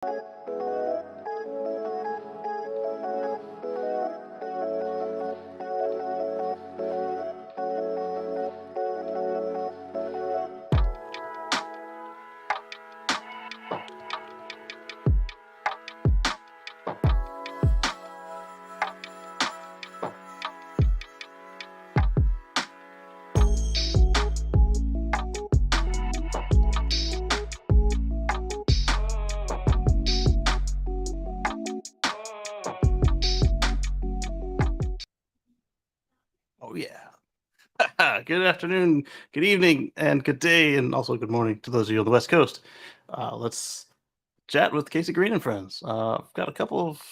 Oh, yeah. Good afternoon, good evening, and good day, and also good morning to those of you on the West Coast. Let's chat with Casey Green and friends. I've got a couple of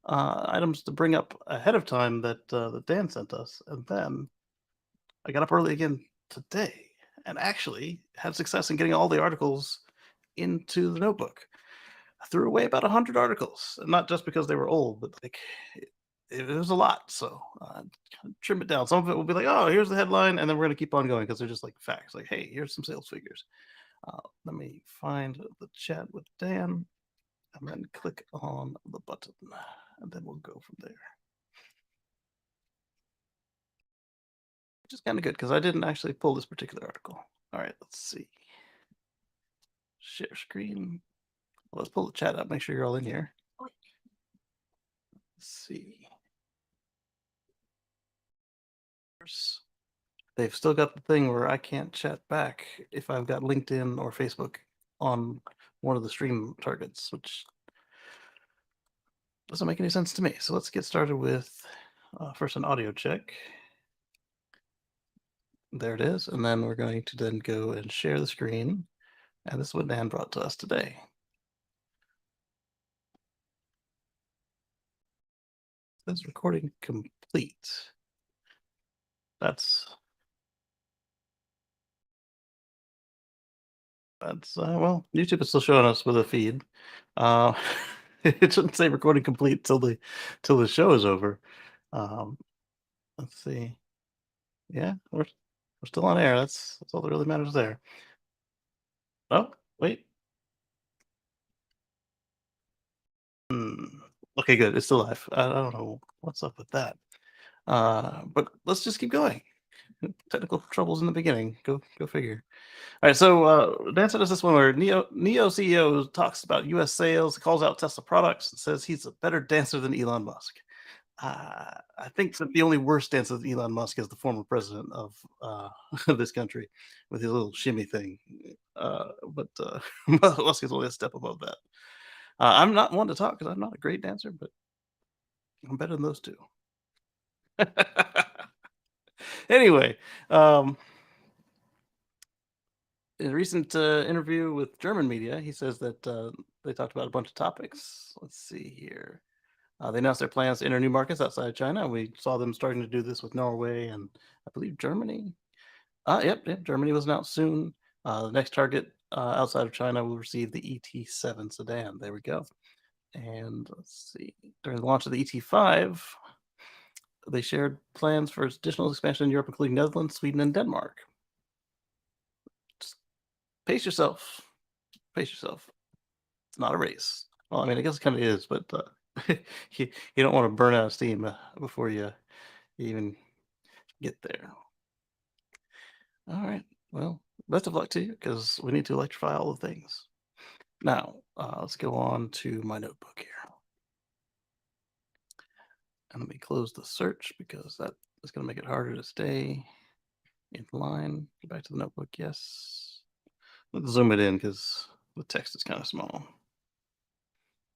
items to bring up ahead of time that Dan sent us, and then I got up early again today and actually had success in getting all the articles into the notebook. I threw away about 100 articles, and not just because they were old, but like it was a lot. So trim it down. Some of it will be like, oh, here's the headline, and then we're going to keep on going because they're just like facts. Like, hey, here's some sales figures. Let me find the chat with Dan and then click on the button, and then we'll go from there. Which is kind of good because I didn't actually pull this particular article. All right, let's see. Share screen. Well, let's pull the chat up. Make sure you're all in here. Let's see. They've still got the thing where I can't chat back if I've got LinkedIn or Facebook on one of the stream targets, which doesn't make any sense to me. So let's get started with first an audio check. There it is. And then we're going to then go and share the screen. And this is what Dan brought to us today. It says recording complete. That's well, YouTube is still showing us with a feed. It shouldn't say recording complete till the show is over. Let's see. Yeah, we're still on air. That's all that really matters there. Oh, wait. Okay, good. It's still live. I don't know what's up with that. But let's just keep going. Technical troubles in the beginning. Go figure. All right, so Dan sent us this one where Neo CEO talks about U.S. sales, calls out Tesla products, and says he's a better dancer than Elon Musk. I think that the only worst dancer than Elon Musk is the former president of this country with his little shimmy thing. But Musk is only a step above that. I'm not one to talk because I'm not a great dancer, but I'm better than those two. Anyway, in a recent interview with German media, he says that they talked about a bunch of topics. Let's see here. They announced their plans to enter new markets outside of China. We saw them starting to do this with Norway and I believe Germany. Yep, Germany was announced soon. The next target outside of China will receive the ET7 sedan. There we go. And let's see. During the launch of the ET5, they shared plans for additional expansion in Europe, including Netherlands, Sweden, and Denmark. Just pace yourself. Pace yourself. It's not a race. Well, I mean, I guess it kind of is, but you don't want to burn out of steam before you even get there. All right. Well, best of luck to you because we need to electrify all the things. Now, let's go on to my notebook here. And let me close the search because that is going to make it harder to stay in line. Get back to the notebook. Yes. Let's zoom it in because the text is kind of small.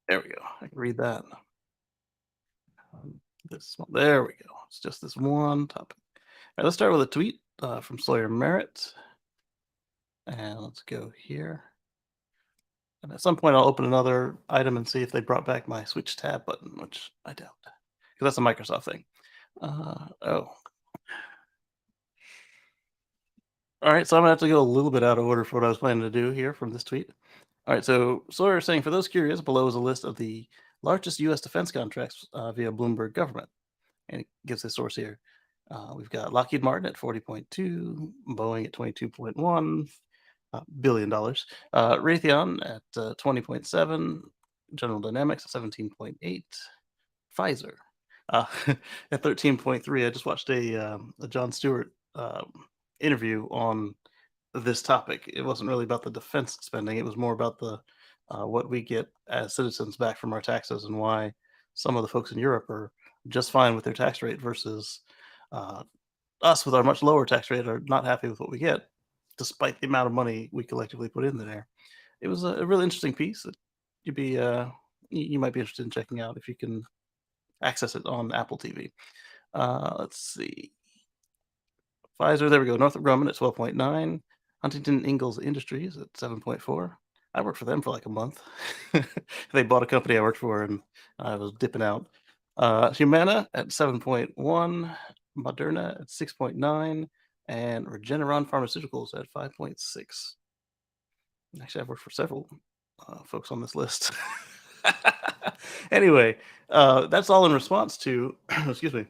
There we go. I can read that. There we go. It's just this one topic. All right, let's start with a tweet from Sawyer Merritt. And let's go here. And at some point, I'll open another item and see if they brought back my switch tab button, which I doubt, because that's a Microsoft thing. Oh. All right, so I'm going to have to go a little bit out of order for what I was planning to do here from this tweet. All right, so Sawyer is saying, for those curious, below is a list of the largest U.S. defense contracts via Bloomberg government. And it gives the source here. We've got Lockheed Martin at 40.2, Boeing at 22.1, billion. Raytheon at 20.7, General Dynamics at 17.8, Pfizer uh, at 13.3. I just watched a John Stewart interview on this topic. It wasn't really about the defense spending. It was more about the what we get as citizens back from our taxes and why some of the folks in Europe are just fine with their tax rate versus uh, us with our much lower tax rate are not happy with what we get, despite the amount of money we collectively put in there. It was a really interesting piece that you'd be you might be interested in checking out if you can access it on Apple TV. Let's see. Pfizer, there we go. Northrop Grumman at 12.9. Huntington Ingalls Industries at 7.4. I worked for them for like a month. They bought a company I worked for and I was dipping out. Humana at 7.1. Moderna at 6.9. And Regeneron Pharmaceuticals at 5.6. Actually, I've worked for several folks on this list. Anyway, that's all in response to, excuse me.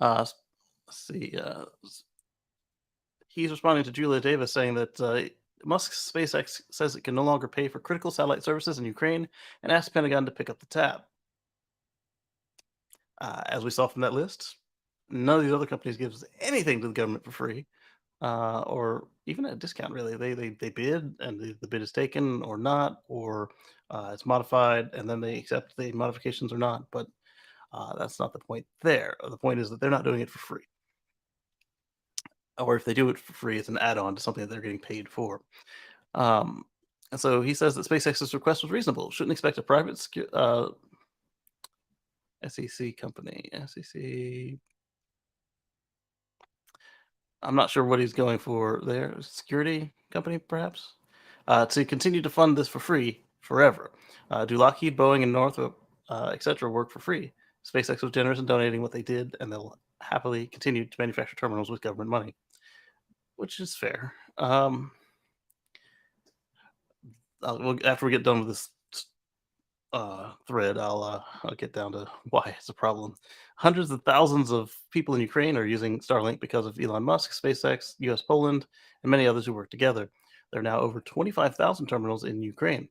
Let's see. He's responding to Julia Davis saying that Musk's SpaceX says it can no longer pay for critical satellite services in Ukraine and asked Pentagon to pick up the tab. As we saw from that list, none of these other companies gives anything to the government for free, or even at a discount. Really, they bid and the bid is taken or not, or it's modified and then they accept the modifications or not. But that's not the point. There, the point is that they're not doing it for free, or if they do it for free, it's an add-on to something that they're getting paid for. Um, and so he says that SpaceX's request was reasonable. Shouldn't expect a private SEC company. SEC. I'm not sure what he's going for there. Security company, perhaps, to continue to fund this for free forever. Do Lockheed, Boeing, and Northrop, etc., work for free? SpaceX was generous in donating what they did, and they'll happily continue to manufacture terminals with government money, which is fair. After we get done with this thread, I'll get down to why it's a problem. Hundreds of thousands of people in Ukraine are using Starlink because of Elon Musk, SpaceX, US Poland, and many others who work together. There are now over 25,000 terminals in Ukraine.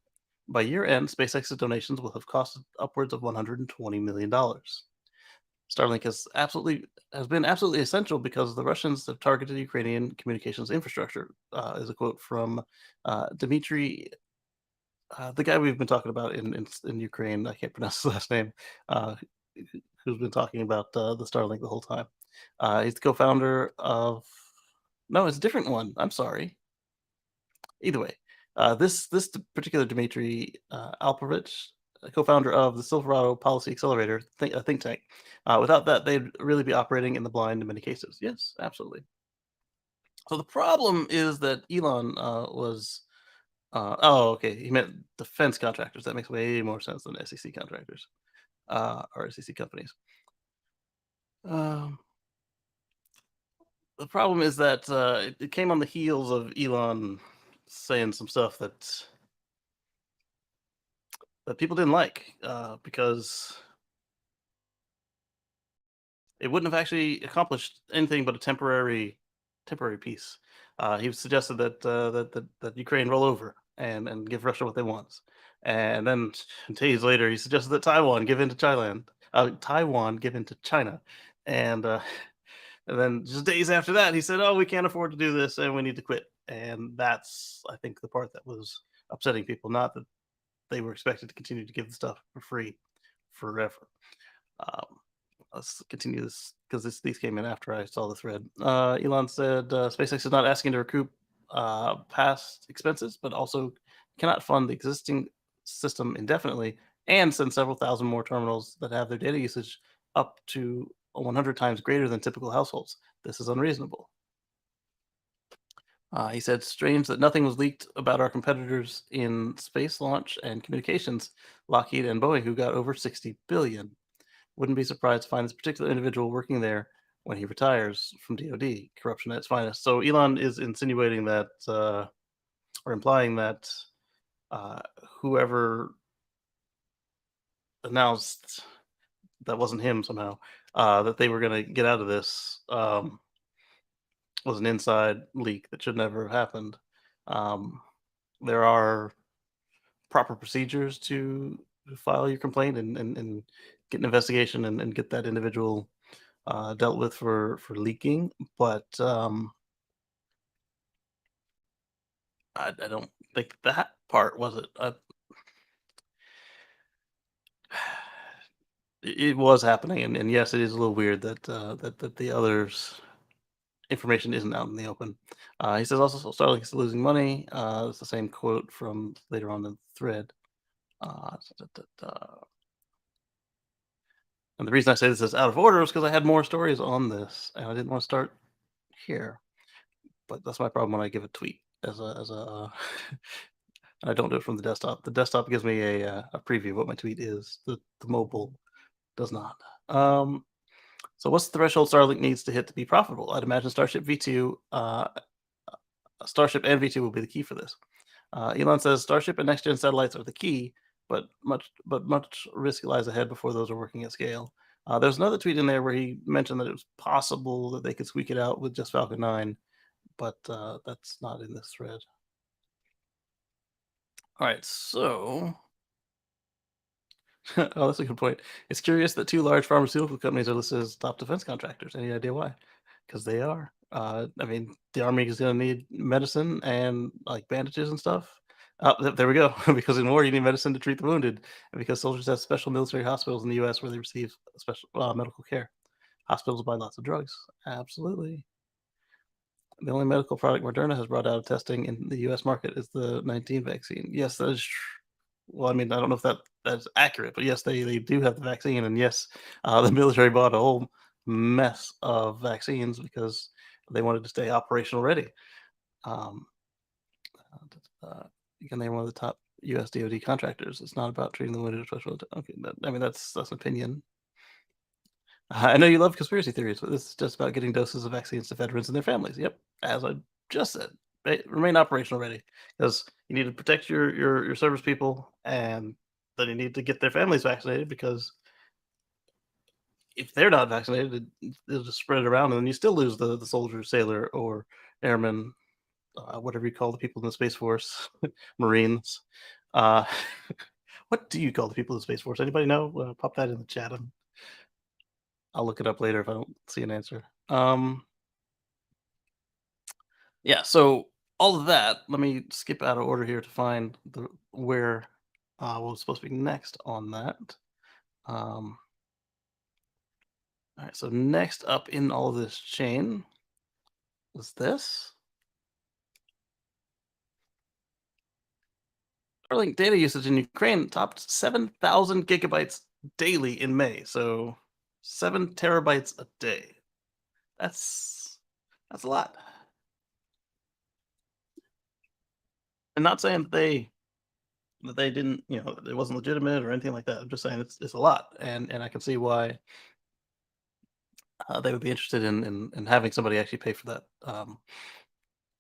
By year end, SpaceX's donations will have costed upwards of $120 million. Starlink has been absolutely essential because the Russians have targeted Ukrainian communications infrastructure. Is a quote from Dmitry, the guy we've been talking about in Ukraine. I can't pronounce his last name. Uh, who's been talking about the Starlink the whole time? He's the co-founder of. No, it's a different one. I'm sorry. Either way, this particular Dmitry Alperovich, a co-founder of the Silverado Policy Accelerator, a think tank. Without that, they'd really be operating in the blind in many cases. Yes, absolutely. So the problem is that Elon was. Oh, okay. He meant defense contractors. That makes way more sense than SEC contractors or SEC companies. Um, the problem is that it came on the heels of Elon saying some stuff that people didn't like because it wouldn't have actually accomplished anything but a temporary peace. He suggested that Ukraine roll over and give Russia what they want, and then days later he suggested that Taiwan give in to Taiwan give in to China, and and then just days after that he said, "Oh, we can't afford to do this and we need to quit." And that's, I think, the part that was upsetting people, not that they were expected to continue to give the stuff for free forever. Um, let's continue this because these came in after I saw the thread. Elon said SpaceX is not asking to recoup past expenses, but also cannot fund the existing system indefinitely and send several thousand more terminals that have their data usage up to 100 times greater than typical households. This is unreasonable. He said, strange that nothing was leaked about our competitors in space launch and communications, Lockheed and Boeing, who got over 60 billion. Wouldn't be surprised to find this particular individual working there when he retires from DoD. Corruption at its finest. So Elon is insinuating that, or implying that, uh, whoever announced that wasn't him somehow, that they were going to get out of this, was an inside leak that should never have happened. Um, there are proper procedures to file your complaint and get an investigation and get that individual dealt with for leaking. But I don't think that part was it. It was happening, and yes, it is a little weird that that the others' information isn't out in the open. He says also Starlink is losing money. It's the same quote from later on in the thread. Uh, da- da- da- And the reason I say this is out of order is because I had more stories on this, and I didn't want to start here. But that's my problem when I give a tweet as a and I don't do it from the desktop. The desktop gives me a preview of what my tweet is. The mobile does not. So what's the threshold Starlink needs to hit to be profitable? I'd imagine Starship and V2 will be the key for this. Elon says Starship and next gen satellites are the key, but much risk lies ahead before those are working at scale. There's another tweet in there where he mentioned that it was possible that they could squeak it out with just Falcon 9, but that's not in this thread. All right, so oh, that's a good point. It's curious that two large pharmaceutical companies are listed as top defense contractors. Any idea why? Because they are. I mean, the army is going to need medicine and like bandages and stuff. There we go. Because in war, you need medicine to treat the wounded, and because soldiers have special military hospitals in the U.S. where they receive special medical care. Hospitals buy lots of drugs. Absolutely. The only medical product Moderna has brought out of testing in the U.S. market is the 19 vaccine. Yes, that is well, I mean, I don't know if that's accurate, but yes, they do have the vaccine, and yes, the military bought a whole mess of vaccines because they wanted to stay operational ready. Um, uh, you can name one of the top U.S. DoD contractors. It's not about treating the wounded or special. Okay, I mean that's an opinion. I know you love conspiracy theories, but this is just about getting doses of vaccines to veterans and their families. Yep, as I just said, remain operational ready because you need to protect your service people, and then you need to get their families vaccinated because if they're not vaccinated, it'll just spread it around, and then you still lose the soldier, sailor, or airman, whatever you call the people in the space force, Marines. Uh, what do you call the people in the space force? Anybody know? Pop that in the chat. I'll look it up later if I don't see an answer. Yeah, so all of that, let me skip out of order here to find the where what was supposed to be next on that. Um, all right, so next up in all of this chain was this. Starlink data usage in Ukraine topped 7,000 gigabytes daily in May. So 7 terabytes a day. That's that's a lot. And not saying that they didn't, it wasn't legitimate or anything like that. I'm just saying it's a lot, and I can see why they would be interested in having somebody actually pay for that.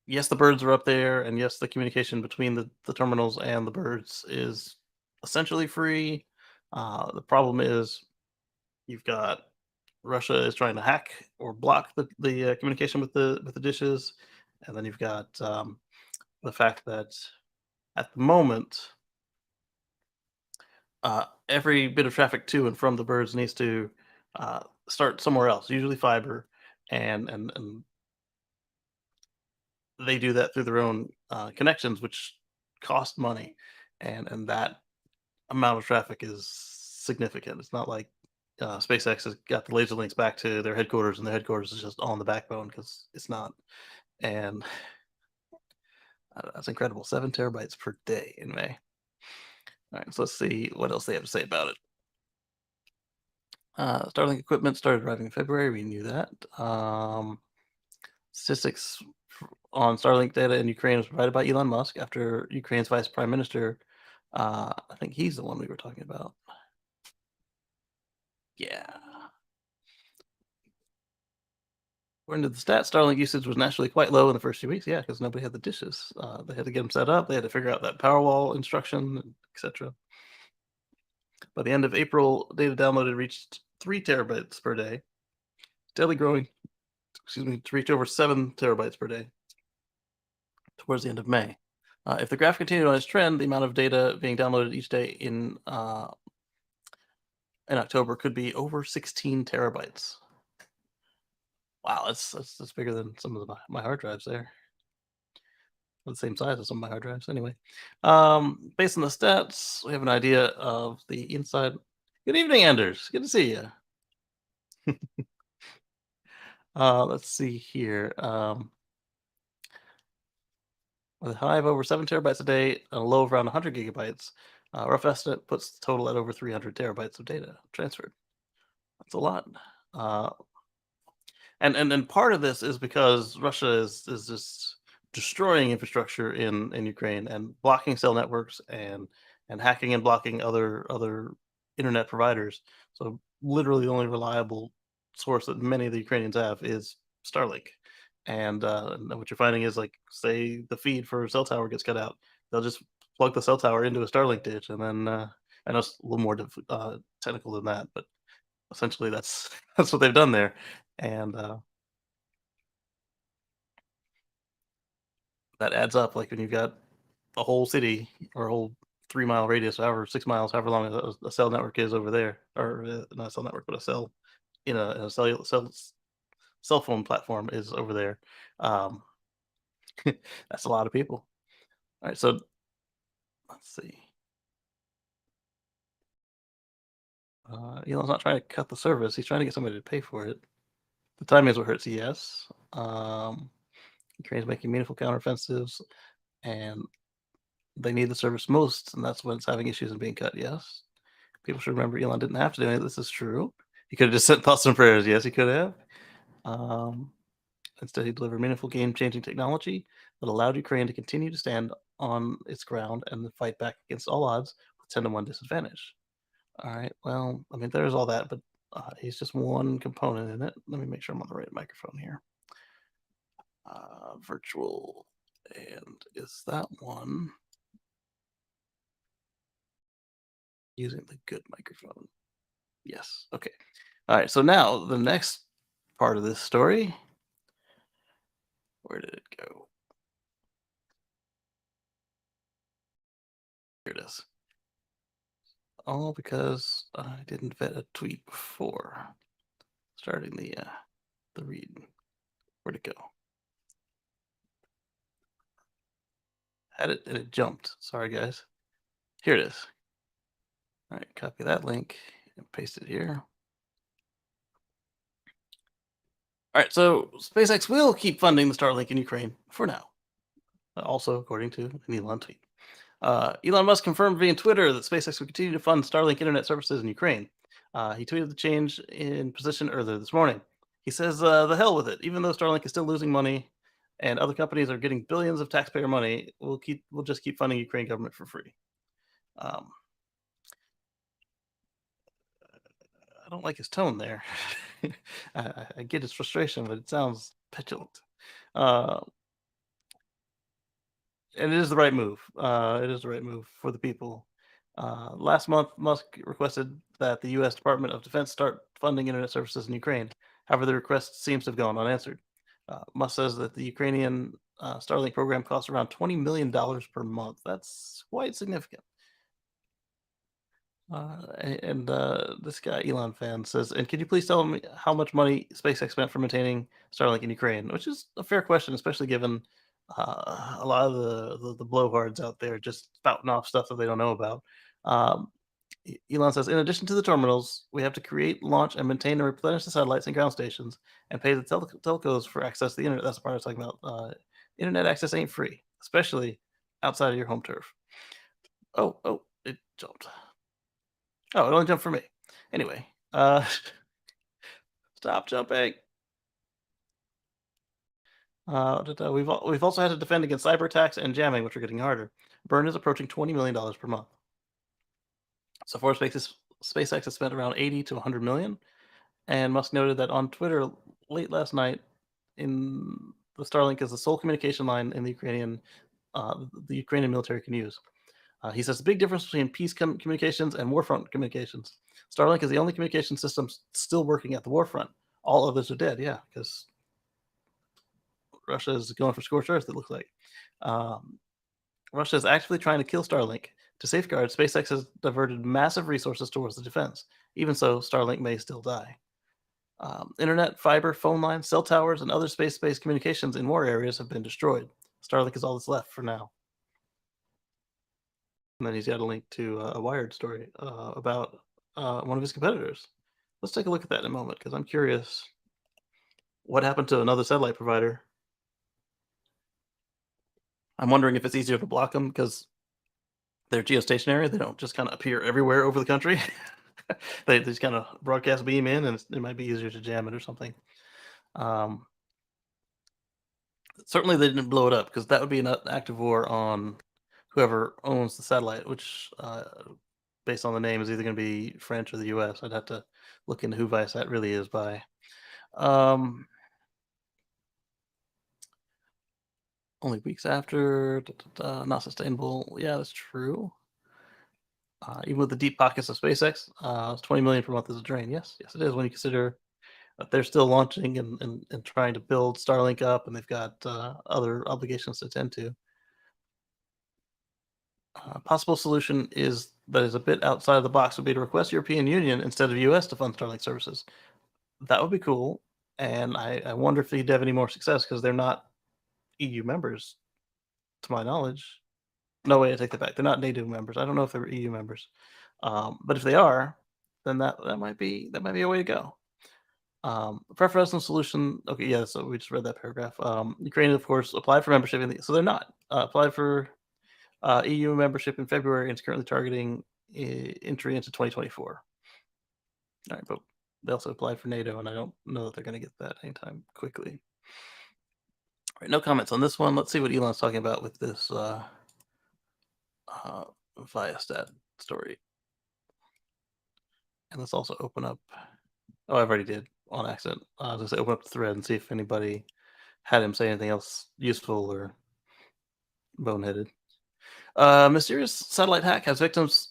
Yes, the birds are up there, and yes, the communication between the terminals and the birds is essentially free. The problem is you've got Russia is trying to hack or block the communication with the dishes, and then you've got the fact that at the moment every bit of traffic to and from the birds needs to start somewhere else, usually fiber, and they do that through their own connections, which cost money, and that amount of traffic is significant. It's not like SpaceX has got the laser links back to their headquarters, and their headquarters is just on the backbone because it's not. And that's incredible. 7 terabytes per day in May. All right, so let's see what else they have to say about it. Starlink equipment started arriving in February. We knew that. Statistics on Starlink data in Ukraine was provided by Elon Musk after Ukraine's vice prime minister. I think he's the one we were talking about. Yeah. According to the stats, Starlink usage was naturally quite low in the first 2 weeks. Yeah, because nobody had the dishes. They had to get them set up. They had to figure out that Powerwall instruction, etc. By the end of April, data downloaded reached 3 terabytes per day, steadily growing to reach over 7 terabytes per day towards the end of May. If the graph continued on its trend, the amount of data being downloaded each day in October could be over 16 terabytes. Wow, that's bigger than some of my hard drives there. The same size as some of my hard drives. Anyway, based on the stats, we have an idea of the inside. Good evening, Anders. Good to see you. Let's see here. With a high of over 7 terabytes a day and a low of around 100 gigabytes, rough estimate puts the total at over 300 terabytes of data transferred. That's a lot. Uh, and part of this is because Russia is just destroying infrastructure in Ukraine and blocking cell networks and hacking and blocking other internet providers. So literally the only reliable source that many of the Ukrainians have is Starlink. And what you're finding is, like, say the feed for a cell tower gets cut out, they'll just plug the cell tower into a Starlink ditch, and then I know it's a little more technical than that, but essentially that's that's what they've done there. And that adds up. Like when you've got a whole city or a whole 3 mile radius, however 6 miles, however long a cell network is over there, or not a cell network, but a cell in a cell phone platform is over there. Um, that's a lot of people. All right, so let's see. Elon's not trying to cut the service; he's trying to get somebody to pay for it. The timing is what hurts. Yes. Ukraine's making meaningful counteroffensives, and they need the service most, and that's when it's having issues and being cut. Yes. People should remember Elon didn't have to do any of this. Is true. He could have just sent thoughts and prayers. Yes, he could have. Um, Instead, he delivered meaningful, game-changing technology that allowed Ukraine to continue to stand on its ground and fight back against all odds with 10-to-1 disadvantage. All right. Well, I mean, there's all that, but he's just one component in it. Let me make sure I'm on the right microphone here. Virtual, and is that one using the good microphone? Yes. Okay. All right. So now the next part of this story. Where did it go? Here it is. All because I didn't vet a tweet before starting the read. Where'd it go? Had it and it jumped. Sorry, guys. Here it is. All right, copy that link and paste it here. All right, so SpaceX will keep funding the Starlink in Ukraine for now. Also, according to an Elon tweet. Elon Musk confirmed via Twitter that SpaceX will continue to fund Starlink internet services in Ukraine. He tweeted the change in position earlier this morning. He says, "The hell with it. Even though Starlink is still losing money, and other companies are getting billions of taxpayer money, we'll just keep funding Ukraine government for free." Um, I don't like his tone there. I get his frustration, but it sounds petulant. Uh, And it is the right move. It is the right move for the people. Last month, Musk requested that the U.S. Department of Defense start funding internet services in Ukraine. However, the request seems to have gone unanswered. Musk says that the Ukrainian Starlink program costs around $20 million per month. That's quite significant. This guy, Elon fan, says, "And can you please tell me how much money SpaceX spent for maintaining Starlink in Ukraine?" Which is a fair question, especially given a lot of the blowhards out there just spouting off stuff that they don't know about. Um, Elon says, "In addition to the terminals, we have to create, launch, and maintain and replenish the satellites and ground stations, and pay the telcos for access to the internet." That's the part I was talking about. Internet access ain't free, especially outside of your home turf. Oh, it jumped. Oh, it only jumped for me. Anyway, stop jumping. We've also had to defend against cyber attacks and jamming, which are getting harder. Burn is approaching $20 million per month. So far, SpaceX has spent around 80 to 100 million. And Musk noted that on Twitter late last night, in the Starlink is the sole communication line in the Ukrainian military can use. He says the big difference between peace communications and warfront communications. Starlink is the only communication system still working at the warfront. All others are dead. Yeah, because Russia is going for scorched earth, it looks like. Um, Russia is actively trying to kill Starlink. To safeguard, SpaceX has diverted massive resources towards the defense. Even so, Starlink may still die. Internet, fiber, phone lines, cell towers, and other space-based communications in war areas have been destroyed. Starlink is all that's left for now. And then he's got a link to a Wired story about one of his competitors. Let's take a look at that in a moment because I'm curious what happened to another satellite provider. I'm wondering if it's easier to block them because they're geostationary. They don't just kind of appear everywhere over the country. They just kind of broadcast beam in, and it might be easier to jam it or something. Um, Certainly, they didn't blow it up because that would be an active war on whoever owns the satellite, which, based on the name, is either going to be French or the U.S. I'd have to look into who Viasat really is by. Um, Only weeks after, not sustainable. Yeah, that's true. Even with the deep pockets of SpaceX, 20 million per month is a drain. Yes, yes, it is when you consider that they're still launching and trying to build Starlink up, and they've got other obligations to attend to. Possible solution is that is a bit outside of the box would be to request European Union instead of US to fund Starlink services. That would be cool, and I wonder if they'd have any more success because they're not EU members, to my knowledge. No way, I take that back. They're not NATO members. I don't know if they're EU members, but if they are, then that might be a way to go. Preferential solution. Okay, yeah. So we just read that paragraph. Ukraine, of course, applied for membership, so they're not applied for EU membership in February and is currently targeting entry into 2024. All right, but they also applied for NATO, and I don't know that they're going to get that anytime quickly. All right, no comments on this one. Let's see what Elon's talking about with this Viasat story. And let's also open up. Oh, I've already did on accident. I was going to say open up the thread and see if anybody had him say anything else useful or boneheaded. Mysterious satellite hack has victims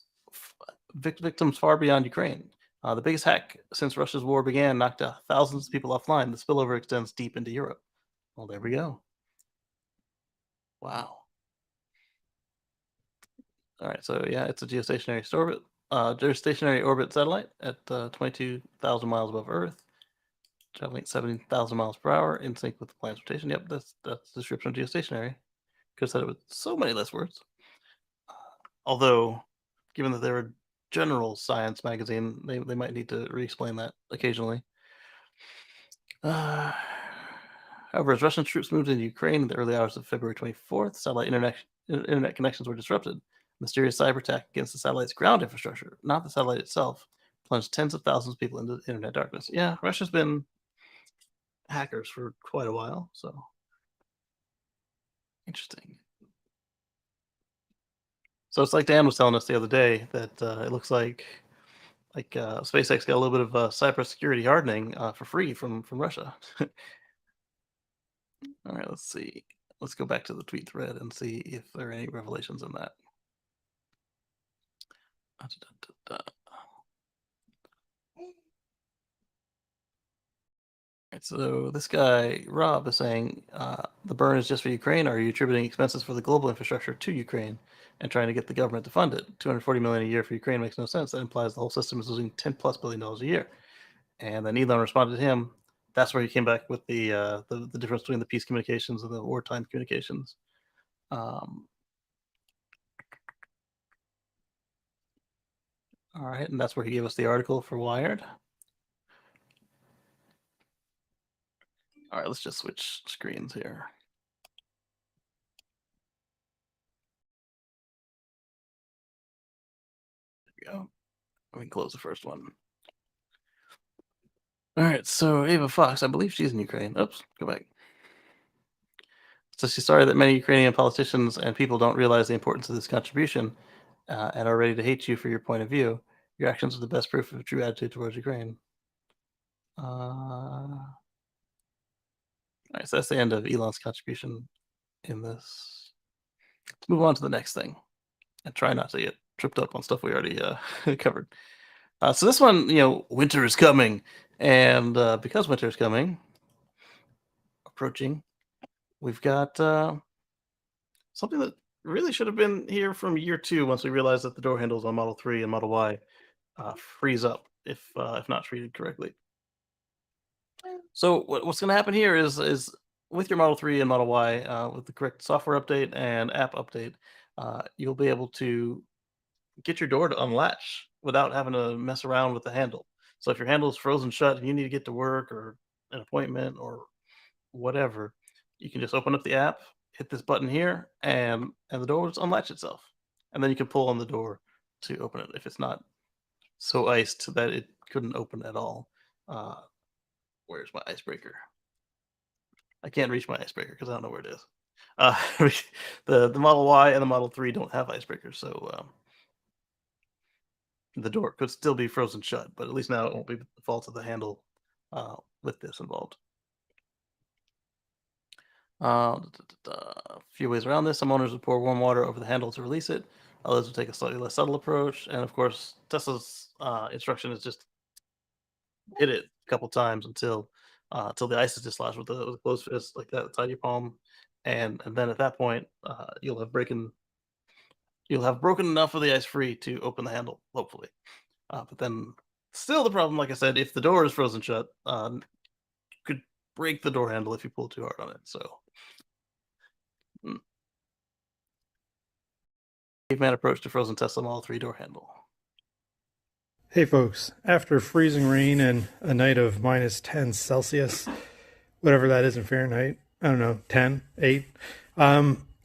far beyond Ukraine. The biggest hack since Russia's war began knocked out thousands of people offline. The spillover extends deep into Europe. Well, there we go. Wow. All right, so yeah, it's a geostationary orbit satellite at 22,000 miles above Earth, traveling at 70,000 miles per hour in sync with the planet's rotation. Yep, that's the description of geostationary. Could have said it with so many less words. Although, given that they're a general science magazine, they might need to re-explain that occasionally. Uh, However, as Russian troops moved into Ukraine in the early hours of February 24th, satellite internet connections were disrupted. Mysterious cyber attack against the satellite's ground infrastructure, not the satellite itself, plunged tens of thousands of people into internet darkness. Yeah, Russia's been hackers for quite a while, so interesting. So it's like Dan was telling us the other day that it looks like SpaceX got a little bit of cybersecurity hardening for free from Russia. All right, let's see. Let's go back to the tweet thread and see if there are any revelations in that. Right, so this guy Rob is saying the burn is just for Ukraine. Or are you attributing expenses for the global infrastructure to Ukraine and trying to get the government to fund it? 240 million a year for Ukraine makes no sense. That implies the whole system is losing 10 plus billion dollars a year. And then Elon responded to him. That's where he came back with the difference between the peace communications and the wartime communications. All right, and that's where he gave us the article for Wired. All right, let's just switch screens here. There we go. We can close the first one. All right, so Ava Fox, I believe she's in Ukraine. Oops, go back. So she's sorry that many Ukrainian politicians and people don't realize the importance of this contribution and are ready to hate you for your point of view. Your actions are the best proof of true attitude towards Ukraine. All right, so that's the end of Elon's contribution in this. Let's move on to the next thing and try not to get tripped up on stuff we already covered. So this one, winter is coming. And because winter is coming, approaching, we've got something that really should have been here from year 2 once we realized that the door handles on Model 3 and Model Y freeze up if not treated correctly. So what's going to happen here is with your Model 3 and Model Y, with the correct software update and app update, you'll be able to get your door to unlatch without having to mess around with the handle. So if your handle is frozen shut and you need to get to work or an appointment or whatever, you can just open up the app, hit this button here, and the door will just unlatch itself. And then you can pull on the door to open it if it's not so iced that it couldn't open at all. Uh, where's my icebreaker? I can't reach my icebreaker because I don't know where it is. Uh, the Model Y and the Model 3 don't have icebreakers, so the door could still be frozen shut, but at least now it won't be the fault of the handle with this involved. A few ways around this. Some owners would pour warm water over the handle to release it. Others would take a slightly less subtle approach. And of course, Tesla's instruction is just hit it a couple times until the ice is dislodged with a closed fist like that inside your palm, and then at that point, you'll have broken enough of the ice free to open the handle, hopefully. But then, still the problem, like I said, if the door is frozen shut, you could break the door handle if you pull too hard on it. So, mm, caveman approach to frozen Tesla Model 3 door handle. Hey folks, after freezing rain and a night of minus 10 Celsius, whatever that is in Fahrenheit, I don't know, 10, 8.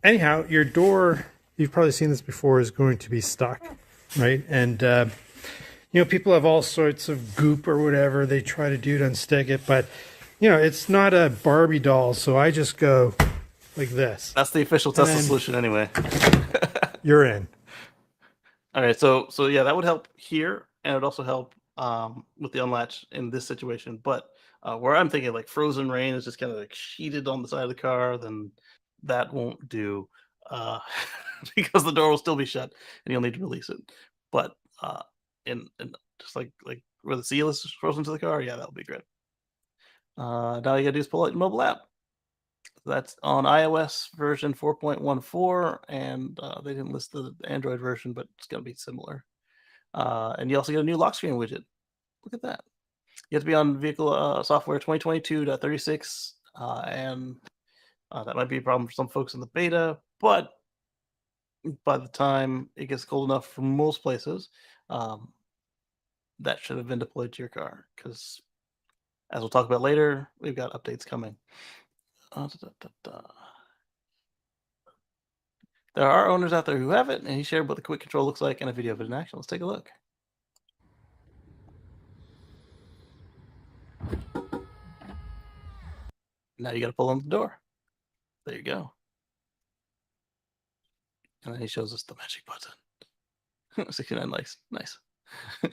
Anyhow, your door, you've probably seen this before, is going to be stuck, right? And, people have all sorts of goop or whatever they try to do to unstick it, but, it's not a Barbie doll, so I just go like this. That's the official Tesla solution anyway. You're in. All right, so yeah, that would help here, and it would also help with the unlatch in this situation. But where I'm thinking like frozen rain is just kind of like sheeted on the side of the car, then that won't do uh, because the door will still be shut and you'll need to release it. But in just like where the seal is frozen to the car, yeah, that would be great. Now you gotta do is pull out your mobile app. That's on iOS version 4.14, and they didn't list the Android version, but it's going to be similar. And you also get a new lock screen widget. Look at that. You have to be on vehicle software 2022.36, and that might be a problem for some folks in the beta, but by the time it gets cold enough for most places, um, that should have been deployed to your car, because as we'll talk about later, we've got updates coming. There are owners out there who have it, and he shared what the quick control looks like in a video of it in action. Let's take a look. Now you got to pull on the door. There you go. And then he shows us the magic button. 69 likes. Nice. All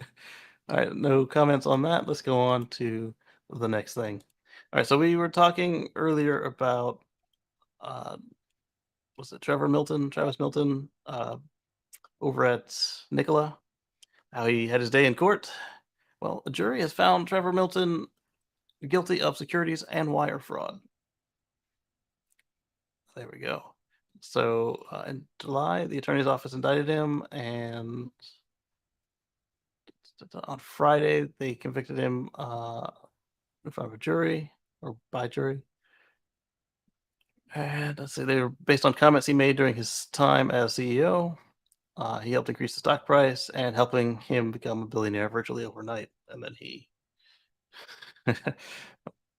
right, no comments on that. Let's go on to the next thing. All right, so we were talking earlier about, was it Travis Milton, over at Nikola, how he had his day in court. Well, a jury has found Trevor Milton guilty of securities and wire fraud. There we go. So in July, the attorney's office indicted him, and on Friday, they convicted him in front of a jury or by jury. And let's see, they were based on comments he made during his time as CEO. He helped increase the stock price and helping him become a billionaire virtually overnight. And then he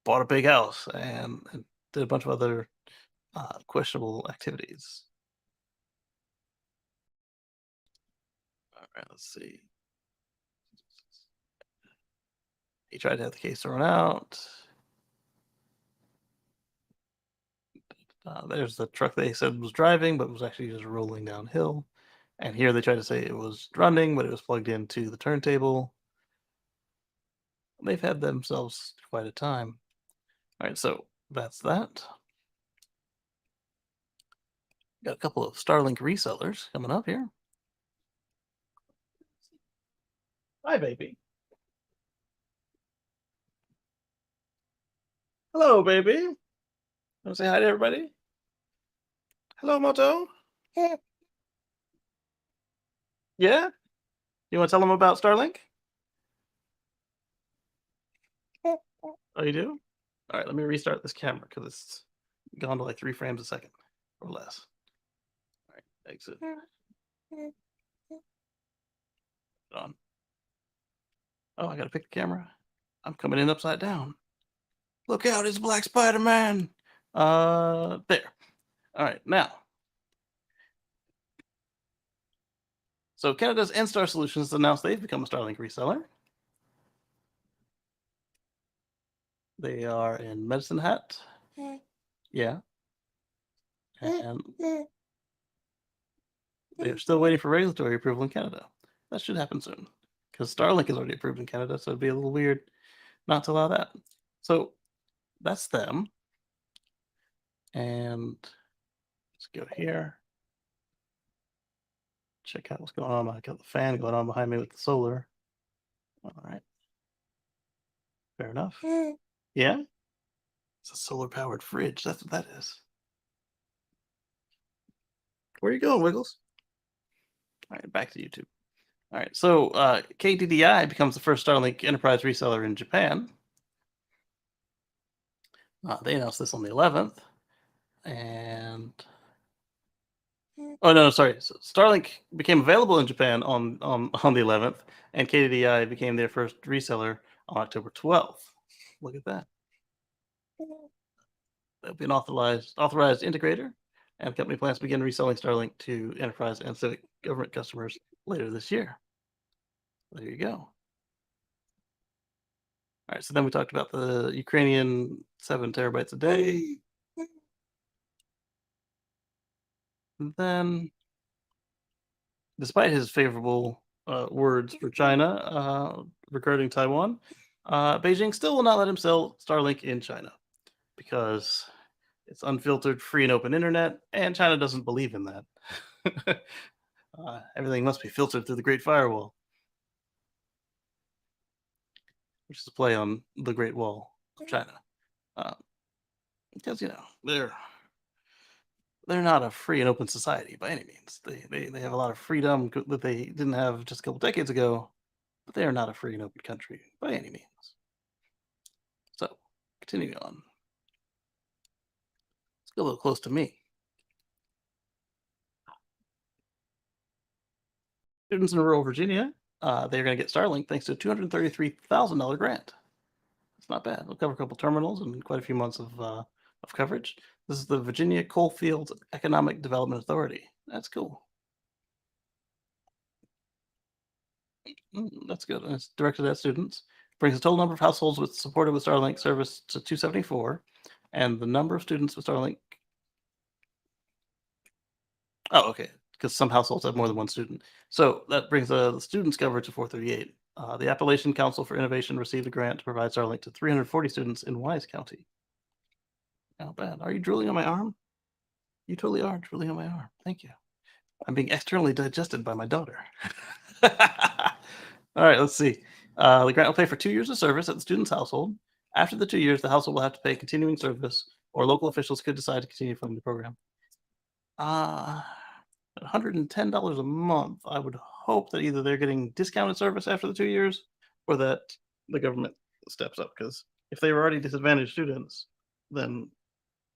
bought a big house and did a bunch of other questionable activities. All right, let's see. He tried to have the case thrown out. There's the truck they said was driving, but was actually just rolling downhill. And here they tried to say it was running, but it was plugged into the turntable. They've had themselves quite a time. All right, so that's that. Got a couple of Starlink resellers coming up here. Hi, baby. Hello, baby. Want to say hi to everybody? Hello, Moto. Yeah? You want to tell them about Starlink? Oh, you do? All right, let me restart this camera because it's gone to like 3 frames a second or less. All right, exit. On. Oh, I gotta pick the camera. I'm coming in upside down. Look out, it's Black Spider-Man. There. All right, now. So Canada's N-Star Solutions announced they've become a Starlink reseller. They are in Medicine Hat. Yeah. And they're still waiting for regulatory approval in Canada. That should happen soon. Because Starlink is already approved in Canada, so it'd be a little weird not to allow that. So that's them. And let's go here. Check out what's going on. I got the fan going on behind me with the solar. All right. Fair enough. Yeah? It's a solar powered fridge. That's what that is. Where are you going, Wiggles? All right, back to YouTube. All right, so KDDI becomes the first Starlink enterprise reseller in Japan. They announced this on the 11th. And oh no, sorry. So Starlink became available in Japan on the 11th, and KDDI became their first reseller on October 12th. Look at that. They'll be an authorized integrator, and the company plans to begin reselling Starlink to enterprise and civic government customers later this year. There you go. All right, so then we talked about the Ukrainian 7 terabytes a day. And then, despite his favorable words for China regarding Taiwan, Beijing still will not let him sell Starlink in China because it's unfiltered, free, and open internet, and China doesn't believe in that. Everything must be filtered through the Great Firewall, which is a play on the Great Wall of China. Because they're not a free and open society by any means. They have a lot of freedom that they didn't have just a couple decades ago, but they are not a free and open country by any means. So, continuing on. Let's go a little close to me. Students in rural Virginia, they're going to get Starlink thanks to a $233,000 grant. It's not bad. It'll cover a couple terminals and quite a few months of coverage. This is the Virginia Coalfields Economic Development Authority. That's cool. That's good. And it's directed at students. Brings the total number of households supported with Starlink service to 274, and the number of students with Starlink. Oh, okay. Because some households have more than one student. So that brings the students coverage to 438. The Appalachian Council for Innovation received a grant to provide Starlink to 340 students in Wise County. Not bad. Are you drooling on my arm? You totally are drooling on my arm. Thank you. I'm being externally digested by my daughter. All right, let's see. The grant will pay for 2 years of service at the student's household. After the 2 years, the household will have to pay continuing service, or local officials could decide to continue funding the program. $110 a month. I would hope that either they're getting discounted service after the 2 years, or that the government steps up. Because if they were already disadvantaged students, then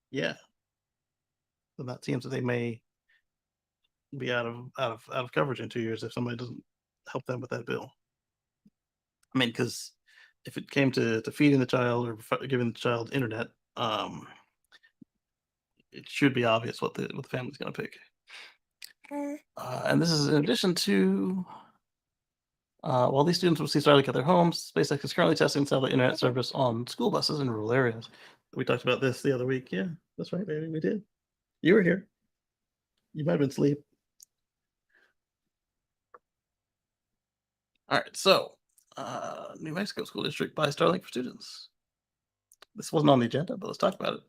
yeah, then that seems that they may be out of coverage in 2 years if somebody doesn't help them with that bill. I mean, because if it came to feeding the child or giving the child internet, it should be obvious what the family's going to pick. And this is in addition to while these students will see Starlink at their homes, SpaceX is currently testing satellite internet service on school buses in rural areas. We talked about this the other week. Yeah, that's right, baby. We did. You were here. You might have been asleep. All right, so New Mexico School District buys Starlink for students. This wasn't on the agenda, but let's talk about it.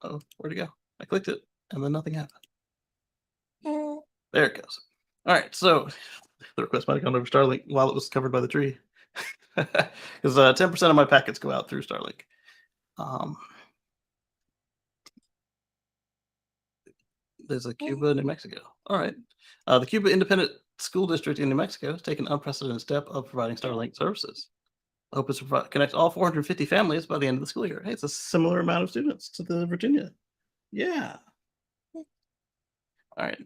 Oh, where'd it go? I clicked it, and then nothing happened. There it goes. All right, so the request might have gone over Starlink while it was covered by the tree, because 10% of my packets go out through Starlink. There's a Cuba, New Mexico. All right. The Cuba Independent School District in New Mexico has taken an unprecedented step of providing Starlink services. The hope is to connect all 450 families by the end of the school year. Hey, it's a similar amount of students to the Virginia. Yeah. All right.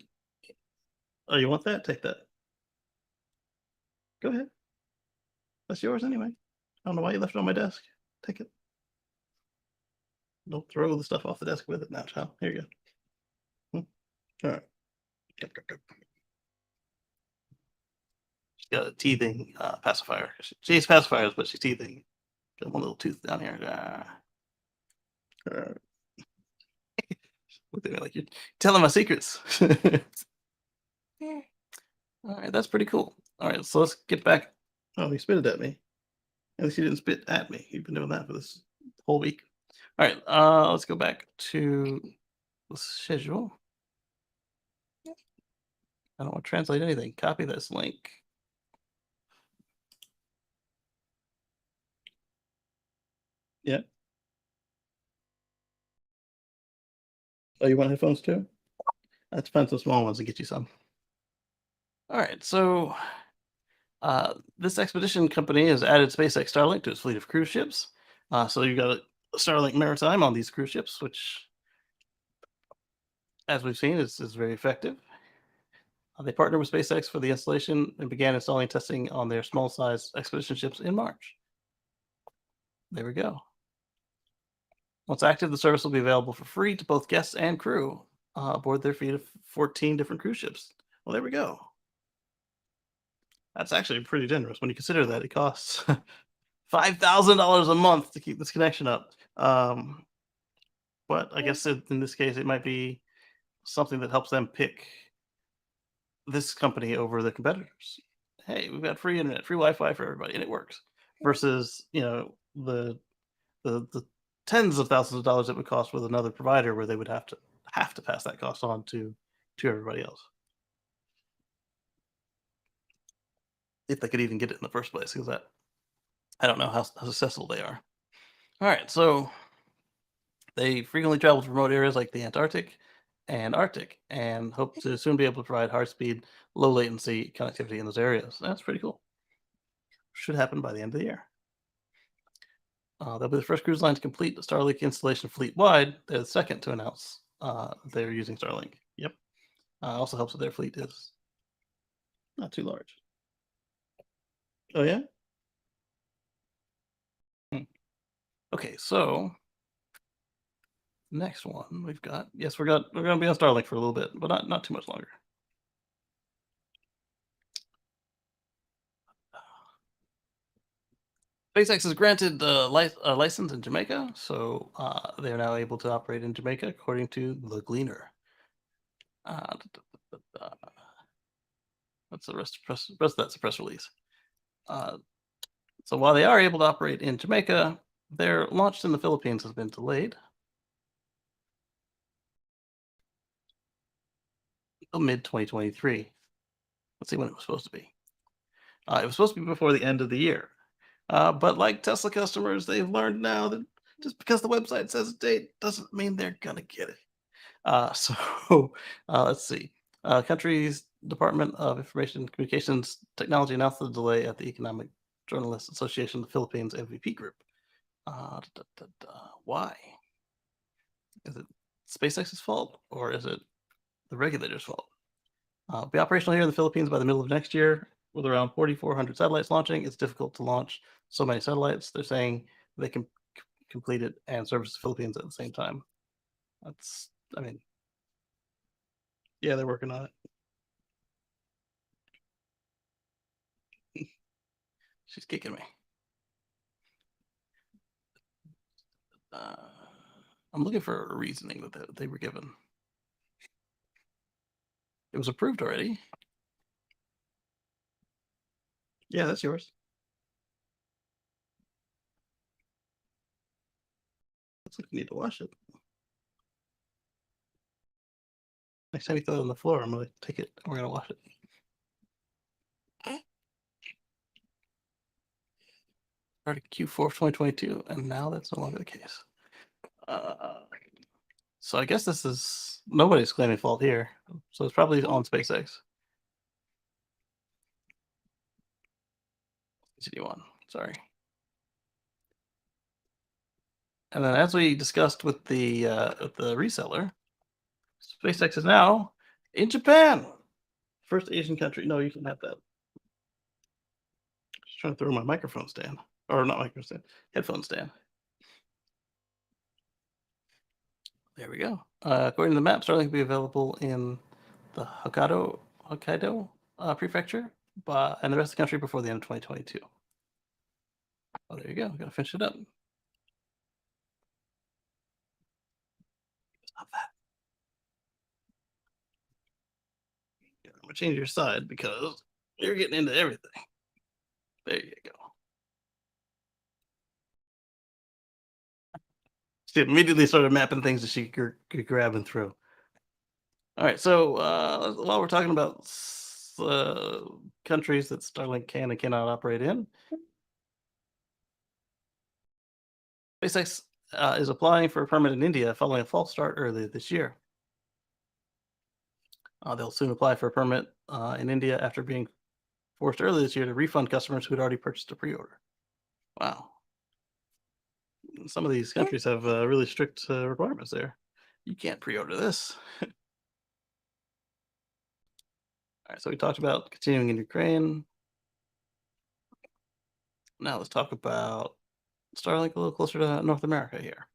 Oh, you want that? Take that. Go ahead. That's yours anyway. I don't know why you left it on my desk. Take it. Don't throw the stuff off the desk with it now, child. Here you go. All right. She's got a teething pacifier. She hates pacifiers, but she's teething. Got one little tooth down here. Look at me like you're telling my secrets. All right, that's pretty cool. All right, so let's get back. Oh, he spit it at me. At least he didn't spit at me. You've been doing that for this whole week. All right, let's go back to the schedule. I don't want to translate anything. Copy this link. Yeah. Oh, you want headphones too? Let's find some small ones and get you some. All right, so this expedition company has added SpaceX Starlink to its fleet of cruise ships. So you've got a Starlink Maritime on these cruise ships, which, as we've seen, is very effective. They partnered with SpaceX for the installation and began installing testing on their small size expedition ships in March. There we go. Once active, the service will be available for free to both guests and crew aboard their fleet of 14 different cruise ships. Well, there we go. That's actually pretty generous when you consider that it costs $5,000 a month to keep this connection up. But I guess in this case, it might be something that helps them pick this company over the competitors. Hey, we've got free internet, free Wi-Fi for everybody, and it works. Versus, the tens of thousands of dollars it would cost with another provider, where they would have to pass that cost on to everybody else, if they could even get it in the first place. Because I don't know how successful they are. All right, so they frequently travel to remote areas like the Antarctic and Arctic, and hope to soon be able to provide high-speed, low-latency connectivity in those areas. That's pretty cool. Should happen by the end of the year. They'll be the first cruise line to complete the Starlink installation fleet-wide. They're the second to announce they're using Starlink. Yep. Also helps that their fleet is not too large. Oh, yeah? Okay, so next one we've got. Yes, we're going to be on Starlink for a little bit, but not too much longer. SpaceX has granted a license in Jamaica, so they are now able to operate in Jamaica, according to the Gleaner. That's the rest of that's a press release. So while they are able to operate in Jamaica, their launch in the Philippines has been delayed until mid-2023. Let's see when it was supposed to be. It was supposed to be before the end of the year. But like Tesla customers, they've learned now that just because the website says a date doesn't mean they're going to get it. So let's see. Country's Department of Information and Communications Technology announced the delay at the Economic Journalists Association of the Philippines MVP group. Why? Is it SpaceX's fault, or is it the regulator's fault? Be operational here in the Philippines by the middle of next year. With around 4,400 satellites launching, it's difficult to launch so many satellites. They're saying they can complete it and service the Philippines at the same time. Yeah, they're working on it. She's kicking me. I'm looking for a reasoning that they were given. It was approved already. Yeah, that's yours. Looks like you need to wash it. Next time you throw it on the floor, I'm going to take it and we're going to wash it. Started Q4 of 2022, and now that's no longer the case. So I guess this is nobody's claiming fault here. So it's probably on SpaceX. Continue on. Sorry. And then, as we discussed with the reseller, SpaceX is now in Japan, first Asian country. No, you can have that. Just trying to throw my microphone stand, or not microphone stand, headphone stand. There we go. According to the map, Starlink will be available in the Hokkaido prefecture, and the rest of the country before the end of 2022. Oh, there you go. Got to finish it up. Stop that. I'm gonna change your side because you're getting into everything. There you go. She immediately started mapping things that she could grab and throw. All right, so while we're talking about countries that Starlink can and cannot operate in, SpaceX is applying for a permit in India following a false start earlier this year. They'll soon apply for a permit in India after being forced earlier this year to refund customers who had already purchased a pre-order. Wow. Some of these countries have really strict requirements there. You can't pre-order this. All right, so we talked about continuing in Ukraine. Now let's talk about Starlink a little closer to North America here.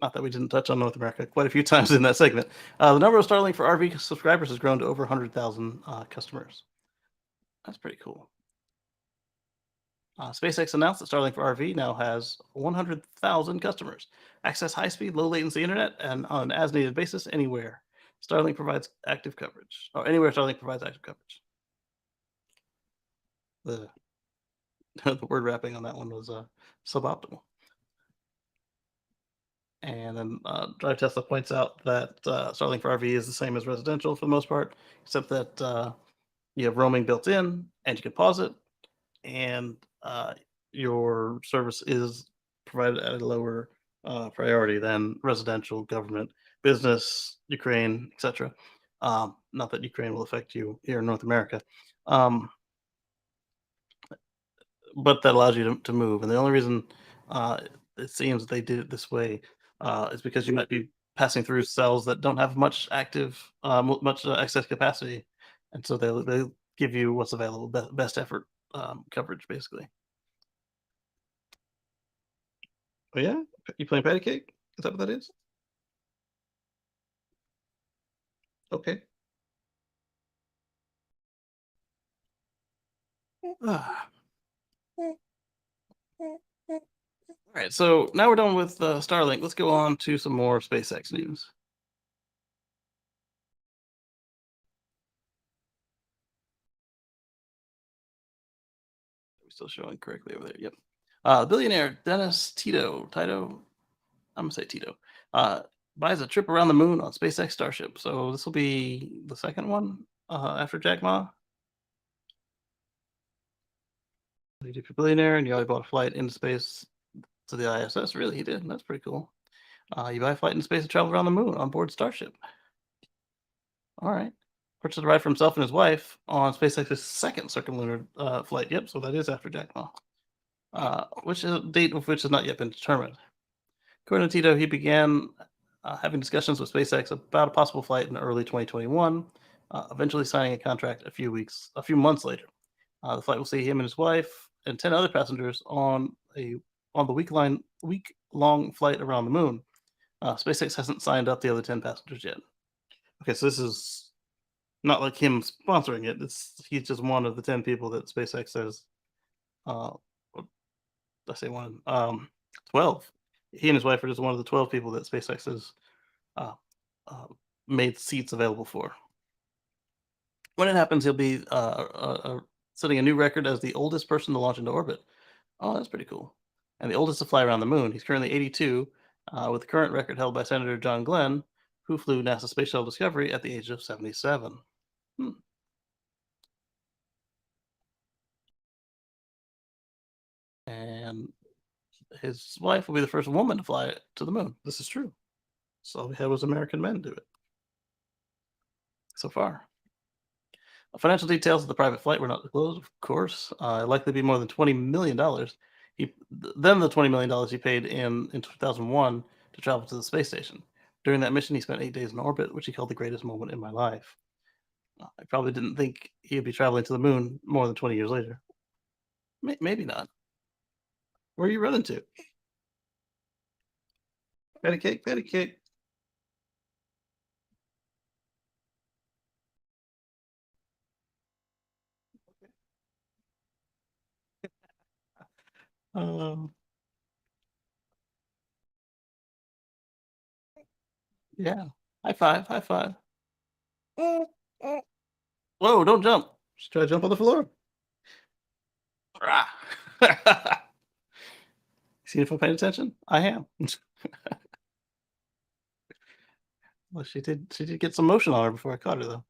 Not that we didn't touch on North America quite a few times in that segment. The number of Starlink for RV subscribers has grown to over 100,000 customers. That's pretty cool. SpaceX announced that Starlink for RV now has 100,000 customers. Access high-speed, low-latency internet, and on an as-needed basis anywhere. Starlink provides active coverage. Or anywhere Starlink provides active coverage. The the word wrapping on that one was suboptimal. And then Drive Tesla points out that Starlink for RV is the same as residential for the most part, except that you have roaming built in, and you can pause it, and your service is provided at a lower priority than residential, government, business, Ukraine, etc. Not that Ukraine will affect you here in North America, but that allows you to move. And the only reason uh, it seems they did it this way is because you might be passing through cells that don't have much active, much excess capacity, and so they give you what's available, best effort coverage, basically. Oh yeah, you playing patty cake? Is that what that is? Okay. Ah. All right, so now we're done with Starlink. Let's go on to some more SpaceX news. Are we still showing correctly over there? Yep. Billionaire Dennis Tito, I'm gonna say Tito, buys a trip around the moon on SpaceX Starship. So this will be the second one after Jack Ma. He's a billionaire, and he already bought a flight into space to the ISS. Really, he did. That's pretty cool. You buy a flight into space to travel around the moon on board Starship. All right. Purchased a ride for himself and his wife on SpaceX's second circumlunar flight. Yep, so that is after Jack Ma. Which is a date of which has not yet been determined. According to Tito, he began having discussions with SpaceX about a possible flight in early 2021, eventually signing a contract a few months later. The flight will see him and his wife and 10 other passengers on the week-long flight around the moon. SpaceX hasn't signed up the other 10 passengers yet. Okay, so this is not like him sponsoring it. He's just one of the 10 people that SpaceX has. I say one. 12. He and his wife are just one of the 12 people that SpaceX has uh, uh, made seats available for. When it happens, he'll be setting a new record as the oldest person to launch into orbit. Oh, that's pretty cool. And the oldest to fly around the moon. He's currently 82, with the current record held by Senator John Glenn, who flew NASA Space Shuttle Discovery at the age of 77. And his wife will be the first woman to fly to the moon. This is true. So all we had was American men do it so far. Financial details of the private flight were not disclosed, of course. Likely be more than $20 million. Then the $20 million he paid in 2001 to travel to the space station. During that mission, he spent 8 days in orbit, which he called the greatest moment in my life. I probably didn't think he'd be traveling to the moon more than 20 years later. Maybe not. Where are you running to? Patty cake, patty cake. Um, yeah. High five, high five. Whoa, don't jump. Just try to jump on the floor. Rah. See if I'm paying attention? I am. Well, she did get some motion on her before I caught her, though.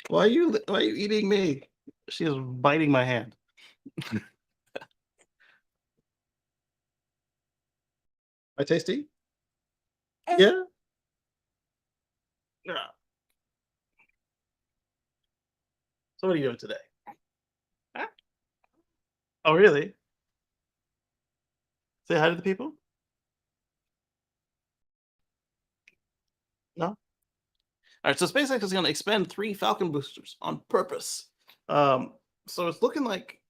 Why are you eating me? She is biting my hand. I tasty? Yeah. Yeah. So what are you doing today? Huh? Oh, really? Say hi to the people? No? Alright, so SpaceX is gonna expend 3 Falcon boosters on purpose. Um, so it's looking like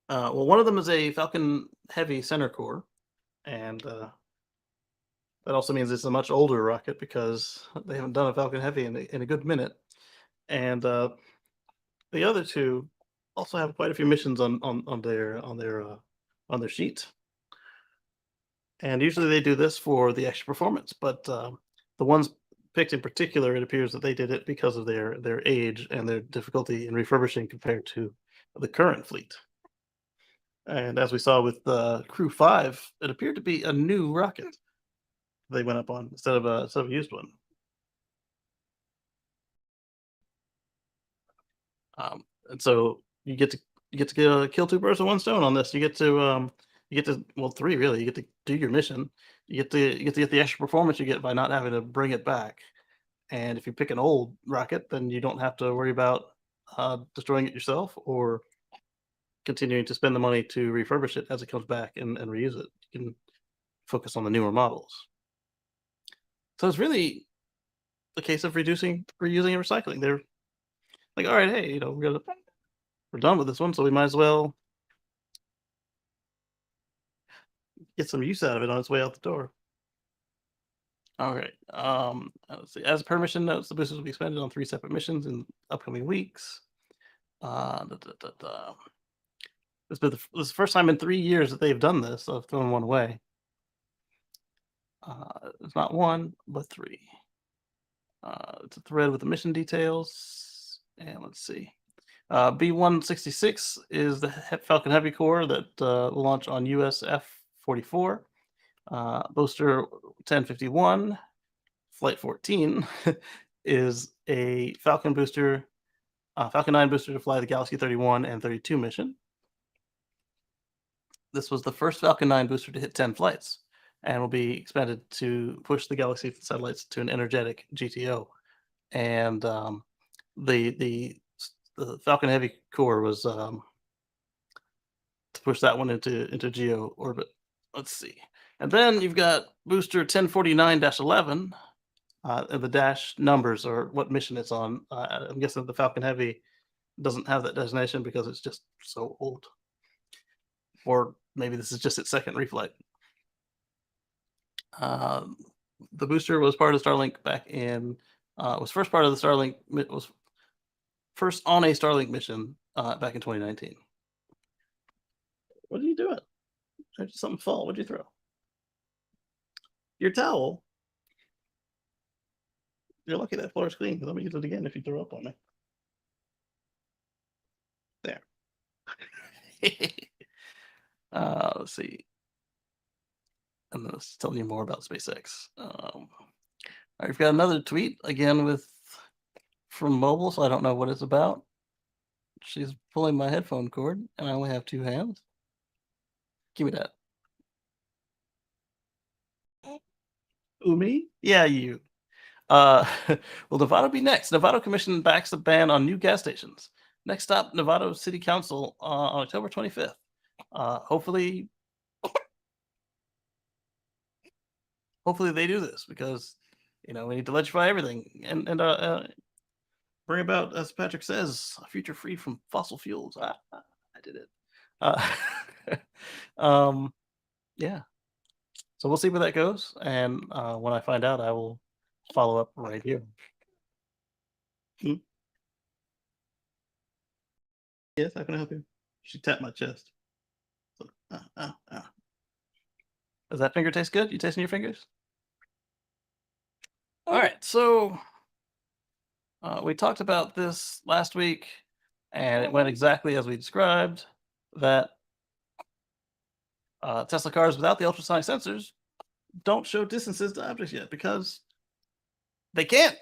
well, one of them is a Falcon Heavy center core, and that also means it's a much older rocket because they haven't done a Falcon Heavy in a good minute. And the other two also have quite a few missions on their sheet. And usually they do this for the extra performance, but the ones picked in particular, it appears that they did it because of their age and their difficulty in refurbishing compared to the current fleet. And as we saw with Crew 5, it appeared to be a new rocket they went up on instead of a used one. And so you get to kill two birds with one stone on this. You get to well, three really. You get to do your mission. You get to get the extra performance you get by not having to bring it back. And if you pick an old rocket, then you don't have to worry about destroying it yourself or continuing to spend the money to refurbish it as it comes back and reuse it. You can focus on the newer models. So it's really a case of reducing, reusing, and recycling. They're like, all right, hey, we're done with this one, so we might as well get some use out of it on its way out the door. All right. Let's see. As permission notes, the boosters will be expended on 3 separate missions in upcoming weeks. Da, da, da, da. This is the first time in 3 years that they've done this. So I've thrown one away. It's not one, but 3. It's a thread with the mission details. And let's see. B-166 is the Falcon Heavy core that will launch on US F-44. Booster 1051, Flight 14, is a Falcon booster, Falcon 9 booster to fly the Galaxy 31 and 32 mission. This was the first Falcon 9 booster to hit 10 flights and will be expanded to push the Galaxy satellites to an energetic GTO. And the Falcon Heavy core was to push that one into geo orbit. Let's see. And then you've got booster 1049-11. And the dash numbers are what mission it's on. I'm guessing the Falcon Heavy doesn't have that designation because it's just so old. Or maybe this is just its second reflight. The booster was part of Starlink back in was first part of the Starlink was first on a Starlink mission back in 2019. What are you doing? There's something fall. What'd you throw? Your towel. You're lucky that floor is clean because I'm gonna use it again if you throw up on me. There. Let's see. And then it's telling you more about SpaceX. I've got another tweet again from mobile, so I don't know what it's about. She's pulling my headphone cord, and I only have 2 hands. Give me that. Who, me? Yeah, you. Uh, will Novato be next? Novato Commission backs a ban on new gas stations. Next stop, Novato City Council on October 25th. Hopefully they do this because we need to electrify everything and bring about, as Patrick says, a future free from fossil fuels. I did it. Uh, um, yeah. So we'll see where that goes, and when I find out, I will follow up right here. Hmm? Yes, how can I help you? She tapped my chest. So, Does that finger taste good? You tasting your fingers? All right, so we talked about this last week, and it went exactly as we described. That Tesla cars without the ultrasonic sensors don't show distances to objects yet because they can't,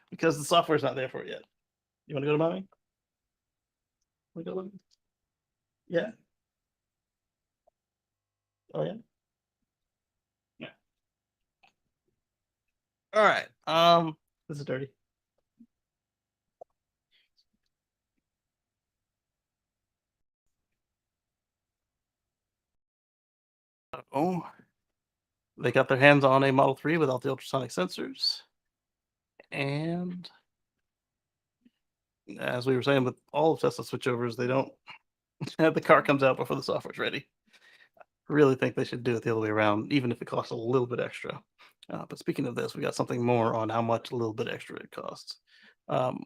because the software's not there for it yet. You want to go to mommy? Want to go? Yeah. Oh yeah. Yeah. All right. This is dirty. Oh, they got their hands on a Model 3 without the ultrasonic sensors. And as we were saying with all of Tesla switchovers, they don't the car comes out before the software's ready. Really think they should do it the other way around, even if it costs a little bit extra. But speaking of this, we got something more on how much a little bit extra it costs. Um,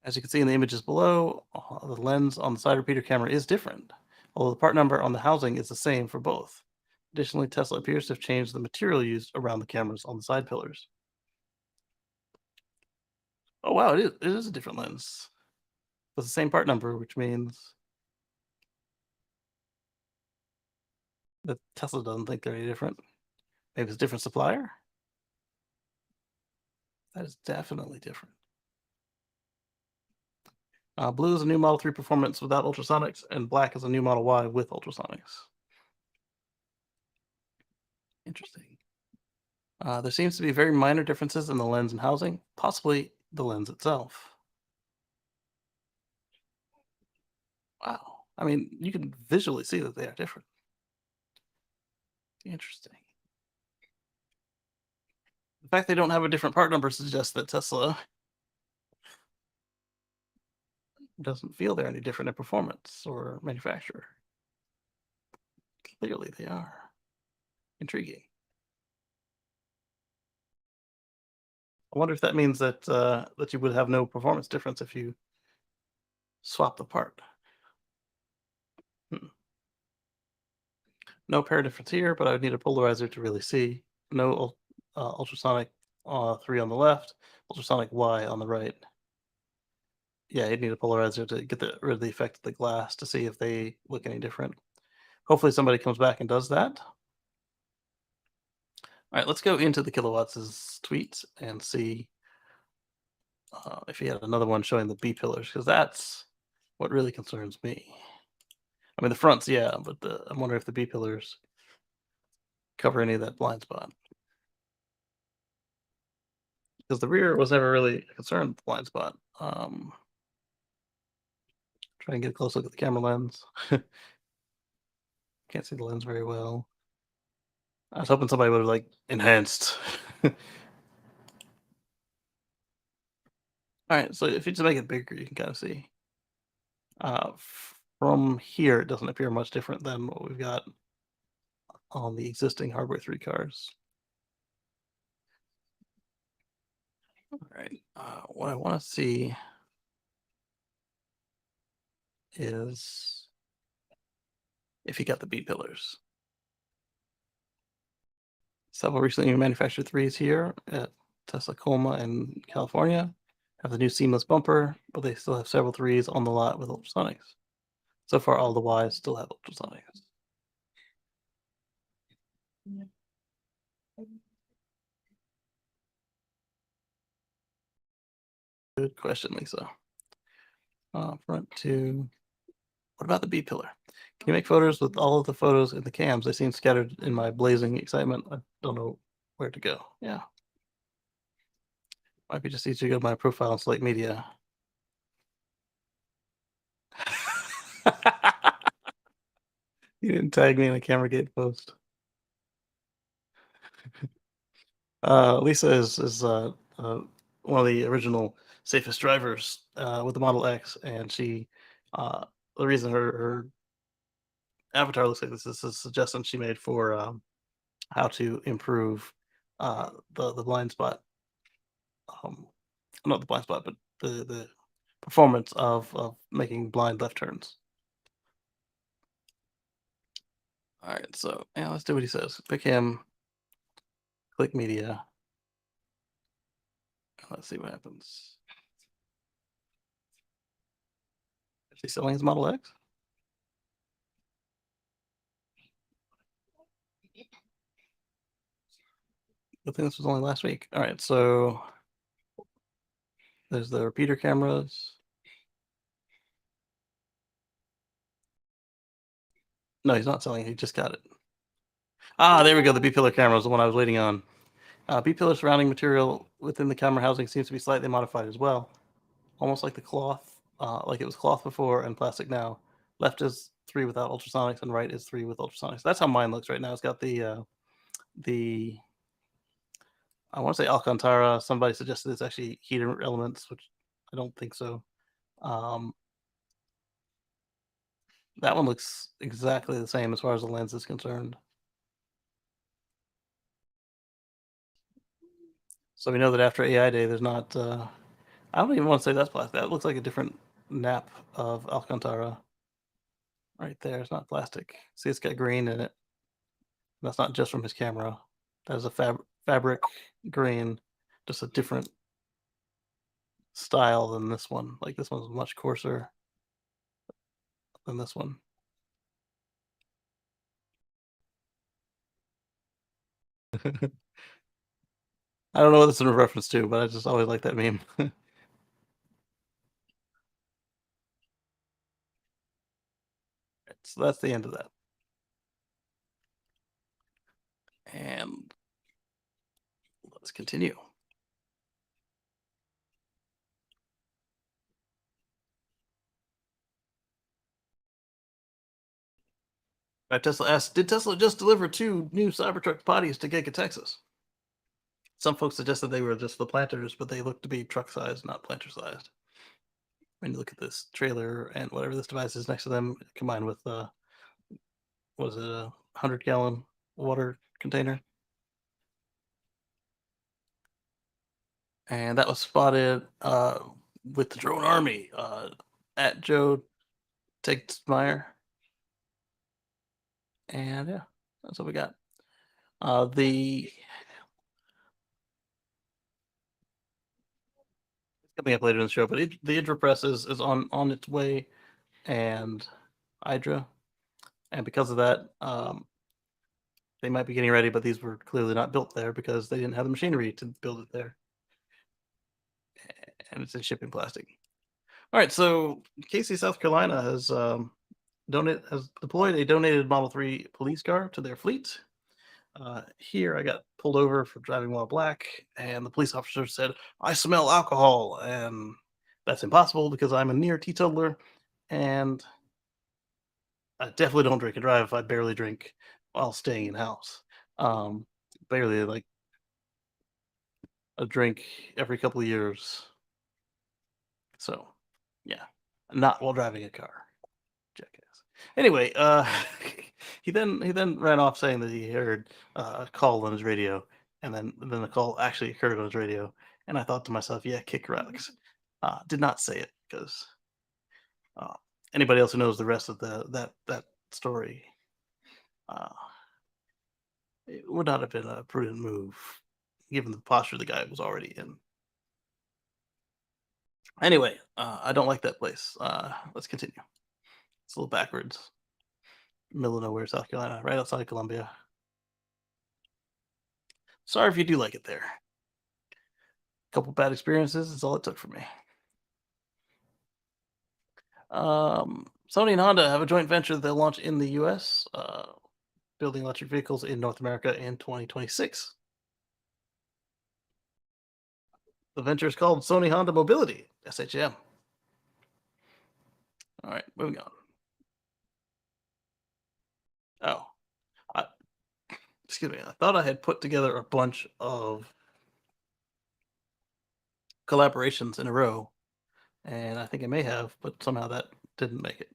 as you can see in the images below, the lens on the side repeater camera is different, although the part number on the housing is the same for both. Additionally, Tesla appears to have changed the material used around the cameras on the side pillars. Oh wow, it is a different lens. It's the same part number, which means that Tesla doesn't think they're any different. Maybe it's a different supplier? That is definitely different. Blue is a new Model 3 Performance without ultrasonics, and black is a new Model Y with ultrasonics. Interesting. There seems to be very minor differences in the lens and housing, possibly the lens itself. Wow. I mean, you can visually see that they are different. Interesting. The fact they don't have a different part number suggests that Tesla doesn't feel they're any different in performance or manufacturer. Clearly they are. Intriguing. I wonder if that means that that you would have no performance difference if you swap the part. No pair difference here, but I would need a polarizer to really see. No ultrasonic 3 on the left, ultrasonic Y on the right. Yeah, you'd need a polarizer to get rid of the effect of the glass to see if they look any different. Hopefully somebody comes back and does that. All right, let's go into the Kilowatts' tweets and see if he had another one showing the B pillars, because that's what really concerns me. I mean, the fronts, yeah, but I'm wondering if the B pillars cover any of that blind spot. Because the rear was never really a concern with the blind spot. Try and get a close look at the camera lens. Can't see the lens very well. I was hoping somebody would have like enhanced. All right, so if you just make it bigger, you can kind of see. From here, it doesn't appear much different than what we've got on the existing Hardware 3 cars. All right, what I want to see is if you got the B pillars. Several recently manufactured 3s here at Tesla Colma in California have the new seamless bumper, but they still have several 3s on the lot with ultrasonics. So far, all the Ys still have ultrasonics. Good question, Lisa. Front two. What about the B pillar? Can you make photos with all of the photos in the cams? They seem scattered in my blazing excitement. I don't know where to go. Yeah. Might be just easier to go to my profile and select media. You didn't tag me in a CameraGate post. Lisa is one of the original safest drivers with the Model X, and she the reason her avatar looks like this is a suggestion she made for how to improve the blind spot, um, not the blind spot, but the performance of making blind left turns. All right, so yeah, let's do what he says. Pick him, click media. Let's see what happens. Is he selling his Model X? I think this was only last week. All right, so there's the repeater cameras. No, he's not selling it. He just got it. Ah, there we go. The B-pillar camera was the one I was waiting on. B-pillar surrounding material within the camera housing seems to be slightly modified as well. Almost like the cloth, like it was cloth before and plastic now. Left is 3 without ultrasonics and right is 3 with ultrasonics. That's how mine looks right now. It's got the I want to say Alcantara. Somebody suggested it's actually heater elements, which I don't think so. That one looks exactly the same as far as the lens is concerned. So we know that after AI Day, there's not. I don't even want to say that's plastic. That looks like a different nap of Alcantara. Right there, it's not plastic. See, it's got green in it. That's not just from his camera. That is a fabric green, just a different style than this one. Like this one's much coarser than this one. I don't know what this is in reference to, but I just always like that meme. So that's the end of that. And let's continue. Tesla asked, did Tesla just deliver 2 new Cybertruck bodies to Giga, Texas? Some folks suggested they were just the planters, but they look to be truck sized, not planter sized. When you look at this trailer and whatever this device is next to them, combined with was it a 100-gallon water container? And that was spotted with the drone army at Joe Tegmeyer. And yeah, that's what we got. The coming up later in the show, but the Idra press is on its way, and Hydra, and because of that, they might be getting ready, but these were clearly not built there because they didn't have the machinery to build it there, and it's in shipping plastic. All right, so Kacey, South Carolina has deployed a donated Model 3 police car to their fleet. Here, I got pulled over for driving while black, and the police officer said, "I smell alcohol," and that's impossible because I'm a near teetotaler, and I definitely don't drink and drive. I barely drink while staying in house. Um, Barely like a drink every couple of years. So, yeah, not while driving a car. Jackass. Anyway, he then ran off saying that he heard a call on his radio, and then the call actually occurred on his radio. And I thought to myself, yeah, kick rocks. Did not say it because uh, anybody else who knows the rest of that story, uh, it would not have been a prudent move given the posture the guy was already in. Anyway, I don't like that place. Let's continue. It's a little backwards. Middle of nowhere, South Carolina, right outside Columbia. Sorry if you do like it there. Couple bad experiences is all it took for me. Sony and Honda have a joint venture that they'll launch in the US, building electric vehicles in North America in 2026. The venture is called Sony Honda Mobility, SHM. All right, moving on. Oh, I, excuse me. I thought I had put together a bunch of collaborations in a row, and I think I may have, but somehow that didn't make it.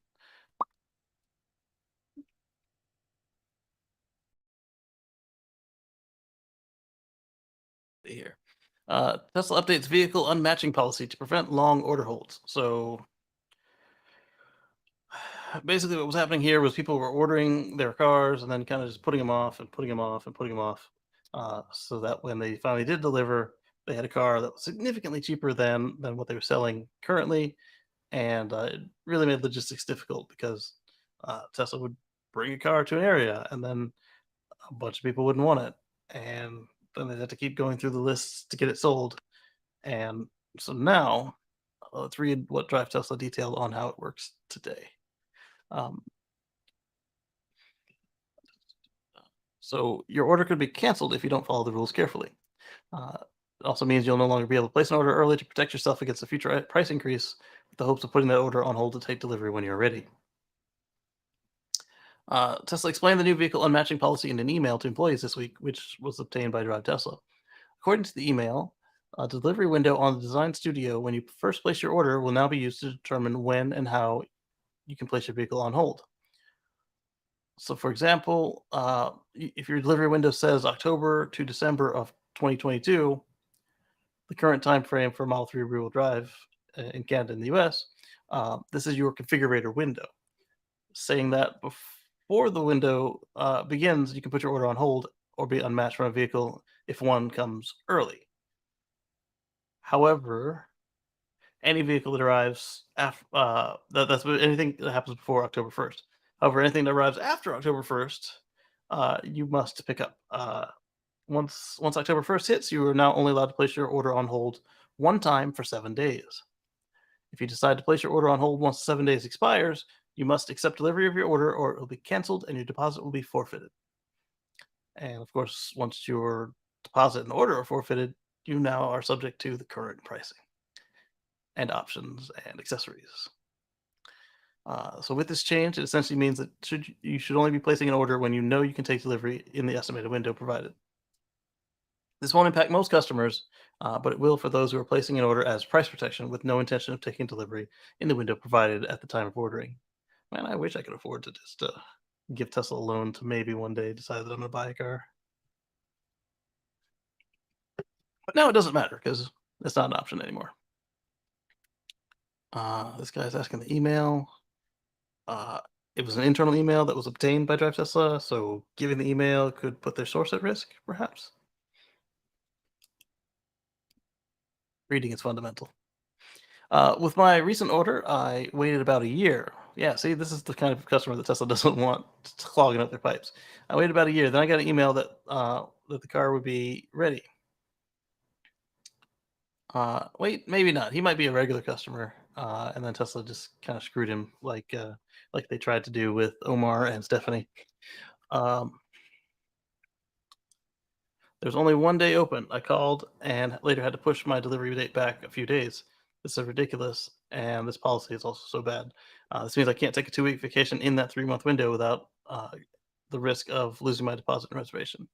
Here. Tesla updates vehicle unmatching policy to prevent long order holds. So basically, what was happening here was people were ordering their cars and then kind of just putting them off and putting them off and putting them off, so that when they finally did deliver, they had a car that was significantly cheaper than what they were selling currently, and it really made logistics difficult because Tesla would bring a car to an area and then a bunch of people wouldn't want it, and then they'd have to keep going through the lists to get it sold. And so now, let's read what Drive Tesla detailed on how it works today. Um, so your order could be canceled if you don't follow the rules carefully. Uh, it also means you'll no longer be able to place an order early to protect yourself against a future price increase with the hopes of putting that order on hold to take delivery when you're ready. Tesla explained the new vehicle unmatching policy in an email to employees this week, which was obtained by Drive Tesla. According to the email, a delivery window on the design studio when you first place your order will now be used to determine when and how you can place your vehicle on hold. So, for example, if your delivery window says October to December of 2022, the current time frame for Model 3 rear-wheel drive in Canada and the US, this is your configurator window. Saying that before the window begins, you can put your order on hold or be unmatched from a vehicle if one comes early. However, any vehicle that arrives after that's anything that happens before October 1st. However, anything that arrives after October 1st, you must pick up. Once October 1st hits, you are now only allowed to place your order on hold one time for 7 days. If you decide to place your order on hold once 7 days expires, you must accept delivery of your order or it will be canceled and your deposit will be forfeited. And of course, once your deposit and order are forfeited, you now are subject to the current pricing and options and accessories. So with this change, it essentially means that you should only be placing an order when you know you can take delivery in the estimated window provided. This won't impact most customers, but it will for those who are placing an order as price protection with no intention of taking delivery in the window provided at the time of ordering. Man, I wish I could afford to just give Tesla a loan to maybe one day decide that I'm going to buy a car. But now it doesn't matter because it's not an option anymore. This guy's asking the email. It was an internal email that was obtained by Drive Tesla, so giving the email could put their source at risk, perhaps. Reading is fundamental. With my recent order, I waited about a year. Yeah, see, this is the kind of customer that Tesla doesn't want clogging up their pipes. I waited about a year. Then I got an email that that the car would be ready. Wait, maybe not. He might be a regular customer, and then Tesla just kind of screwed him, like they tried to do with Omar and Stephanie. There's only one day open. I called and later had to push my delivery date back a few days. This is ridiculous, and this policy is also so bad. This means I can't take a 2-week vacation in that 3-month window without the risk of losing my deposit and reservation.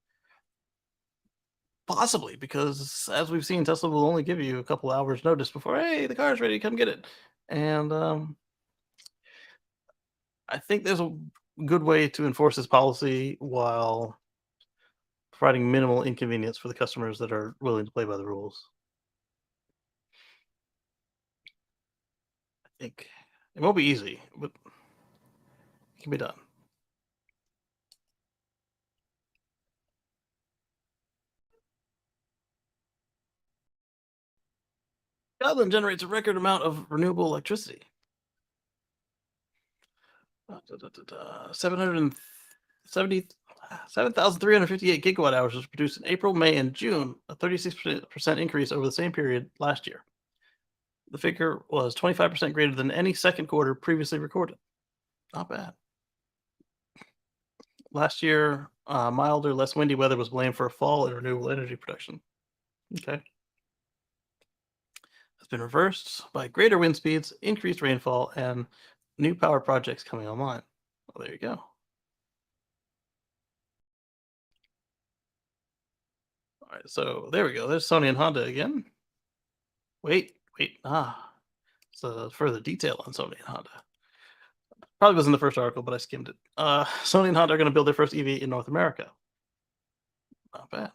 Possibly, because as we've seen, Tesla will only give you a couple hours notice before, hey, the car's ready, come get it. And I think there's a good way to enforce this policy while providing minimal inconvenience for the customers that are willing to play by the rules. I think it won't be easy, but it can be done. Scotland generates a record amount of renewable electricity. 7,358 gigawatt hours was produced in April, May, and June, a 36% increase over the same period last year. The figure was 25% greater than any second quarter previously recorded. Not bad. Last year, milder, less windy weather was blamed for a fall in renewable energy production. Okay. It's been reversed by greater wind speeds, increased rainfall, and new power projects coming online. Well, there you go. All right, so there we go. There's Sony and Honda again. Wait. So further detail on Sony and Honda. Probably wasn't the first article, but I skimmed it. Sony and Honda are going to build their first EV in North America. Not bad.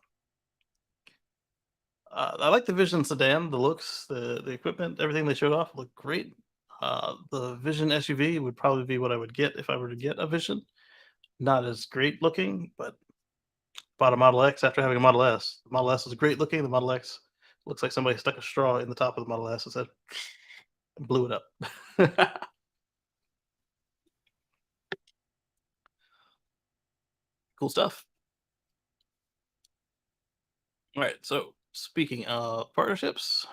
I like the Vision sedan. The looks, the equipment, everything they showed off looked great. The Vision SUV would probably be what I would get if I were to get a Vision. Not as great looking, but bought a Model X after having a Model S. The Model S is great looking. The Model X looks like somebody stuck a straw in the top of the Model S and said, blew it up. Cool stuff. All right. So speaking of partnerships,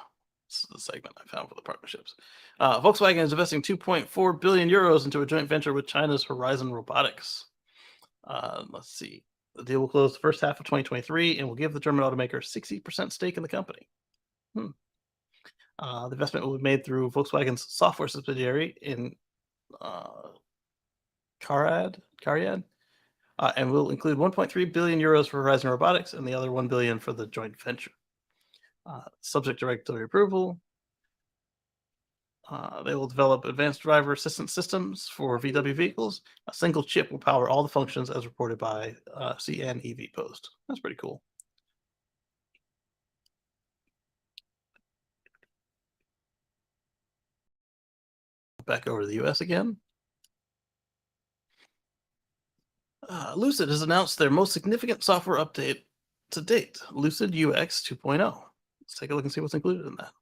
this is the segment I found for the partnerships. Volkswagen is investing 2.4 billion euros into a joint venture with China's Horizon Robotics. Let's see. The deal will close the first half of 2023 and will give the German automaker 60% stake in the company. The investment will be made through Volkswagen's software subsidiary in Cariad, and will include 1.3 billion euros for Horizon Robotics and the other 1 billion for the joint venture. Subject to regulatory approval, they will develop advanced driver assistance systems for VW vehicles. A single chip will power all the functions as reported by CN EV Post. That's pretty cool. Back over to the US again. Lucid has announced their most significant software update to date, Lucid UX 2.0. Let's take a look and see what's included in that.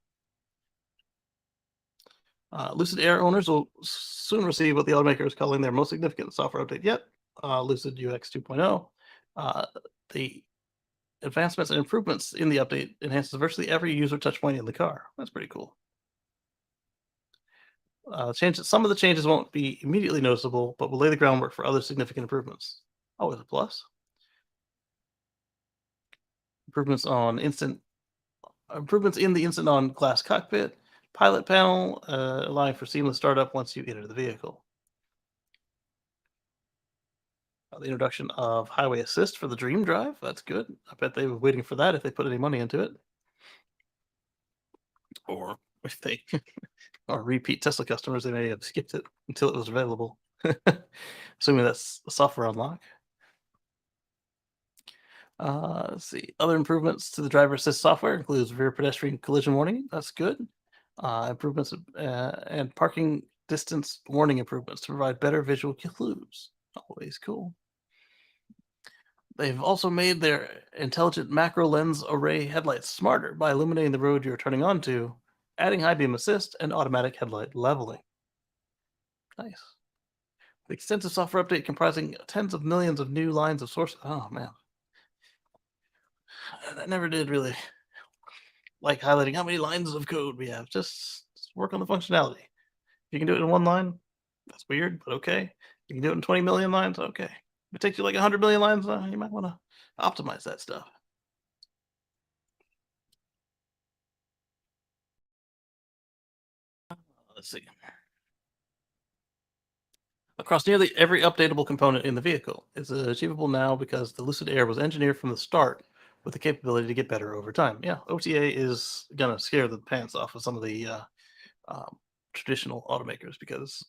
Lucid Air owners will soon receive what the automaker is calling their most significant software update yet, Lucid UX 2.0. The advancements and improvements in the update enhances virtually every user touchpoint in the car. That's pretty cool. Some of the changes won't be immediately noticeable, but will lay the groundwork for other significant improvements. Always a plus. Improvements in the instant on glass cockpit, pilot panel, allowing for seamless startup once you enter the vehicle. The introduction of highway assist for the Dream Drive. That's good. I bet they were waiting for that if they put any money into it. Or if they are repeat Tesla customers, they may have skipped it until it was available. Assuming that's a software unlock. Let's see. Other improvements to the driver assist software includes rear pedestrian collision warning. That's good. Improvements and parking distance warning improvements to provide better visual clues. Always cool. They've also made their intelligent macro lens array headlights smarter by illuminating the road you're turning onto, adding high beam assist, and automatic headlight leveling. Nice. The extensive software update comprising tens of millions of new lines of source. Oh, man. I never did really like highlighting how many lines of code we have. Just work on the functionality. If you can do it in one line, that's weird, but okay. You can do it in 20 million lines, okay. If it takes you like 100 million lines, you might want to optimize that stuff. Let's see. Across nearly every updatable component in the vehicle is achievable now because the Lucid Air was engineered from the start with the capability to get better over time. Yeah, OTA is going to scare the pants off of some of the traditional automakers because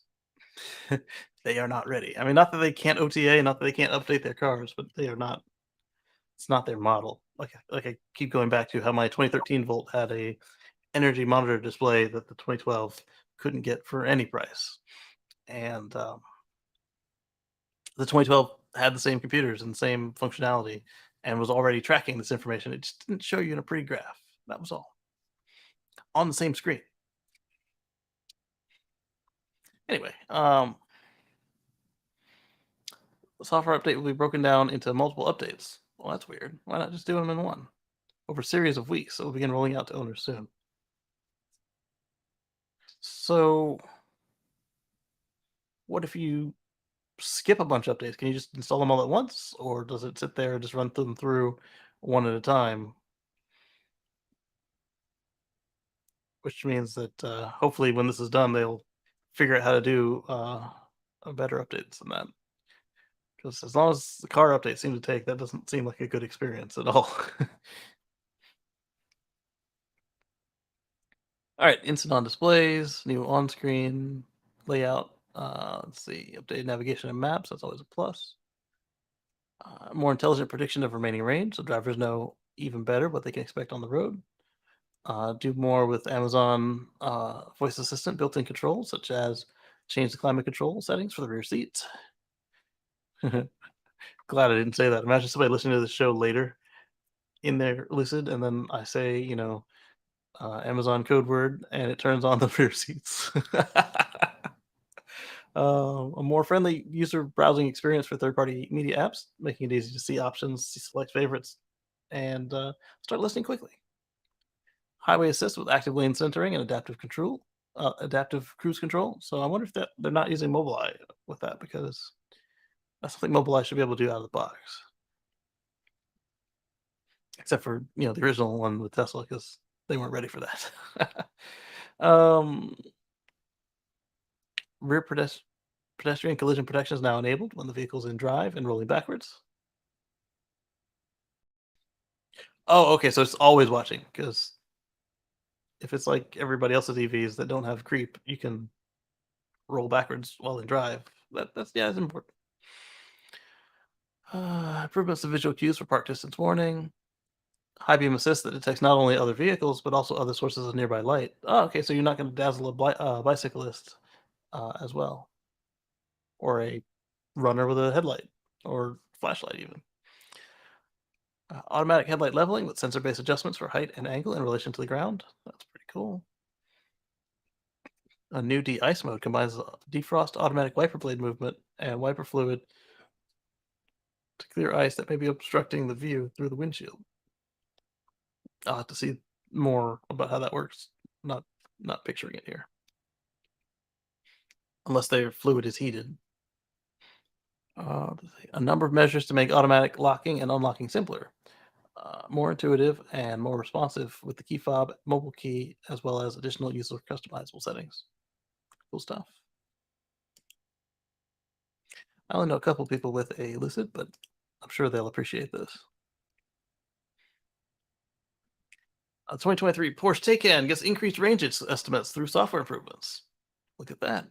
they are not ready. I mean, not that they can't OTA, not that they can't update their cars, but they are not. It's not their model. Like I keep going back to how my 2013 Volt had a energy monitor display that the 2012 couldn't get for any price, and the 2012 had the same computers and the same functionality, and was already tracking this information. It just didn't show you in a pretty graph. That was all on the same screen. Anyway, the software update will be broken down into multiple updates. Well, that's weird. Why not just do them in one? Over a series of weeks, it will begin rolling out to owners soon. So, what if you skip a bunch of updates? Can you just install them all at once, or does it sit there and just run them through one at a time? Which means that hopefully, when this is done, they'll figure out how to do a better updates than that. Because as long as the car updates seem to take, that doesn't seem like a good experience at all. All right, instant on displays, new on screen layout. Let's see, updated navigation and maps. That's always a plus. More intelligent prediction of remaining range, so drivers know even better what they can expect on the road. Do more with Amazon voice assistant built-in controls, such as change the climate control settings for the rear seats. Glad I didn't say that. Imagine somebody listening to the show later in their Lucid, and then I say, Amazon code word, and it turns on the rear seats. A more friendly user browsing experience for third-party media apps, making it easy to see options, select favorites, and start listening quickly. Highway assist with active lane centering and adaptive cruise control. So I wonder if they're not using Mobileye with that, because that's something Mobileye should be able to do out of the box. Except for the original one with Tesla, because they weren't ready for that. um, rear pedestrian collision protection is now enabled when the vehicle's in drive and rolling backwards. Oh, okay, so it's always watching, because if it's like everybody else's EVs that don't have creep, you can roll backwards while in drive. That's important. Improvements to visual cues for park distance warning. High beam assist that detects not only other vehicles but also other sources of nearby light. Oh, okay, so you're not going to dazzle a bicyclist as well, or a runner with a headlight or flashlight even. Automatic headlight leveling with sensor-based adjustments for height and angle in relation to the ground. That's pretty cool. A new de-ice mode combines defrost automatic wiper blade movement and wiper fluid to clear ice that may be obstructing the view through the windshield. I'll have to see more about how that works. Not picturing it here. Unless their fluid is heated. A number of measures to make automatic locking and unlocking simpler. More intuitive and more responsive with the key fob, mobile key, as well as additional user customizable settings. Cool stuff. I only know a couple people with a Lucid, but I'm sure they'll appreciate this. 2023 Porsche Taycan gets increased range estimates through software improvements. Look at that.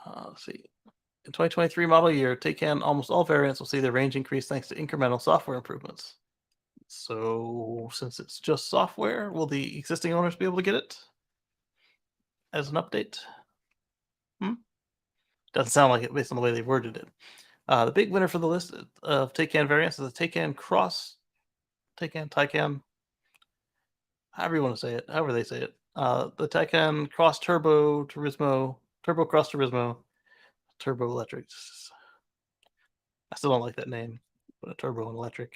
Let's see. In 2023 model year, Taycan almost all variants will see their range increase thanks to incremental software improvements. So, since it's just software, will the existing owners be able to get it as an update? Doesn't sound like it based on the way they worded it. The big winner for the list of Taycan variants is the Taycan Cross, Taycan, however you want to say it, however they say it. The Taycan Cross Turbo Cross Turismo, Turbo Electric. I still don't like that name, but a turbo and electric.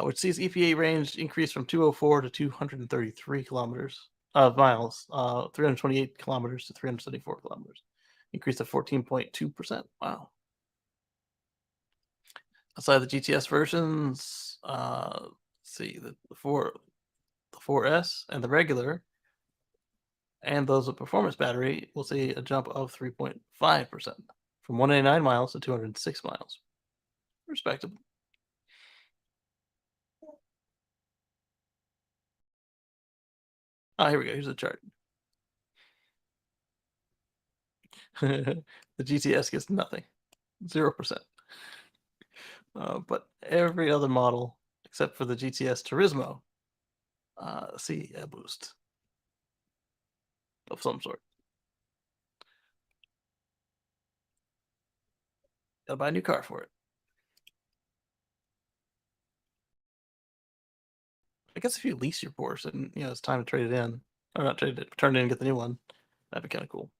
Which sees EPA range increase from 204 to 233 miles, 328 kilometers to 374 kilometers. Increase of 14.2%. Wow. Outside the GTS versions, let's see, the 4S and the regular, and those with performance battery will see a jump of 3.5% from 189 miles to 206 miles. Respectable. Here we go. Here's the chart. The GTS gets nothing, 0%. But every other model except for the GTS Turismo see a boost of some sort. Gotta buy a new car for it. I guess if you lease your Porsche and it's time to trade it in, or not trade it, turn it in and get the new one, that'd be kind of cool.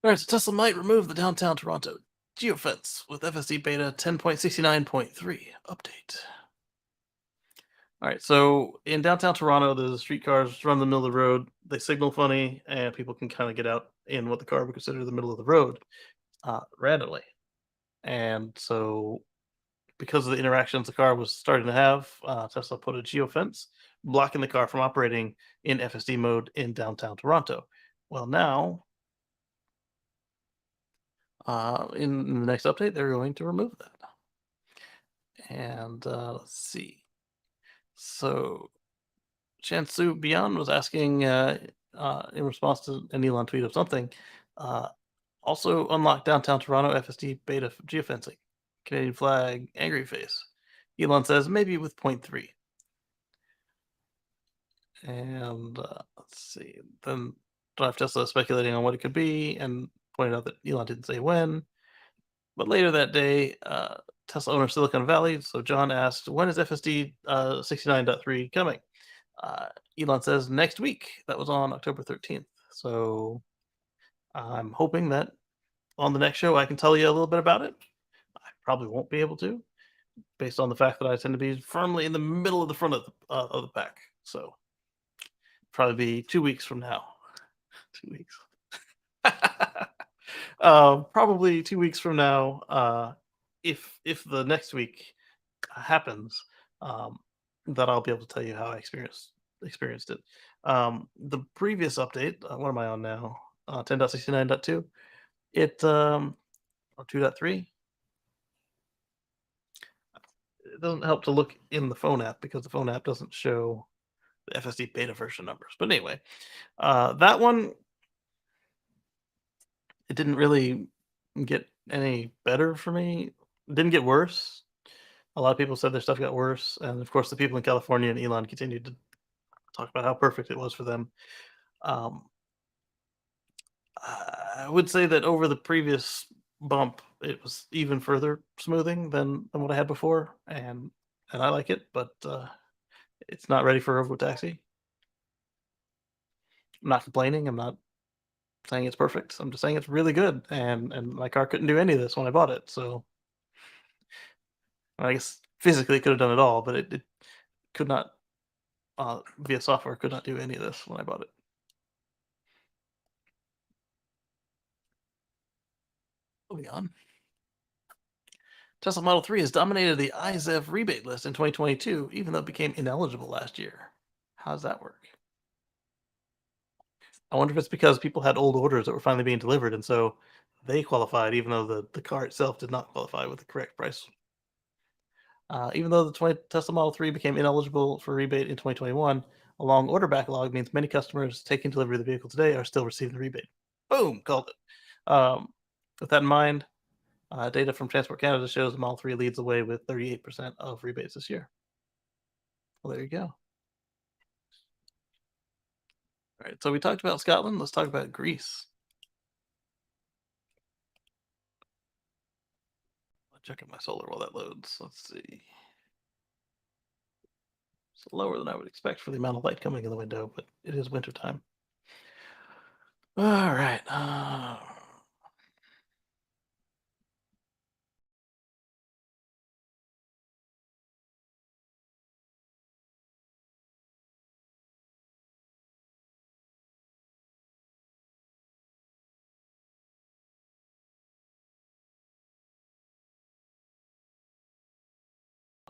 All right, so Tesla might remove the downtown Toronto geofence with FSD beta 10.69.3 update. All right, so in downtown Toronto, the streetcars run in the middle of the road. They signal funny, and people can kind of get out in what the car would consider the middle of the road randomly. And so, because of the interactions the car was starting to have, Tesla put a geofence blocking the car from operating in FSD mode in downtown Toronto. Well, now, in the next update, they're going to remove that. And let's see. So, Shansu Beyond was asking in response to an Elon tweet of something. Uh, Also unlock downtown Toronto FSD beta geofencing. Canadian flag, angry face. Elon says maybe with point 0.3. And let's see. Then Drive Tesla speculating on what it could be and pointed out that Elon didn't say when. But later that day, Tesla owner Silicon Valley, so John asked, when is FSD 69.3 coming? Uh, Elon says next week. That was on October 13th. So I'm hoping that on the next show I can tell you a little bit about it. I probably won't be able to, based on the fact that I tend to be firmly in the middle of the front of the pack. So probably be 2 weeks from now. 2 weeks. Probably 2 weeks from now. If the next week happens, um, that I'll be able to tell you how I experienced it. The previous update, what am I on now? 10.69.2. It or 2.3. It doesn't help to look in the phone app because the phone app doesn't show the FSD beta version numbers. But anyway, that one, it didn't really get any better for me. It didn't get worse. A lot of people said their stuff got worse, and of course, the people in California and Elon continued to talk about how perfect it was for them. Um, I would say that over the previous bump, it was even further smoothing than what I had before, and I like it, but it's not ready for robotaxi. I'm not complaining. I'm not saying it's perfect. I'm just saying it's really good, and my car couldn't do any of this when I bought it. So I guess physically it could have done it all, but it could not via software could not do any of this when I bought it. Moving on. Tesla Model 3 has dominated the IZEV rebate list in 2022, even though it became ineligible last year. How does that work? I wonder if it's because people had old orders that were finally being delivered, and so they qualified, even though the car itself did not qualify with the correct price. Even though the Tesla Model 3 became ineligible for rebate in 2021, a long order backlog means many customers taking delivery of the vehicle today are still receiving the rebate. Boom, called it. With that in mind, data from Transport Canada shows the Model 3 leads the way with 38% of rebates this year. Well, there you go. All right, so we talked about Scotland. Let's talk about Greece. I'll check out my solar while that loads. Let's see. It's lower than I would expect for the amount of light coming in the window, but it is wintertime. All right.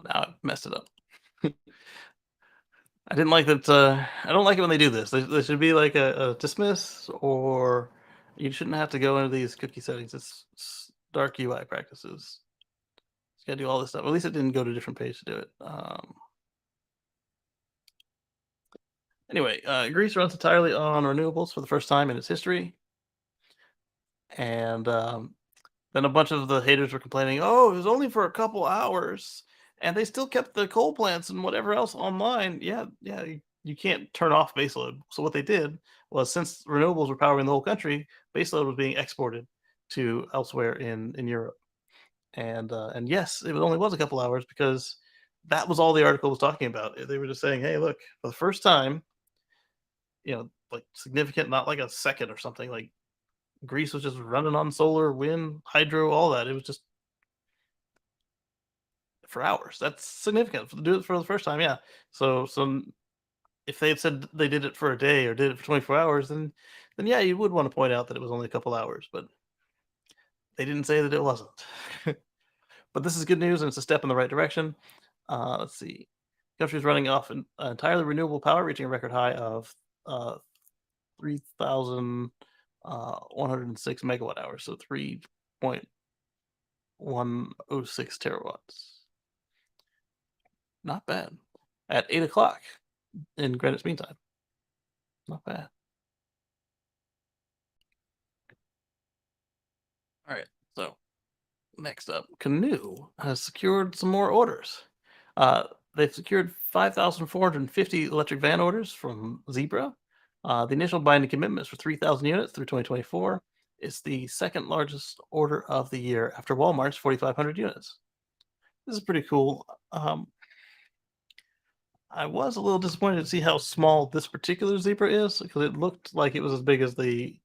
Now I've messed it up. I didn't like that. I don't like it when they do this. There should be like a dismiss, or you shouldn't have to go into these cookie settings. It's dark UI practices. It's got to do all this stuff. At least it didn't go to a different page to do it. Anyway, Greece runs entirely on renewables for the first time in its history, and then a bunch of the haters were complaining, "Oh, it was only for a couple hours, and they still kept the coal plants and whatever else online." Yeah, yeah, you can't turn off baseload. So what they did was, since renewables were powering the whole country, baseload was being exported to elsewhere in Europe. And yes, it only was a couple hours because that was all the article was talking about. They were just saying, "Hey, look, for the first time, like significant, not like a second or something. Like Greece was just running on solar, wind, hydro, all that. It was just for hours. That's significant to do it for the first time. Yeah. So if they had said they did it for a day or did it for 24 hours, then yeah, you would want to point out that it was only a couple hours, but they didn't say that it wasn't. But this is good news, and it's a step in the right direction. Let's see. The country is running off an entirely renewable power, reaching a record high of 3,106 megawatt hours, so 3.106 terawatts. Not bad. At 8 o'clock in Greenwich Mean Time. Not bad. All right, so next up, Canoe has secured some more orders. They've secured 5,450 electric van orders from Zebra. The initial binding commitment is for 3,000 units through 2024. It's the second largest order of the year after Walmart's 4,500 units. This is pretty cool. I was a little disappointed to see how small this particular Zebra is because it looked like it was as big as the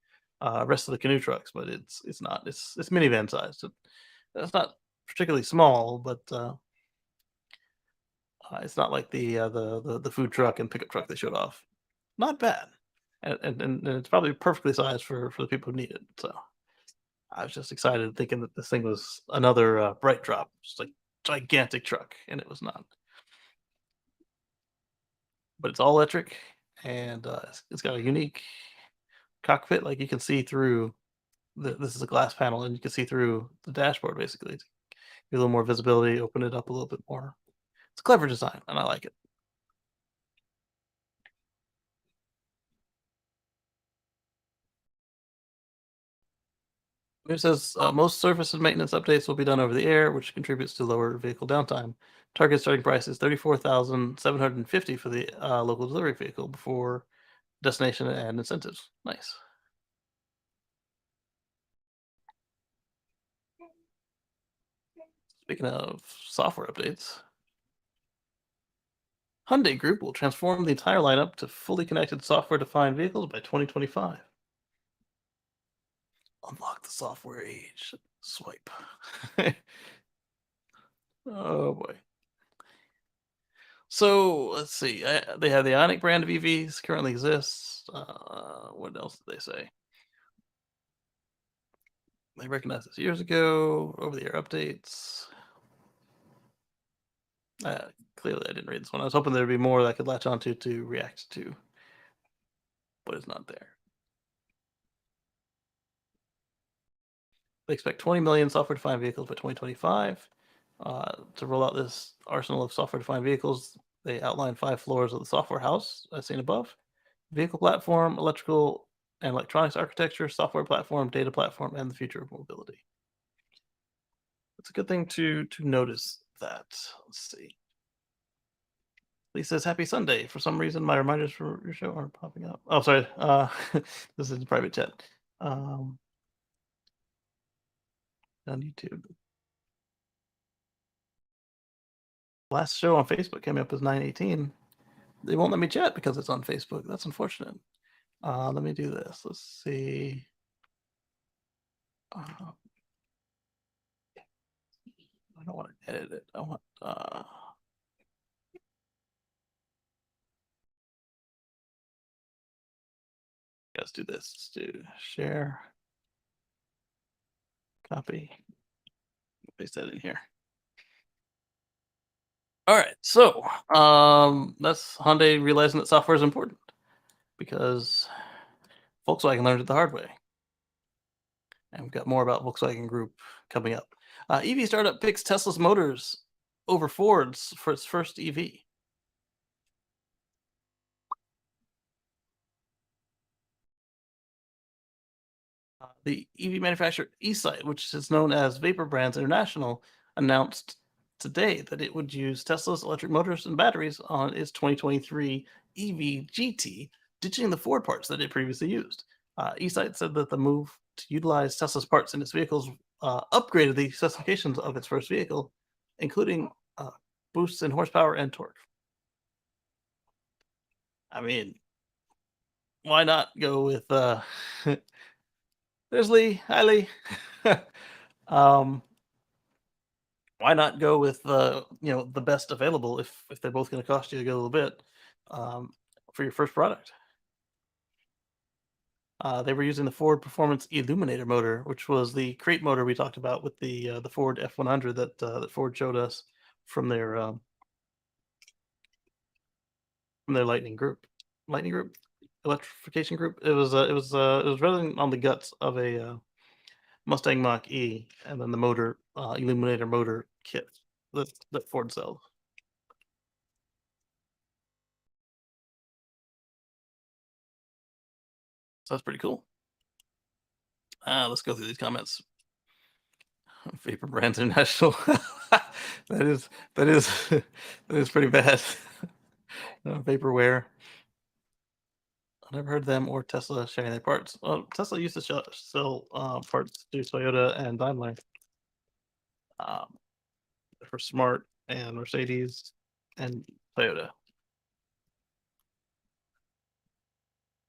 rest of the Canoe trucks, but it's not. It's minivan sized. It's not particularly small, but it's not like the food truck and pickup truck they showed off. Not bad, and it's probably perfectly sized for the people who need it. So I was just excited thinking that this thing was another bright drop, just like gigantic truck, and it was not. But it's all electric, and it's got a unique cockpit. Like you can see through. This is a glass panel, and you can see through the dashboard basically. To get a little more visibility, open it up a little bit more. It's a clever design, and I like it. It says most service and maintenance updates will be done over the air, which contributes to lower vehicle downtime. Target starting price is 34,750 for the local delivery vehicle before destination and incentives. Nice. Speaking of software updates, Hyundai Group will transform the entire lineup to fully connected software-defined vehicles by 2025. Unlock the software age. Swipe. Oh boy. So let's see. They have the Ioniq brand of EVs currently exists. What else did they say? They recognized this years ago. Over-the-air updates. Clearly, I didn't read this one. I was hoping there'd be more that I could latch onto to react to, but it's not there. They expect 20 million software-defined vehicles by 2025. To roll out this arsenal of software-defined vehicles, they outline 5 floors of the software house, as seen above: vehicle platform, electrical and electronics architecture, software platform, data platform, and the future of mobility. It's a good thing to notice that. Let's see. Lee says, "Happy Sunday." For some reason, my reminders for your show aren't popping up. Oh, sorry. This is a private chat. On YouTube. Last show on Facebook came up as 918. They won't let me chat because it's on Facebook. That's unfortunate. Let me do this. Let's see. I don't want to edit it. I want. Let's do this. Let's do share, copy, paste that in here. All right, so that's Hyundai realizing that software is important because Volkswagen learned it the hard way. And we've got more about Volkswagen Group coming up. EV startup picks Tesla's motors over Ford's for its first EV. The EV manufacturer eSight, which is known as Vapor Brands International, announced today that it would use Tesla's electric motors and batteries on its 2023 EV GT, ditching the Ford parts that it previously used. eSight said that the move to utilize Tesla's parts in its vehicles upgraded the specifications of its first vehicle, including boosts in horsepower and torque. I mean, why not go with there's Lee. Hi, Lee. why not go with the best available if they're both going to cost you a good little bit um, for your first product? They were using the Ford Performance Illuminator motor, which was the crate motor we talked about with the Ford F100 that Ford showed us from their Lightning Group, electrification group. It was running on the guts of a Mustang Mach E, and then the motor Illuminator motor kit that Ford sells. So that's pretty cool. Let's go through these comments. Vapor Brands International. that is that is that is pretty bad. Vaporware. I never heard of them or Tesla sharing their parts. Well, Tesla used to sell parts to Toyota and Daimler um, for Smart and Mercedes and Toyota.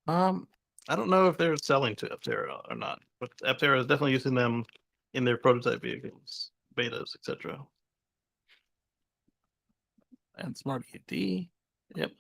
Um, I don't know if they're selling to Aptera or not, but Aptera is definitely using them in their prototype vehicles, betas, etc. And Smart ED. Yep.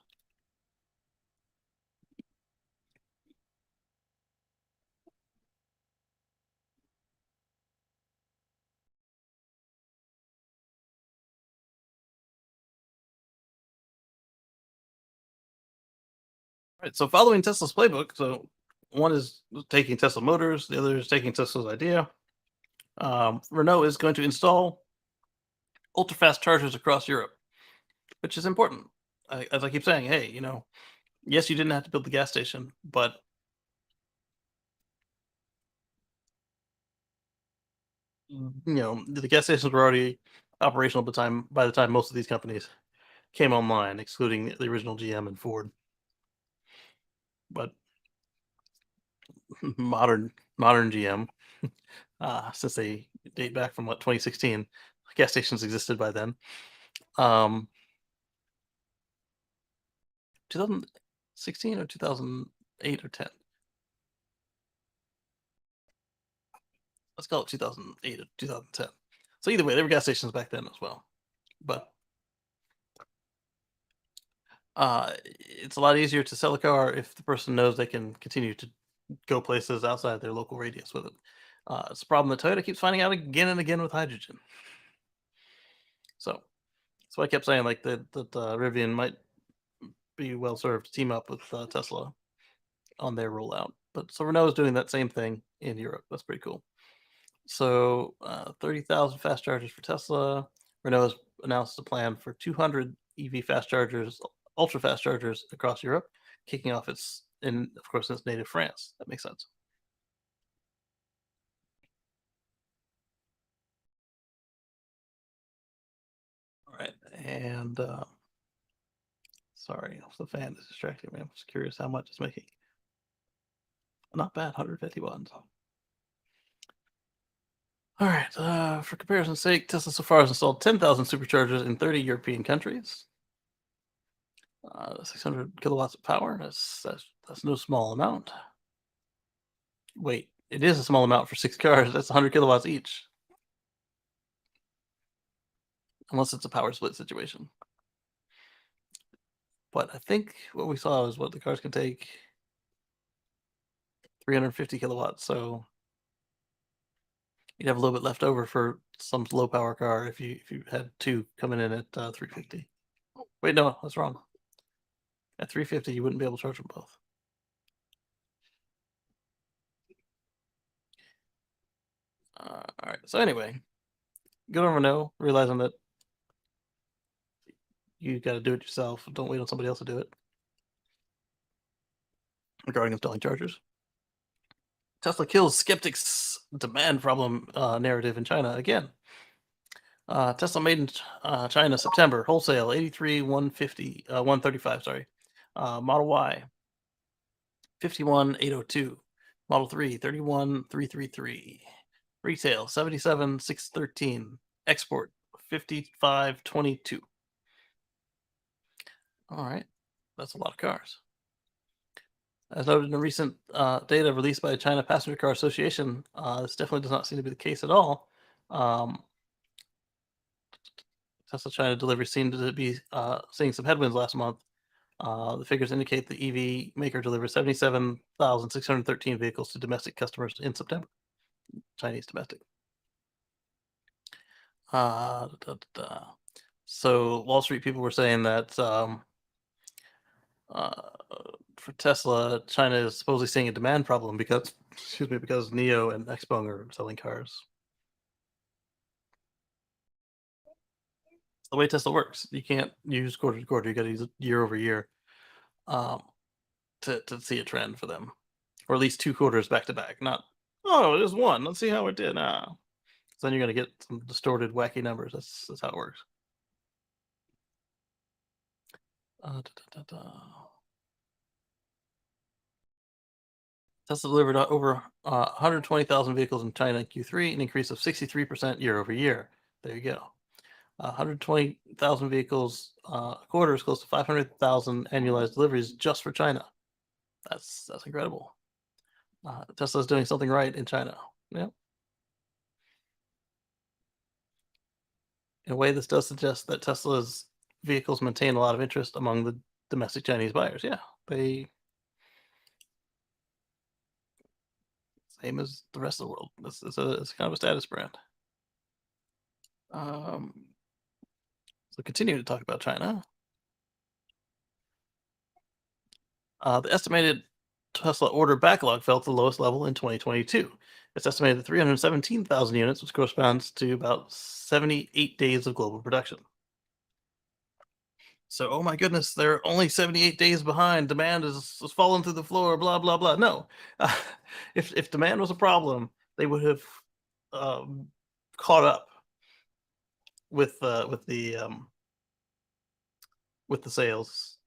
Right. So following Tesla's playbook, so one is taking Tesla Motors, the other is taking Tesla's idea. Renault is going to install ultra fast chargers across Europe, which is important. As I keep saying, hey, yes, you didn't have to build the gas station, but the gas stations were already operational by the time most of these companies came online, excluding the original GM and Ford. But modern GM, since they date back from 2016, gas stations existed by then. 2016 or 2008 or 10. Let's call it 2008 or 2010. So either way, there were gas stations back then as well. But it's a lot easier to sell a car if the person knows they can continue to go places outside their local radius with it. It's a problem that Toyota keeps finding out again and again with hydrogen. So that's why I kept saying like that Rivian might be well served to team up with Tesla on their rollout. But so Renault is doing that same thing in Europe. That's pretty cool. So 30,000 fast chargers for Tesla. Renault has announced a plan for 200 EV fast chargers, ultra fast chargers across Europe, kicking off of course, in its native France. That makes sense. All right, and sorry, the fan is distracting me. I'm just curious how much it's making. Not bad, 150 watts. All right, for comparison's sake, Tesla so far has installed 10,000 superchargers in 30 European countries. 600 kilowatts of power. That's no small amount. Wait, it is a small amount for 6 cars. That's 100 kilowatts each. Unless it's a power split situation. But I think what we saw is what the cars can take 350 kilowatts. So you'd have a little bit left over for some low power car if you had 2 coming in at 350. Wait, no, that's wrong. At 350, you wouldn't be able to charge them both. All right. So anyway, good on Renault, realizing that you got to do it yourself. Don't wait on somebody else to do it. Regarding installing chargers, Tesla kills skeptics' demand problem narrative in China again. Tesla made in China September wholesale 83 150 135 sorry. Model Y 51 802, Model 3 31 333, retail 77 613, export 55 22. All right, that's a lot of cars. As noted in the recent data released by the China Passenger Car Association, this definitely does not seem to be the case at all. Tesla China delivery seemed to be seeing some headwinds last month. The figures indicate the EV maker delivered 77,613 vehicles to domestic customers in September. Chinese domestic. Da, da, da. So Wall Street people were saying that uh, for Tesla, China is supposedly seeing a demand problem because, excuse me, because Neo and Xpeng are selling cars. It's the way Tesla works. You can't use quarter to quarter. You got to use it year over year um, to see a trend for them, or at least 2 quarters back to back. Not oh, there's one. Let's see how it did. Then you're gonna get some distorted, wacky numbers. That's how it works. Da, da, da, da. Tesla delivered over 120,000 vehicles in China in Q3, an increase of 63% year over year. There you go. 120,000 vehicles a quarter is close to 500,000 annualized deliveries just for China. That's incredible. Tesla's doing something right in China. Yeah. In a way, this does suggest that Tesla's vehicles maintain a lot of interest among the domestic Chinese buyers. Yeah, they same as the rest of the world. It's kind of a status brand. So continuing to talk about China, the estimated Tesla order backlog fell to the lowest level in 2022. It's estimated at 317,000 units, which corresponds to about 78 days of global production. So, oh my goodness, they're only 78 days behind. Demand is falling through the floor. Blah blah blah. No, uh, if demand was a problem, they would have um, caught up with with the sales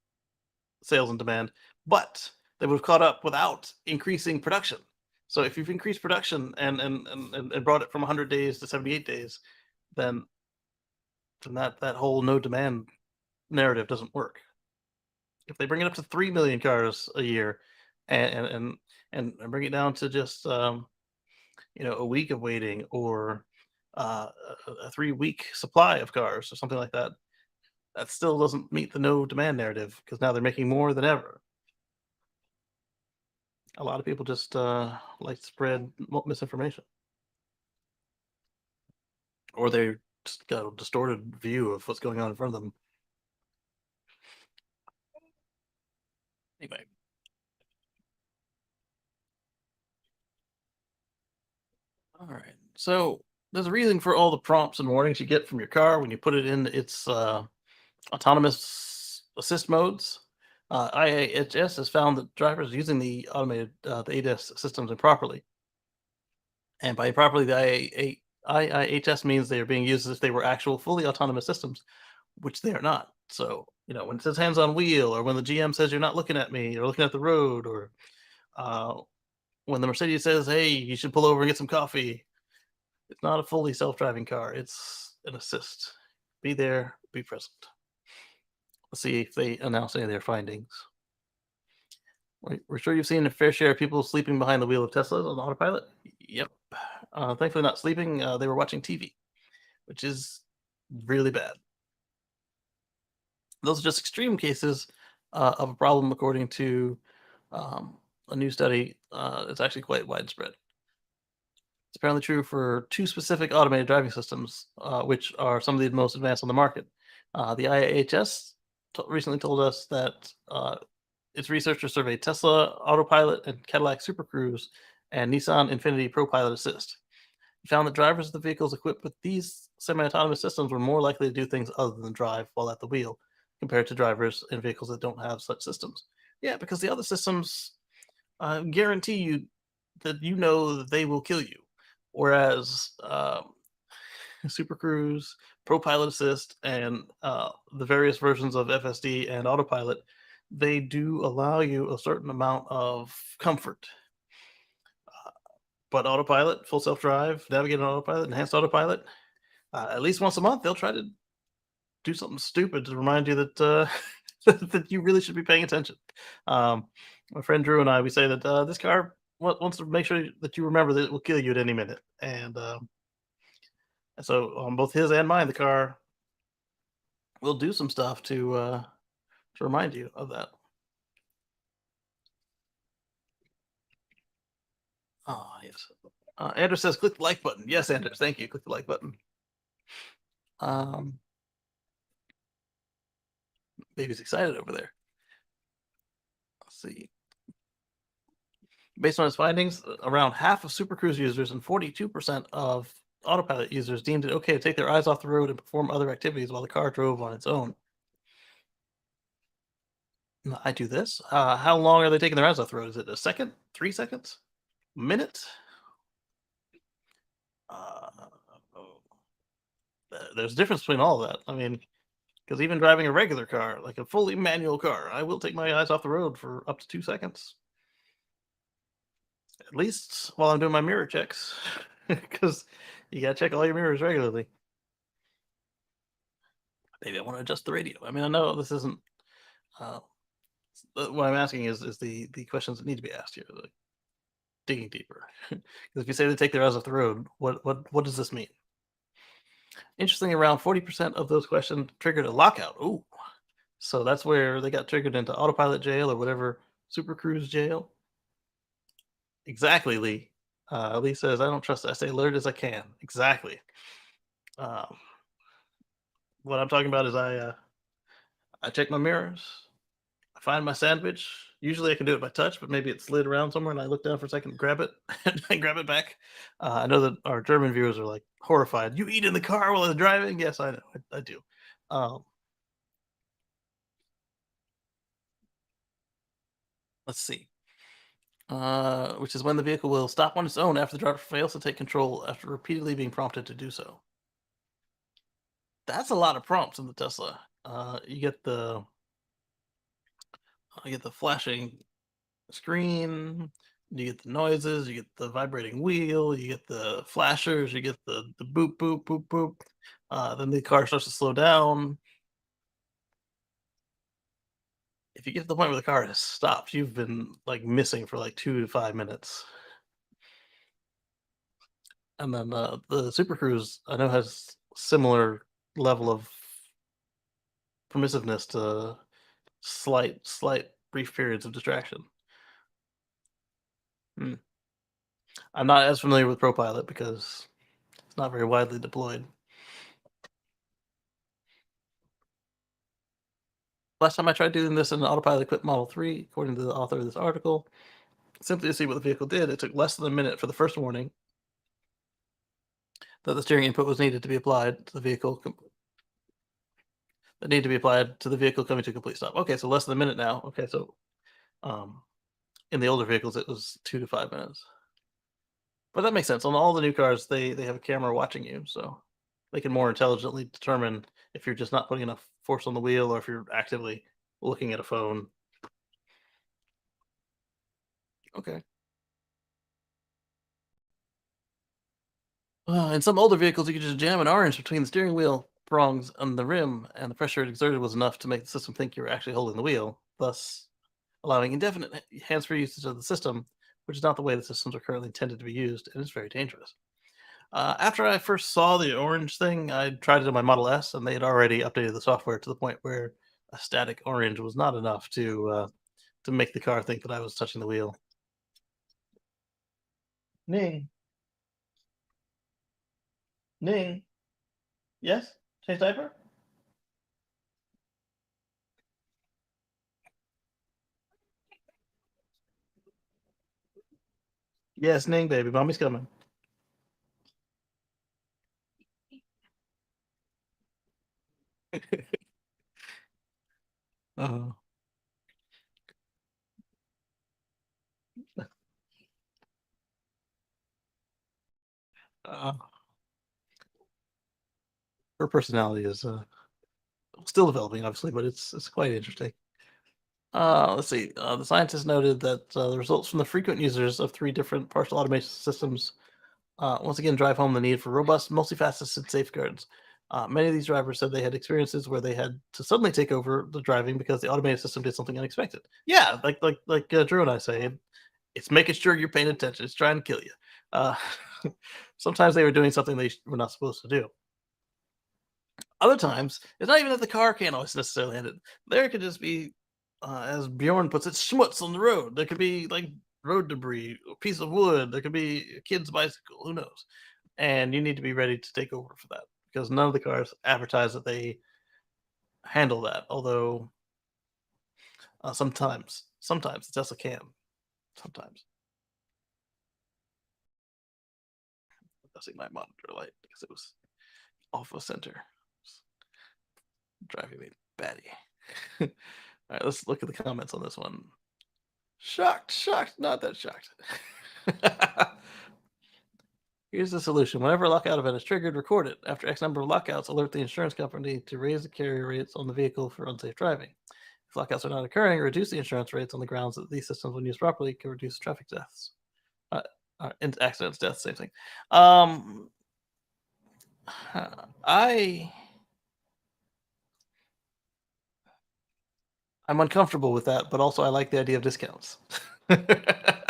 and demand, but they would have caught up without increasing production. So if you've increased production and brought it from 100 days to 78 days, then that whole no demand narrative doesn't work. If they bring it up to 3 million cars a year and bring it down to just a week of waiting or a 3-week supply of cars or something like that, that still doesn't meet the no demand narrative because now they're making more than ever. A lot of people just like to spread misinformation, or they just got a distorted view of what's going on in front of them. Anyway, all right. So there's a reason for all the prompts and warnings you get from your car when you put it in its autonomous assist modes. IIHS has found that drivers using the automated the ADAS systems improperly, and by improperly, the IIHS means they are being used as if they were actual fully autonomous systems, which they are not. So when it says hands on wheel, or when the GM says you're not looking at me, or looking at the road, or uh, when the Mercedes says, "Hey, you should pull over and get some coffee," it's not a fully self-driving car. It's an assist. Be there, be present. Let's see if they announce any of their findings. We're sure you've seen a fair share of people sleeping behind the wheel of Teslas on autopilot. Yep. Thankfully, not sleeping. They were watching TV, which is really bad. Those are just extreme cases of a problem, according to a new study. It's actually quite widespread. It's apparently true for 2 specific automated driving systems, which are some of the most advanced on the market. The IIHS recently told us that its researchers surveyed Tesla Autopilot and Cadillac Super Cruise and Nissan Infiniti Pro Pilot Assist. He found that drivers of the vehicles equipped with these semi-autonomous systems were more likely to do things other than drive while at the wheel, compared to drivers in vehicles that don't have such systems. Yeah, because the other systems guarantee you that they will kill you, whereas Super Cruise, Pro Pilot Assist, and the various versions of FSD and Autopilot, they do allow you a certain amount of comfort. But Autopilot, full self-drive, navigate on Autopilot, enhanced Autopilot, at least once a month, they'll try to do something stupid to remind you that that you really should be paying attention. My friend Drew and I, we say that this car wants to make sure that you remember that it will kill you at any minute. And so on both his and mine, the car we'll do some stuff to remind you of that. Oh, yes. Anders says, click the like button. Yes, Anders, thank you. Click the like button. Baby's excited over there. Let's see. Based on his findings, around half of Super Cruise users and 42% of autopilot users deemed it okay to take their eyes off the road and perform other activities while the car drove on its own. I do this. How long are they taking their eyes off the road? Is it a second? 3 seconds? A minute? Uh, oh, there's a difference between all of that. I mean, because even driving a regular car, like a fully manual car, I will take my eyes off the road for up to 2 seconds. At least while I'm doing my mirror checks, because you gotta check all your mirrors regularly. Maybe I want to adjust the radio. I mean, I know this isn't. Uh, what I'm asking is the questions that need to be asked here, like digging deeper. Because if you say they take their eyes off the road, what does this mean? Interestingly, around 40% of those questions triggered a lockout. Ooh, so that's where they got triggered into autopilot jail or whatever Super Cruise jail. Exactly, Lee. Lee says, "I don't trust it. I stay alert as I can." Exactly. Um, what I'm talking about is I check my mirrors. I find my sandwich. Usually I can do it by touch, but maybe it slid around somewhere and I look down for a second, grab it, and I grab it back. I know that our German viewers are like horrified. You eat in the car while I'm driving? Yes, I know. I do. Um, let's see. Which is when the vehicle will stop on its own after the driver fails to take control after repeatedly being prompted to do so. That's a lot of prompts in the Tesla. You get the flashing screen, you get the noises, you get the vibrating wheel, you get the flashers, you get the boop boop boop boop. Then the car starts to slow down. If you get to the point where the car has stopped, you've been like missing for like 2 to 5 minutes. And then the Super Cruise I know has similar level of permissiveness to slight brief periods of distraction. Hmm. I'm not as familiar with ProPilot because it's not very widely deployed. Last time I tried doing this in an autopilot equipped Model 3, according to the author of this article, simply to see what the vehicle did, it took less than a minute for the first warning that the steering input was needed to be applied to the vehicle that needed to be applied to the vehicle coming to a complete stop. Okay, so less than a minute now. Okay, so um, in the older vehicles it was 2 to 5 minutes. But that makes sense. On all the new cars, they have a camera watching you, so they can more intelligently determine if you're just not putting enough force on the wheel or if you're actively looking at a phone. Okay. In some older vehicles, you could just jam an orange between the steering wheel prongs and the rim, and the pressure it exerted was enough to make the system think you were actually holding the wheel, thus allowing indefinite hands-free usage of the system, which is not the way the systems are currently intended to be used, and is very dangerous. After I first saw the orange thing, I tried it on my Model S, and they had already updated the software to the point where a static orange was not enough to make the car think that I was touching the wheel. Ning, Ning, yes, change diaper. Yes, Ning, baby, mommy's coming. uh, uh, her personality is still developing, obviously, but it's quite interesting. Let's see. The scientists noted that the results from the frequent users of 3 different partial automation systems once again drive home the need for robust, multifaceted safeguards. Many of these drivers said they had experiences where they had to suddenly take over the driving because the automated system did something unexpected. Yeah, like Drew and I say, it's making sure you're paying attention. It's trying to kill you. Uh, sometimes they were doing something they were not supposed to do. Other times, it's not even that the car can't always necessarily hit it. There could just be, as Bjorn puts it, schmutz on the road. There could be like road debris, a piece of wood. There could be a kid's bicycle. Who knows? And you need to be ready to take over for that because none of the cars advertise that they handle that. Although sometimes the Tesla can. Sometimes. I see my monitor light because it was off of center. It's driving me batty. All right, let's look at the comments on this one. Shocked, not that shocked. Here's the solution. Whenever a lockout event is triggered, record it. After X number of lockouts, alert the insurance company to raise the carrier rates on the vehicle for unsafe driving. If lockouts are not occurring, reduce the insurance rates on the grounds that these systems, when used properly, can reduce traffic deaths. Accidents, deaths, same thing. I'm uncomfortable with that, but also I like the idea of discounts. I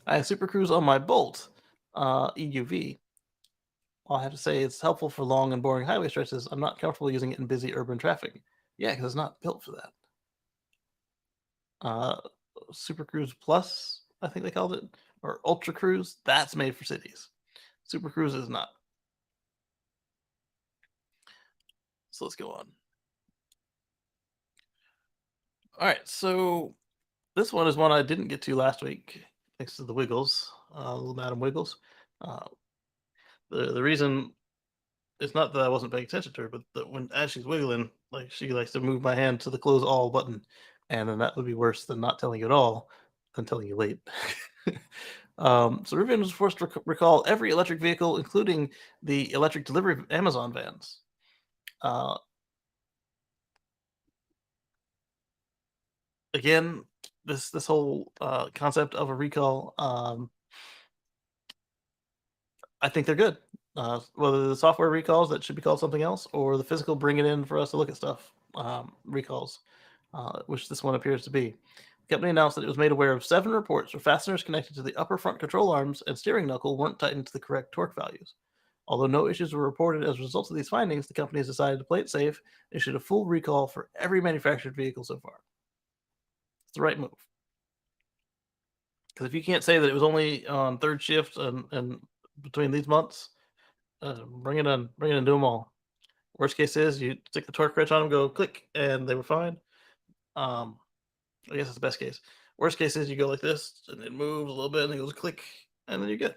have Super Cruise on my Bolt EUV. All I have to say, it's helpful for long and boring highway stretches. I'm not comfortable using it in busy urban traffic. Yeah, because it's not built for that. Super Cruise Plus, I think they called it, or Ultra Cruise. That's made for cities. Super Cruise is not. So let's go on. All right, so this one is one I didn't get to last week, thanks to the Wiggles, little Madam Wiggles. The reason it's not that I wasn't paying attention to her, but that when as she's wiggling, like she likes to move my hand to the close all button, and then that would be worse than not telling you at all, than telling you late. So Rivian was forced to recall every electric vehicle, including the electric delivery Amazon vans. Again, this whole concept of a recall, I think they're good. Whether the software recalls that should be called something else, or the physical bring it in for us to look at stuff recalls, which this one appears to be. The company announced that it was made aware of 7 reports where fasteners connected to the upper front control arms and steering knuckle weren't tightened to the correct torque values. Although no issues were reported as a result of these findings, the company has decided to play it safe and issued a full recall for every manufactured vehicle so far. It's the right move. Because if you can't say that it was only on third shift and between these months, bring it in, do them all. Worst case is you stick the torque wrench on them, go click, and they were fine. I guess it's the best case. Worst case is you go like this, and it moves a little bit, and it goes click, and then you're good.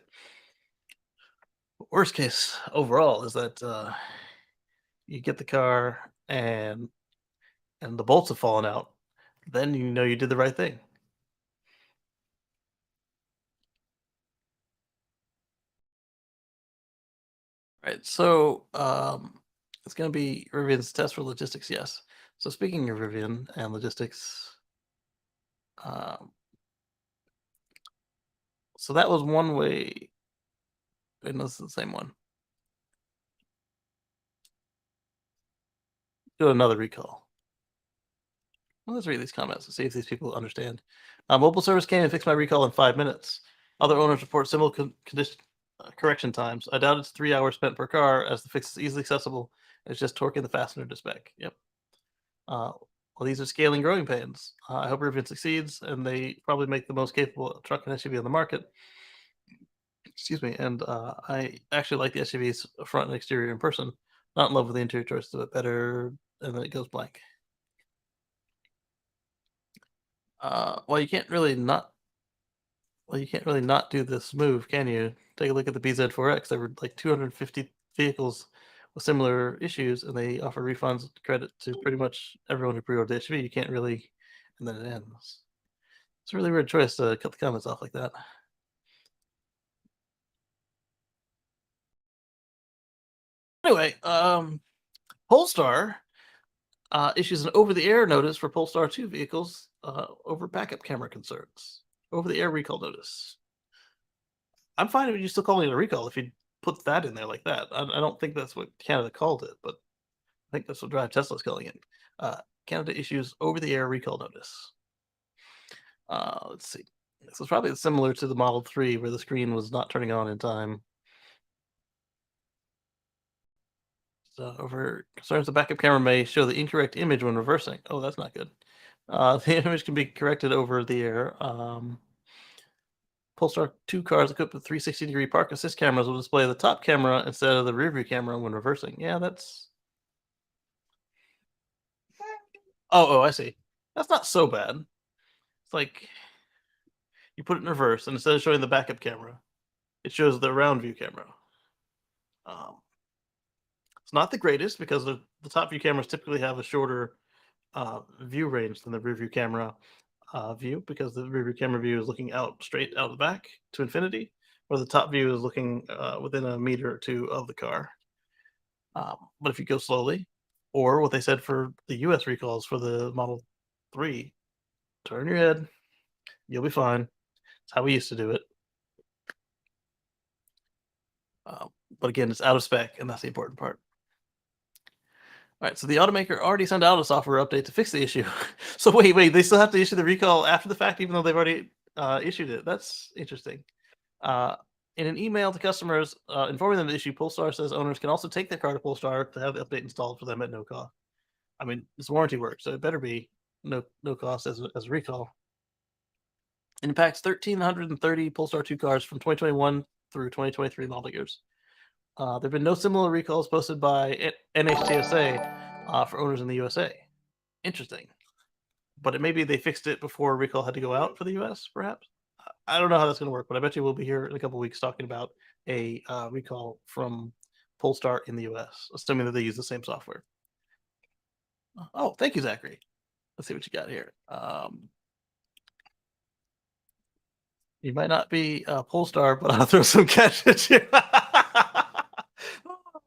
Worst case overall is that you get the car and the bolts have fallen out. Then you know you did the right thing. Right. So it's going to be Rivian's test for logistics. Yes. So speaking of Rivian and logistics, so that was one way. And this is the same one. Do another recall. Well, let's read these comments and see if these people understand. Mobile service came and fixed my recall in 5 minutes. Other owners report similar condition correction times. I doubt it's 3 hours spent per car, as the fix is easily accessible. It's just torquing the fastener to spec. Yep. Well, these are scaling growing pains. I hope Rivian succeeds, and they probably make the most capable truck and SUV on the market. Excuse me. And I actually like the SUV's front and exterior in person. Not in love with the interior choice, but better, and then it goes blank. Well, you can't really not. Well, you can't really not do this move, can you? Take a look at the BZ4X. There were like 250 vehicles with similar issues, and they offer refunds credit to pretty much everyone who pre-ordered the SUV. You can't really, and then it ends. It's a really weird choice to cut the comments off like that. Anyway, Polestar issues an over-the-air notice for Polestar 2 vehicles over backup camera concerns. Over-the-air recall notice. I'm fine if you still calling it a recall if you put that in there like that. I don't think that's what Canada called it, but I think that's what Drive Tesla's calling it. Canada issues over-the-air recall notice. Let's see. This was probably similar to the Model 3 where the screen was not turning on in time. Over concerns the backup camera may show the incorrect image when reversing. Oh, that's not good. The image can be corrected over the air. Polestar 2 cars equipped with 360-degree park assist cameras will display the top camera instead of the rear view camera when reversing. Yeah, that's. Oh, I see. That's not so bad. It's like you put it in reverse, and instead of showing the backup camera, it shows the round view camera. Um, it's not the greatest because the top view cameras typically have a shorter view range than the rear view camera view because the rear view camera view is looking out straight out the back to infinity, where the top view is looking within a meter or two of the car. But if you go slowly, or what they said for the US recalls for the Model 3, turn your head, you'll be fine. It's how we used to do it. But again, it's out of spec, and that's the important part. All right, so the automaker already sent out a software update to fix the issue. So wait, they still have to issue the recall after the fact, even though they've already issued it. That's interesting. Uh, in an email to customers informing them of the issue, Polestar says owners can also take their car to Polestar to have the update installed for them at no cost. I mean, it's warranty work, so it better be no cost as a recall. It impacts 1,330 Polestar 2 cars from 2021 through 2023 model years. There have been no similar recalls posted by NHTSA for owners in the USA. Interesting. But it maybe they fixed it before a recall had to go out for the US, perhaps? I don't know how that's going to work, but I bet you we'll be here in a couple weeks talking about a recall from Polestar in the US, assuming that they use the same software. Oh, thank you, Zachary. Let's see what you got here. You might not be Polestar, but I'll throw some cash at you.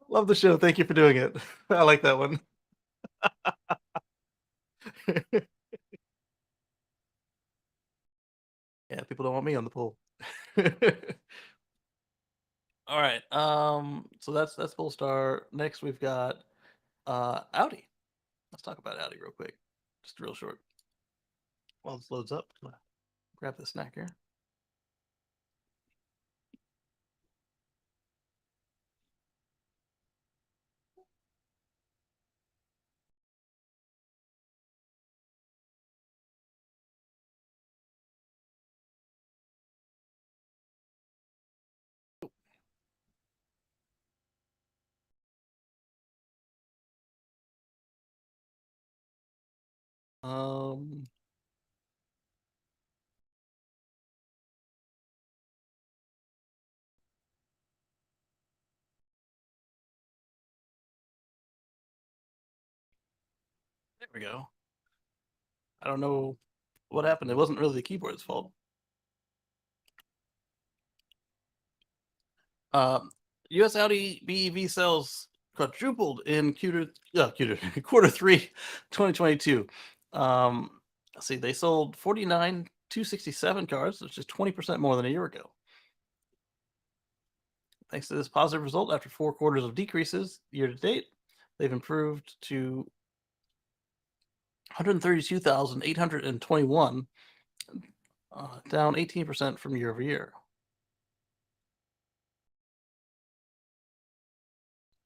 Love the show. Thank you for doing it. I like that one. Yeah, people don't want me on the poll. All right. So that's Polestar. Next we've got Audi. Let's talk about Audi real quick. Just real short. While this loads up, grab the snack here. Um, there we go. I don't know what happened. It wasn't really the keyboard's fault. U.S. Audi BEV sales quadrupled in quarter three, 2022. Let's see, they sold 49,267 cars, which is 20% more than a year ago. Thanks to this positive result, after 4 quarters of decreases year to date, they've improved to 132,821, down 18% from year over year.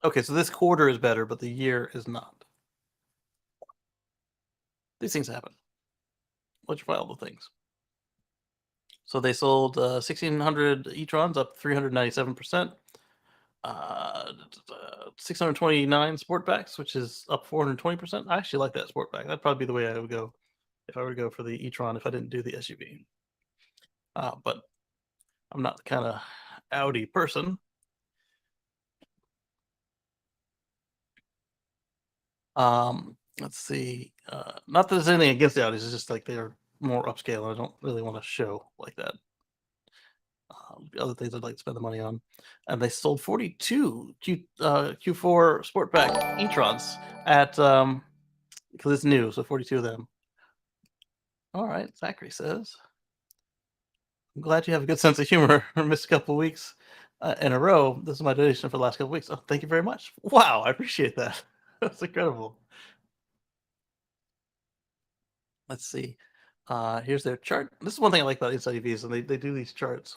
Okay, so this quarter is better, but the year is not. These things happen. Electrifiable things. So they sold 1,600 e-trons, up 397%. 629 Sportbacks, which is up 420%. I actually like that Sportback. That'd probably be the way I would go if I were to go for the e-tron if I didn't do the SUV. But I'm not the kind of Audi person. Let's see. Not that there's anything against the Audis. It's just like they're more upscale. And I don't really want to show like that. Other things I'd like to spend the money on. And they sold 42 Q4 Sportback e-trons at because it's new, so 42 of them. All right, Zachary says. I'm glad you have a good sense of humor. I missed a couple weeks in a row. This is my donation for the last couple weeks. Oh, thank you very much. Wow, I appreciate that. That's incredible. Let's see. Here's their chart. This is one thing I like about Inside EVs, and they do these charts.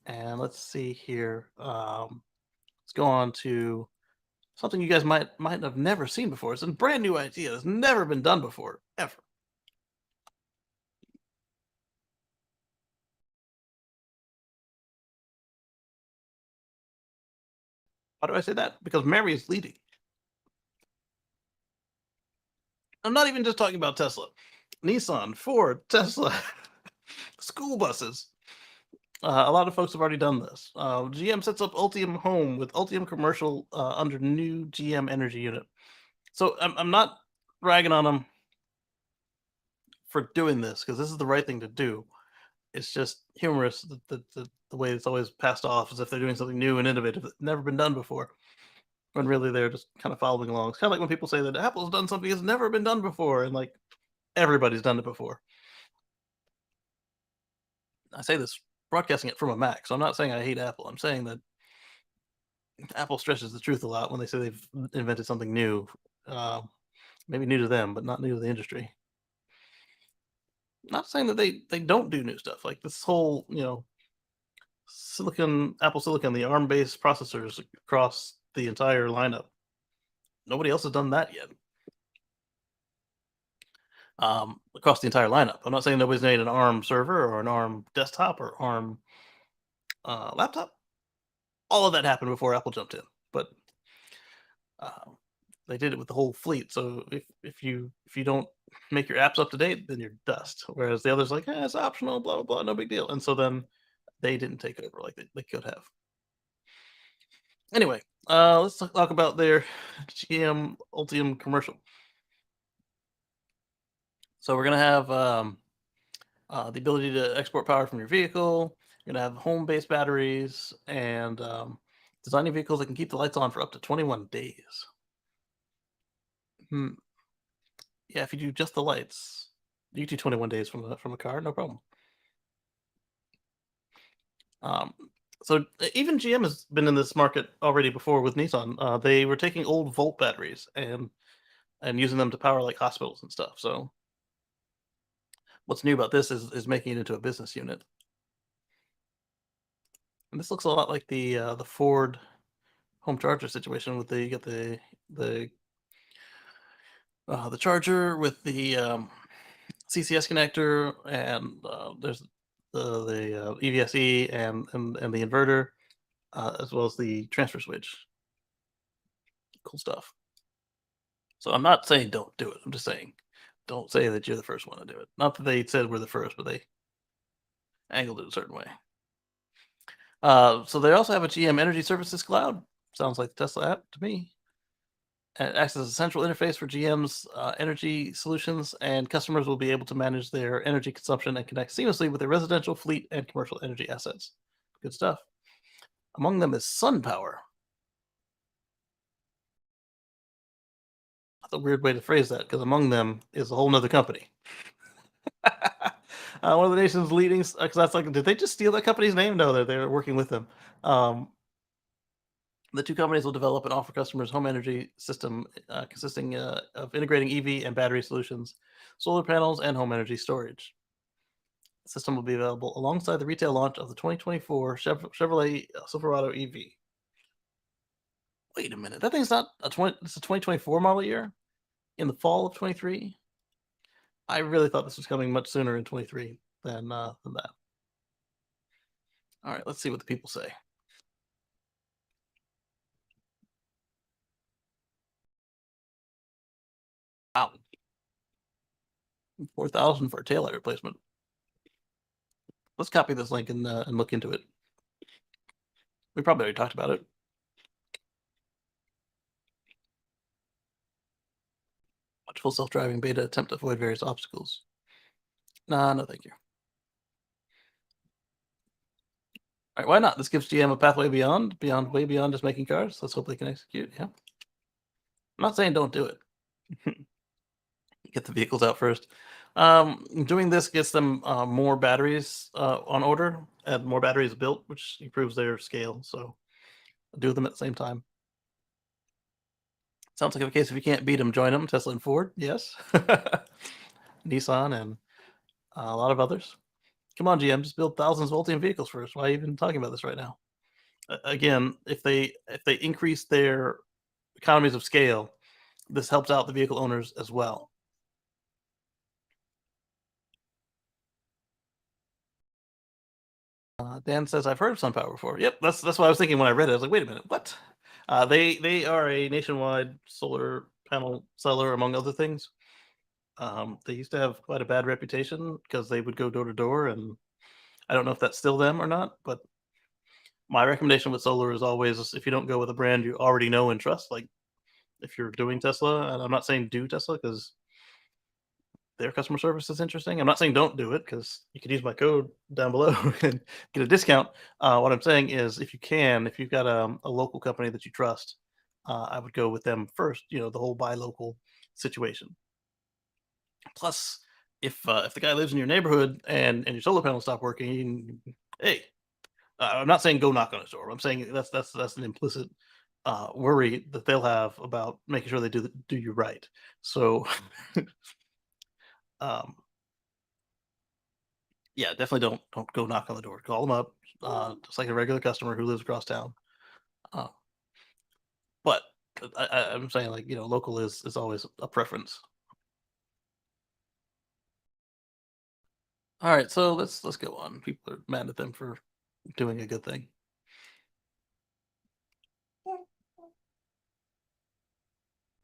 And let's see here. Let's go on to something you guys might have never seen before. It's a brand new idea. It's never been done before, ever. Why do I say that? Because Mary is leading. I'm not even just talking about Tesla. Nissan, Ford, Tesla, school buses. A lot of folks have already done this. GM sets up Ultium Home with Ultium Commercial under new GM Energy Unit. So I'm not ragging on them for doing this because this is the right thing to do. It's just humorous the way it's always passed off as if they're doing something new and innovative that's never been done before, when really they're just kind of following along. It's kind of like when people say that Apple's done something that's never been done before, and like everybody's done it before. I say this broadcasting it from a Mac, so I'm not saying I hate Apple. I'm saying that Apple stretches the truth a lot when they say they've invented something new. Uh, Maybe new to them, but not new to the industry. Not saying that they don't do new stuff like this whole Apple Silicon, the ARM based processors across the entire lineup. Nobody else has done that yet. Across the entire lineup. I'm not saying nobody's made an ARM server or an ARM desktop or ARM laptop. All of that happened before Apple jumped in, but they did it with the whole fleet. So if you don't make your apps up to date, then you're dust. Whereas the others like, it's optional, blah blah blah, no big deal. And so then they didn't take over like they could have. Anyway, let's talk about their GM Ultium commercial. So we're gonna have the ability to export power from your vehicle. You're gonna have home-based batteries and designing vehicles that can keep the lights on for up to 21 days. Hmm. Yeah, if you do just the lights, you do 21 days from a car, no problem. Um, so even GM has been in this market already before with Nissan. They were taking old Volt batteries and using them to power like hospitals and stuff. So what's new about this is making it into a business unit. And this looks a lot like the Ford home charger situation with you get the charger with the CCS connector, and there's the EVSE and the inverter, as well as the transfer switch. Cool stuff. So I'm not saying don't do it. I'm just saying don't say that you're the first one to do it. Not that they said we're the first, but they angled it a certain way. So they also have a GM Energy Services Cloud. Sounds like the Tesla app to me. And it acts as a central interface for GM's energy solutions, and customers will be able to manage their energy consumption and connect seamlessly with their residential, fleet, and commercial energy assets. Good stuff. Among them is SunPower. That's a weird way to phrase that, because among them is a whole nother company. One of the nation's leading, because that's like, did they just steal that company's name? No, they're working with them. The two companies will develop and offer customers home energy system consisting of integrating EV and battery solutions, solar panels, and home energy storage. The system will be available alongside the retail launch of the 2024 Chevrolet Silverado EV. Wait a minute, that thing's not it's a 2024 model year in the fall of 23. I really thought this was coming much sooner in 23 than that. All right, let's see what the people say. Wow, 4,000 for a taillight replacement. Let's copy this link and look into it. We probably already talked about it. Watch full self-driving beta attempt to avoid various obstacles. Nah, no thank you. All right, why not? This gives GM a pathway way beyond just making cars. Let's hope they can execute. Yeah. I'm not saying don't do it. Get the vehicles out first. Doing this gets them more batteries on order and more batteries built, which improves their scale. So do them at the same time. Sounds like a case if you can't beat them, join them. Tesla and Ford, yes. Nissan and a lot of others. Come on, GM, just build thousands of Ultium vehicles first. Why are you even talking about this right now? Again, if they increase their economies of scale, this helps out the vehicle owners as well. Dan says, "I've heard of SunPower before." Yep, that's what I was thinking when I read it. I was like, "Wait a minute, what?" They are a nationwide solar panel seller, among other things. They used to have quite a bad reputation because they would go door to door, and I don't know if that's still them or not. But my recommendation with solar is always, if you don't go with a brand you already know and trust, like if you're doing Tesla, and I'm not saying do Tesla because their customer service is interesting. I'm not saying don't do it because you could use my code down below and get a discount. What I'm saying is, if you can, if you've got a local company that you trust, I would go with them first. You know, the whole buy local situation. Plus, if the guy lives in your neighborhood and your solar panels stop working, hey, I'm not saying go knock on his door. I'm saying that's an implicit worry that they'll have about making sure they do you right. So, um, yeah, definitely don't go knock on the door. Call them up, just like a regular customer who lives across town. Uh, but I'm saying, like, local is always a preference. All right, so let's go on. People are mad at them for doing a good thing.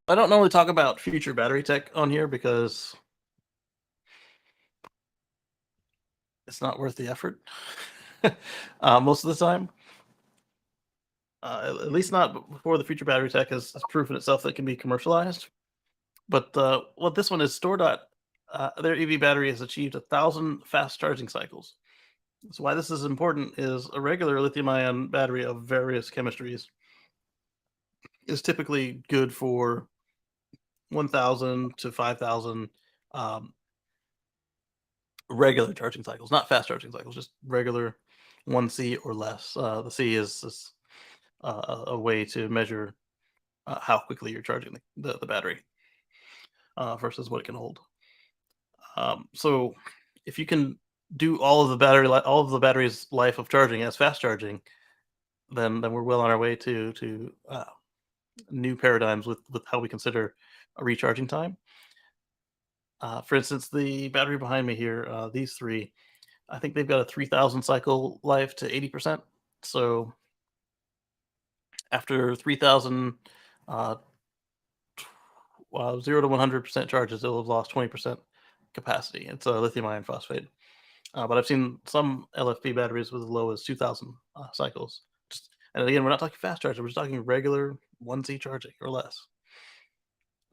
I don't normally talk about future battery tech on here because it's not worth the effort most of the time. At least not before the future battery tech has proven itself that it can be commercialized. But what this one is, their EV battery has achieved 1,000 fast charging cycles. So why this is important is a regular lithium-ion battery of various chemistries is typically good for 1,000 to 5,000 um, regular charging cycles, not fast charging cycles, just regular 1C or less. The C is a way to measure how quickly you're charging the battery versus what it can hold. So if you can do all of the battery's life of charging as fast charging, then we're well on our way to new paradigms with how we consider a recharging time. For instance, the battery behind me here, these three, I think they've got a 3,000 cycle life to 80%. So after 3,000 uh, 0 to 100% charges, it'll have lost 20% capacity. It's a lithium iron phosphate. But I've seen some LFP batteries with as low as 2,000 cycles. And again, we're not talking fast charging, we're just talking regular 1C charging or less.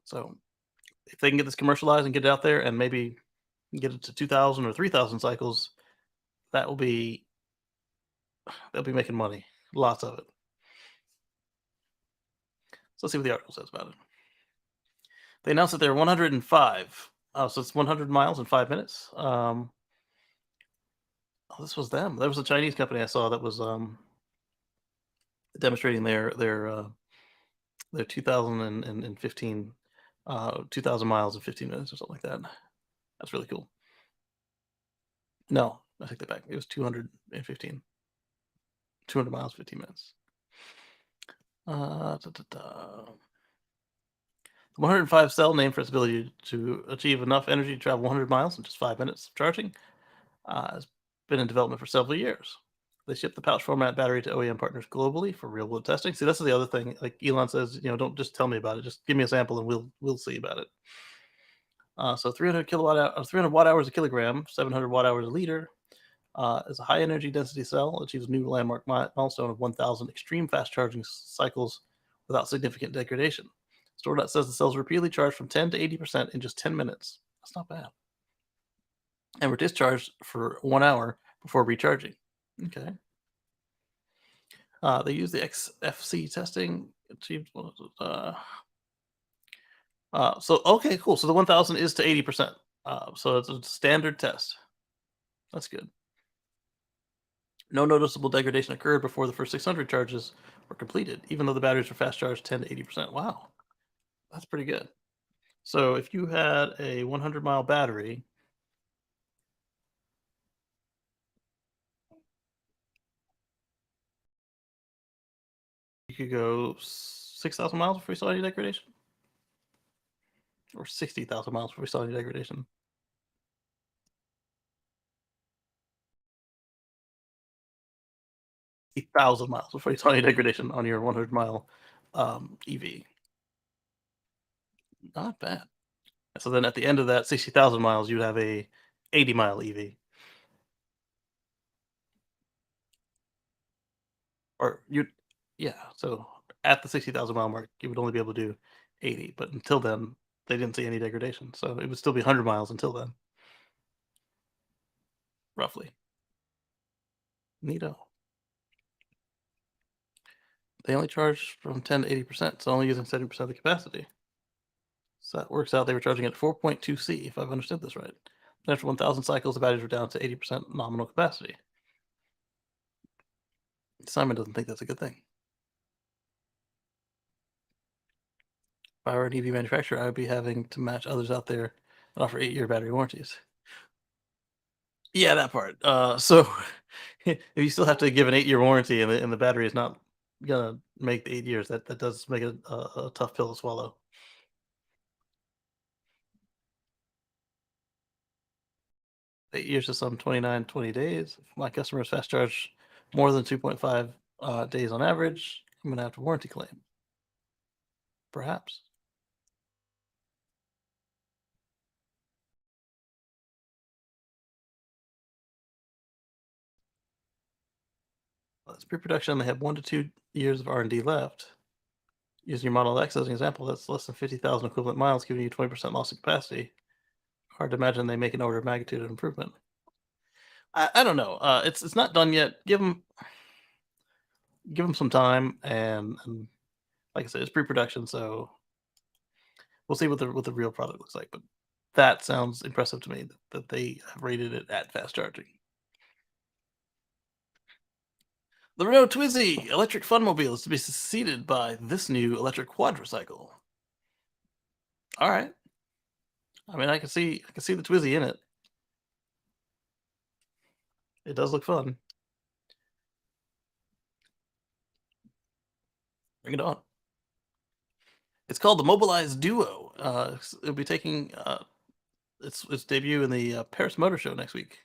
So if they can get this commercialized and get it out there and maybe get it to 2,000 or 3,000 cycles, they'll be making money, lots of it. So let's see what the article says about it. They announced that they're 105. So it's 100 miles in 5 minutes. This was them. There was a Chinese company I saw that was demonstrating their 2015 2,000 miles in 15 minutes or something like that. That's really cool. No, I take that back. It was 215. 200 miles, 15 minutes. The 105 cell, named for its ability to achieve enough energy to travel 100 miles in just 5 minutes of charging, has been in development for several years. They ship the pouch format battery to OEM partners globally for real world testing. See, that's the other thing. Like Elon says, don't just tell me about it. Just give me a sample and we'll see about it. So 300 watt hours a kilogram, 700 watt hours a liter, is a high energy density cell. Achieves a new landmark milestone of 1,000 extreme fast charging cycles without significant degradation. StoreNet says the cells repeatedly charge from 10 to 80% in just 10 minutes. That's not bad. And were discharged for 1 hour before recharging. Okay. They use the XFC testing. Achieved. So okay, cool. So the 1,000 is to 80%. So it's a standard test. That's good. No noticeable degradation occurred before the first 600 charges were completed, even though the batteries were fast charged 10 to 80%. Wow, that's pretty good. So if you had a 100-mile battery, you could go 6,000 miles before we saw any degradation? Or 60,000 miles before we saw any degradation? 8,000 miles before you saw any degradation on your 100-mile EV. Not bad. So then at the end of that 60,000 miles, you'd have a 80-mile EV. Or yeah, so at the 60,000 mile mark, you would only be able to do 80, but until then, they didn't see any degradation. So it would still be 100 miles until then, roughly. Neato. They only charge from 10 to 80%, so only using 70% of the capacity. So that works out, they were charging at 4.2 C, if I've understood this right. And after 1,000 cycles, the batteries were down to 80% nominal capacity. Simon doesn't think that's a good thing. If I were an EV manufacturer, I would be having to match others out there that offer 8-year battery warranties. Yeah, that part. So if you still have to give an 8-year warranty and the battery is not gonna make the 8 years, that does make it a tough pill to swallow. 8 years to some 29, 20 days. If my customers fast charge more than 2.5 days on average, I'm gonna have to warranty claim. Perhaps. Well, it's pre-production. They have 1 to 2 years of R&D left. Using your Model X as an example, that's less than 50,000 equivalent miles, giving you 20% loss of capacity. Hard to imagine they make an order of magnitude of improvement. I don't know. It's not done yet. Give them some time, and like I said, it's pre-production, so we'll see what the real product looks like. But that sounds impressive to me that they have rated it at fast charging. The Renault Twizy electric funmobile is to be succeeded by this new electric quadricycle. All right. I mean, I can see the Twizy in it. It does look fun. Bring it on. It's called the Mobilized Duo. It'll be taking its debut in the Paris Motor Show next week.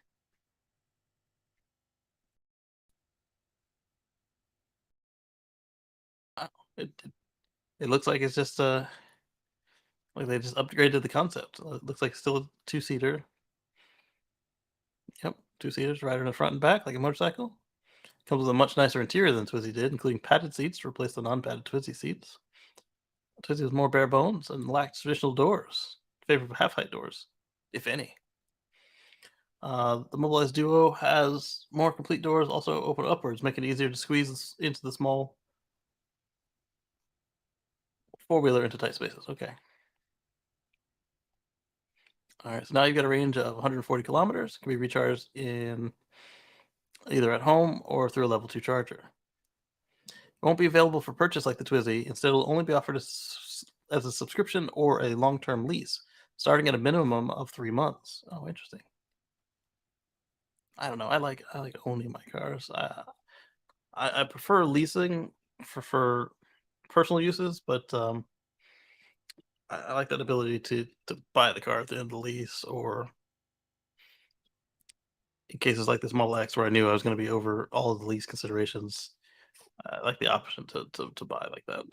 Wow. It looks like it's just like they just upgraded the concept. It looks like it's still a two-seater. Yep, two-seaters, rider in the front and back like a motorcycle. Comes with a much nicer interior than Twizy did, including padded seats to replace the non-padded Twizy seats. Twizy was more bare bones and lacked traditional doors, in favor of half-height doors, if any. The Mobilized Duo has more complete doors, also open upwards, making it easier to squeeze into the small four-wheeler into tight spaces. Okay. All right, so now you've got a range of 140 kilometers. It can be recharged in either at home or through a level 2 charger. It won't be available for purchase like the Twizy. Instead, it'll only be offered as a subscription or a long-term lease, starting at a minimum of 3 months. Oh, interesting. I don't know. I like owning my cars. I prefer leasing for personal uses, but I like that ability to buy the car at the end of the lease, or in cases like this Model X where I knew I was going to be over all of the lease considerations. I like the option to buy like that.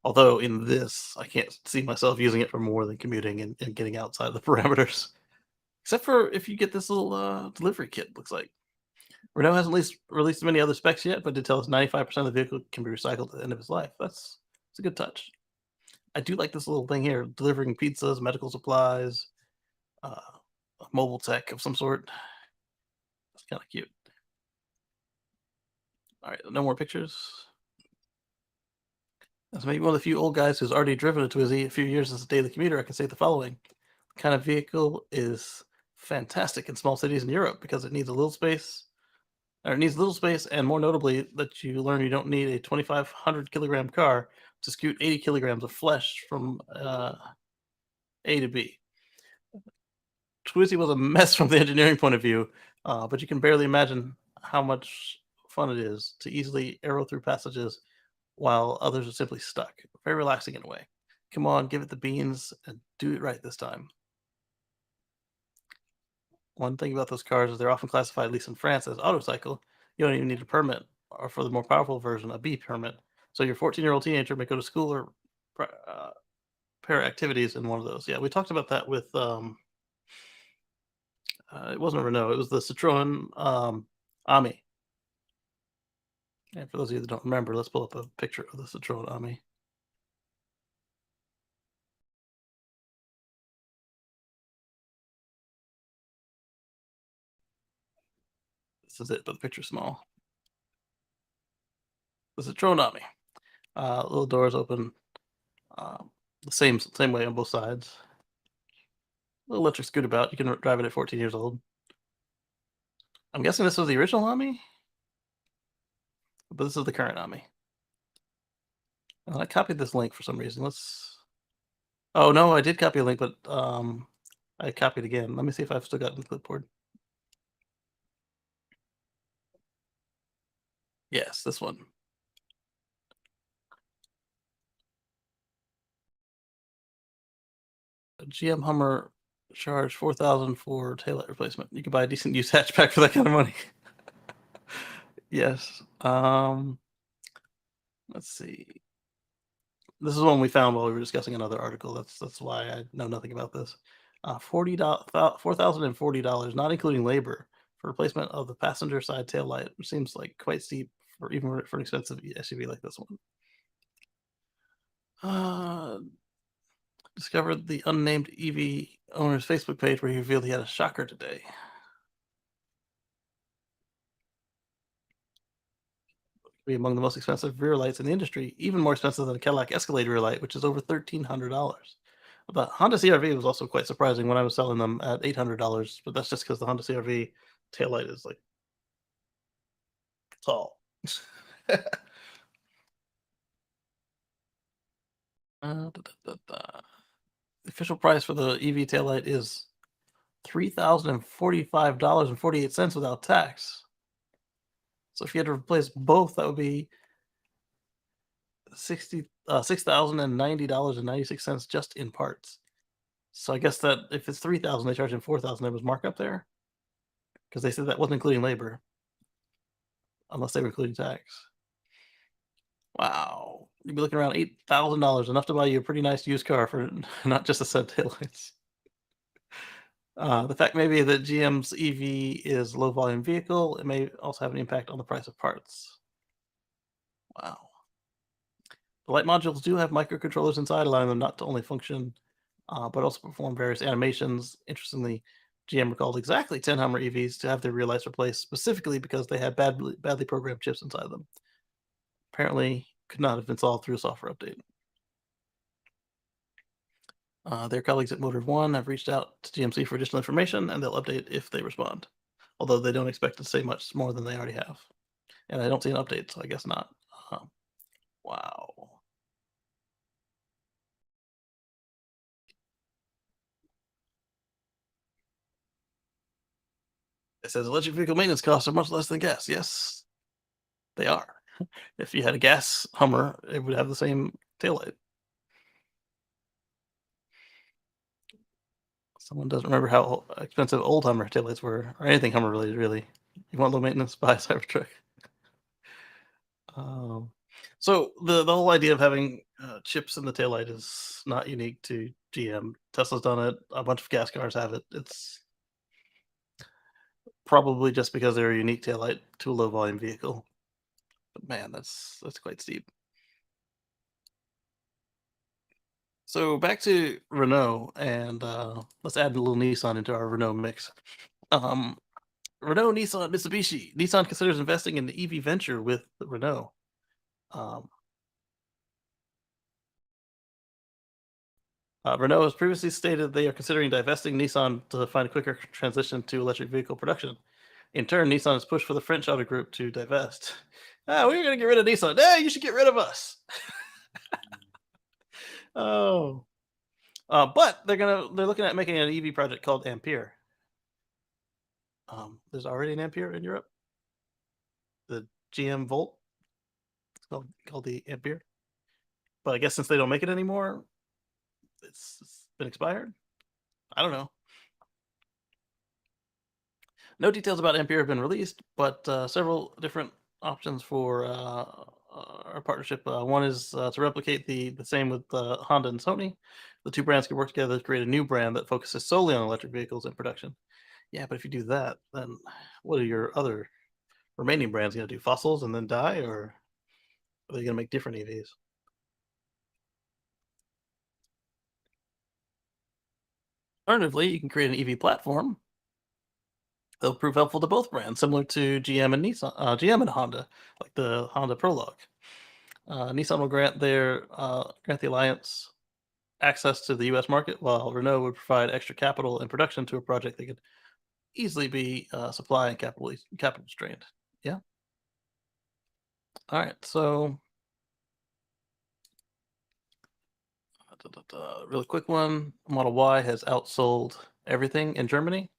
Although in this, I can't see myself using it for more than commuting and getting outside the parameters. Except for if you get this little delivery kit, looks like. Renault hasn't released many other specs yet, but did tell us 95% of the vehicle can be recycled at the end of its life. That's a good touch. I do like this little thing here, delivering pizzas, medical supplies, uh, mobile tech of some sort. It's kind of cute. All right, no more pictures. As maybe one of the few old guys who's already driven a Twizy a few years as a daily commuter, I can say the following. The kind of vehicle is fantastic in small cities in Europe because it needs little space, and more notably, that you learn you don't need a 2,500 kilogram car to scoot 80 kilograms of flesh from A to B. Twizy was a mess from the engineering point of view, but you can barely imagine how much fun it is to easily arrow through passages while others are simply stuck. Very relaxing in a way. Come on, give it the beans and do it right this time. One thing about those cars is they're often classified, at least in France, as autocycle. You don't even need a permit, or for the more powerful version, a B permit. So your 14-year-old teenager may go to school or pair activities in one of those. Yeah, we talked about that with it wasn't a Renault, it was the Citroen Ami. And for those of you that don't remember, let's pull up a picture of the Citroen Ami. This is it, but the picture's small. The Citroen Ami. Little doors open the same way on both sides. Little electric scootabout. You can drive it at 14 years old. I'm guessing this was the original Ami, but this is the current Ami. I copied this link for some reason. Let's. Oh no, I did copy a link, but I copied again. Let me see if I've still got it in the clipboard. Yes, this one. A GM Hummer charged $4,000 for taillight replacement. You can buy a decent used hatchback for that kind of money. Yes. Let's see. This is one we found while we were discussing another article. That's why I know nothing about this. $4,040, not including labor, for replacement of the passenger side taillight, which seems like quite steep for even for an expensive SUV like this one. Discovered the unnamed EV owner's Facebook page where he revealed he had a shocker today. Be among the most expensive rear lights in the industry, even more expensive than a Cadillac Escalade rear light, which is over $1,300. The Honda CRV was also quite surprising when I was selling them at $800, but that's just because the Honda CRV taillight is like tall. The official price for the EV taillight is $3,045.48 without tax. So if you had to replace both, that would be $6,090.96 just in parts. So I guess that if it's 3,000, they charge him 4,000. There was markup there because they said that wasn't including labor, unless they were including tax. Wow, you'd be looking around $8,000, enough to buy you a pretty nice used car for not just a set of taillights. The fact maybe that GM's EV is low volume vehicle, it may also have an impact on the price of parts. Wow. The light modules do have microcontrollers inside, allowing them not to only function, but also perform various animations. Interestingly, GM recalled exactly 10 Hummer EVs to have their rear lights replaced specifically because they had badly programmed chips inside them. Apparently, could not have been solved through a software update. Their colleagues at Motor One have reached out to GMC for additional information, and they'll update if they respond. Although they don't expect to say much more than they already have. And I don't see an update, so I guess not. Wow. It says electric vehicle maintenance costs are much less than gas. Yes, they are. If you had a gas Hummer, it would have the same taillight. Someone doesn't remember how expensive old Hummer taillights were, or anything Hummer related, really. You want low maintenance, buy a Cybertruck. So the whole idea of having chips in the taillight is not unique to GM. Tesla's done it. A bunch of gas cars have it. It's probably just because they're a unique taillight to a low volume vehicle. But man, that's quite steep. So back to Renault, and let's add a little Nissan into our Renault mix. Renault, Nissan, Mitsubishi. Nissan considers investing in the EV venture with Renault. Renault has previously stated they are considering divesting Nissan to find a quicker transition to electric vehicle production. In turn, Nissan has pushed for the French auto group to divest. We're going to get rid of Nissan. Hey, you should get rid of us. Oh, but they're looking at making an EV project called Ampere. There's already an Ampere in Europe. The GM Volt. called the Ampere. But I guess since they don't make it anymore, it's been expired. I don't know. No details about Ampere have been released, but several different options for our partnership. One is to replicate the same with Honda and Sony. The two brands can work together to create a new brand that focuses solely on electric vehicles in production. Yeah, but if you do that, then what are your other remaining brands going to do? Fossils and then die, or are they going to make different EVs? Alternatively, you can create an EV platform that'll prove helpful to both brands, similar to GM and Nissan, GM and Honda, like the Honda Prologue. Nissan will grant the alliance access to the U.S. market, while Renault would provide extra capital and production to a project that could easily be supply and capital strained. Yeah. All right. So, really quick one: Model Y has outsold everything in Germany.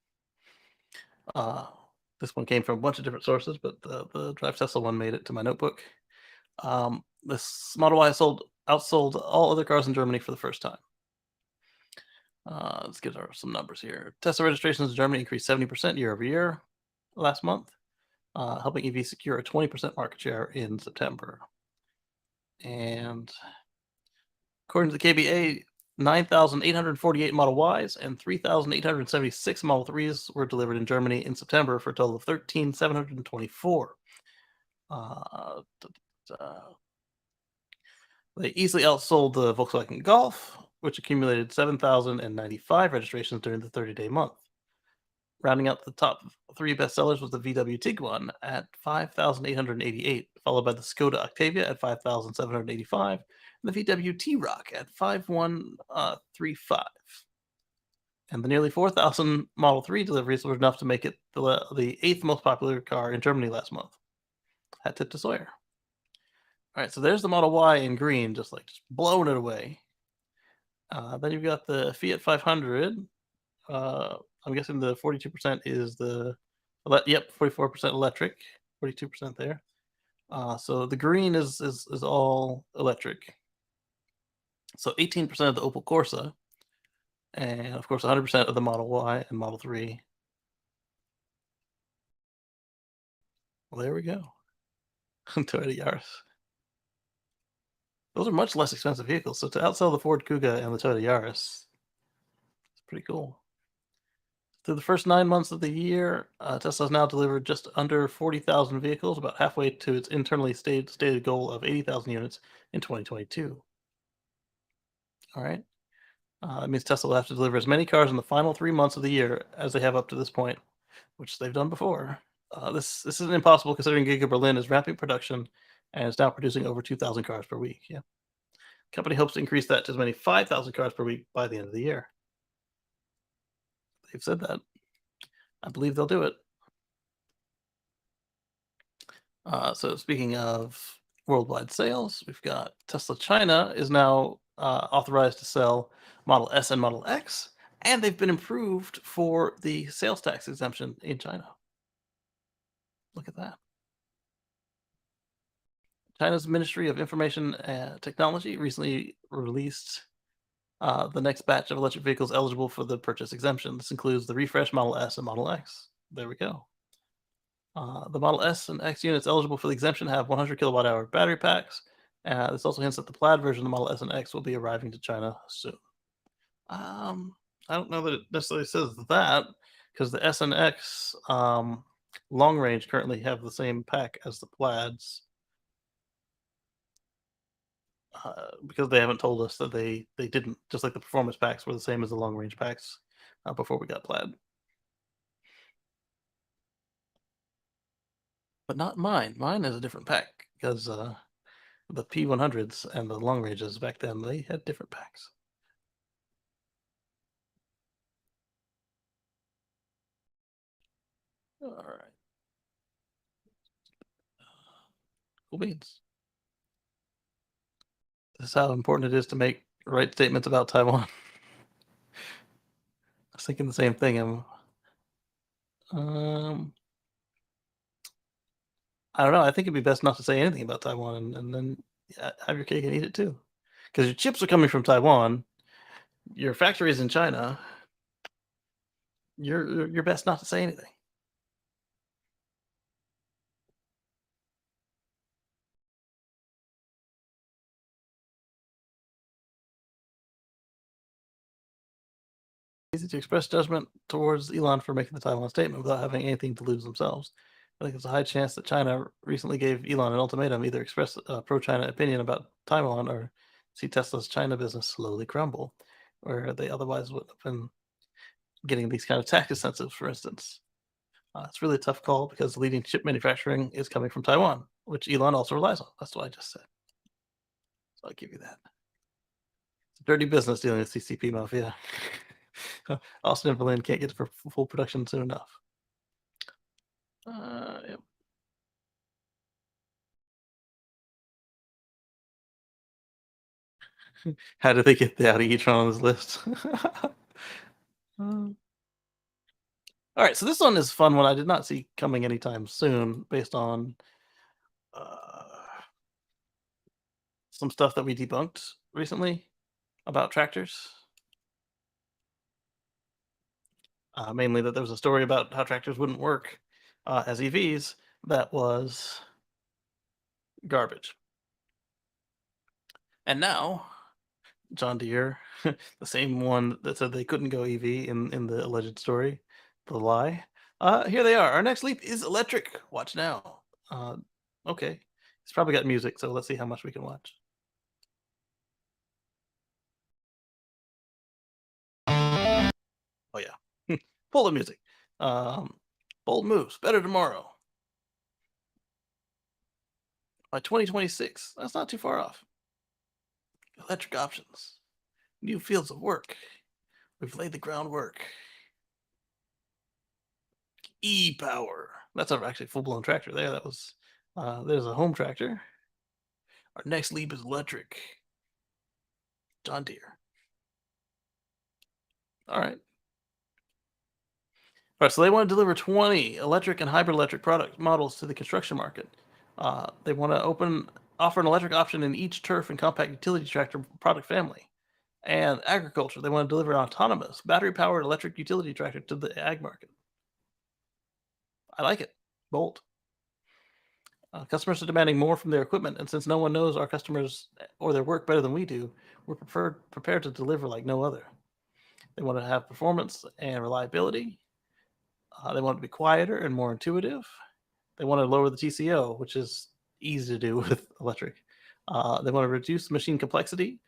This one came from a bunch of different sources, but the Drive Tesla one made it to my notebook. This Model Y outsold all other cars in Germany for the first time. Let's get some numbers here. Tesla registrations in Germany increased 70% year over year last month, helping EV secure a 20% market share in September. And according to the KBA, 9,848 Model Ys and 3,876 Model 3s were delivered in Germany in September for a total of 13,724. They easily outsold the Volkswagen Golf, which accumulated 7,095 registrations during the 30-day month. Rounding out the top three bestsellers was the VW Tiguan at 5,888, followed by the Skoda Octavia at 5,785, and the VW T-Roc at 5,135. And the nearly 4,000 Model 3 deliveries were enough to make it the eighth most popular car in Germany last month. Hat tip to Sawyer. All right, so there's the Model Y in green, just blowing it away. Then you've got the Fiat 500. I'm guessing the 42% is 44% electric, 42% there. So the green is all electric. So 18% of the Opel Corsa, and of course 100% of the Model Y and Model 3. Well, there we go. Toyota Yaris. Those are much less expensive vehicles. So to outsell the Ford Kuga and the Toyota Yaris, it's pretty cool. Through the first 9 months of the year, Tesla has now delivered just under 40,000 vehicles, about halfway to its internally stated goal of 80,000 units in 2022. All right. That means Tesla will have to deliver as many cars in the final 3 months of the year as they have up to this point, which they've done before. This isn't impossible considering Giga Berlin is ramping production and is now producing over 2,000 cars per week. Yeah. The company hopes to increase that to as many 5,000 cars per week by the end of the year. They've said that. I believe they'll do it. So speaking of worldwide sales, we've got Tesla China is now authorized to sell Model S and Model X, and they've been approved for the sales tax exemption in China. Look at that. China's Ministry of Information and Technology recently released the next batch of electric vehicles eligible for the purchase exemption. This includes the refreshed Model S and Model X. There we go. The Model S and X units eligible for the exemption have 100 kilowatt hour battery packs. This also hints that the plaid version of the Model S and X will be arriving to China soon. I don't know that it necessarily says that, because the S and X long range currently have the same pack as the plaids, because they haven't told us that they didn't, just like the performance packs were the same as the long range packs before we got plaid. But not mine. Mine is a different pack, because the P100s and the long ranges back then, they had different packs. All right. Cool beans. This is how important it is to make right statements about Taiwan. I was thinking the same thing. I don't know. I think it'd be best not to say anything about Taiwan, and then have your cake and eat it too, because your chips are coming from Taiwan. Your factory is in China. You're best not to say anything. Easy to express judgment towards Elon for making the Taiwan statement without having anything to lose themselves. I think there's a high chance that China recently gave Elon an ultimatum: either express a pro-China opinion about Taiwan or see Tesla's China business slowly crumble, where they otherwise would have been getting these kind of tax incentives, for instance. It's really a tough call because leading chip manufacturing is coming from Taiwan, which Elon also relies on. That's what I just said. So I'll give you that. It's a dirty business dealing with CCP mafia. Austin and Berlin can't get for full production soon enough. Yep. How did they get the Audi e-tron on this list? All right, so this one is a fun one I did not see coming anytime soon, based on uh, some stuff that we debunked recently about tractors. Mainly that there was a story about how tractors wouldn't work as EVs that was garbage. And now John Deere, the same one that said they couldn't go EV in the alleged story, the lie. Here they are. Our next leap is electric. Watch now. Okay. It's probably got music, so let's see how much we can watch. Oh yeah. Pull the music. Bold moves. Better tomorrow. By 2026. That's not too far off. Electric options. New fields of work. We've laid the groundwork. E-power. That's actually a full-blown tractor there. That was there's a home tractor. Our next leap is electric. John Deere. All right. All right, so they want to deliver 20 electric and hybrid electric product models to the construction market. They want to offer an electric option in each turf and compact utility tractor product family. And agriculture, they want to deliver an autonomous, battery-powered electric utility tractor to the ag market. I like it. Bold. Customers are demanding more from their equipment, and since no one knows our customers or their work better than we do, we're prepared to deliver like no other. They want to have performance and reliability. They want it to be quieter and more intuitive. They want to lower the TCO, which is easy to do with electric. They want to reduce machine complexity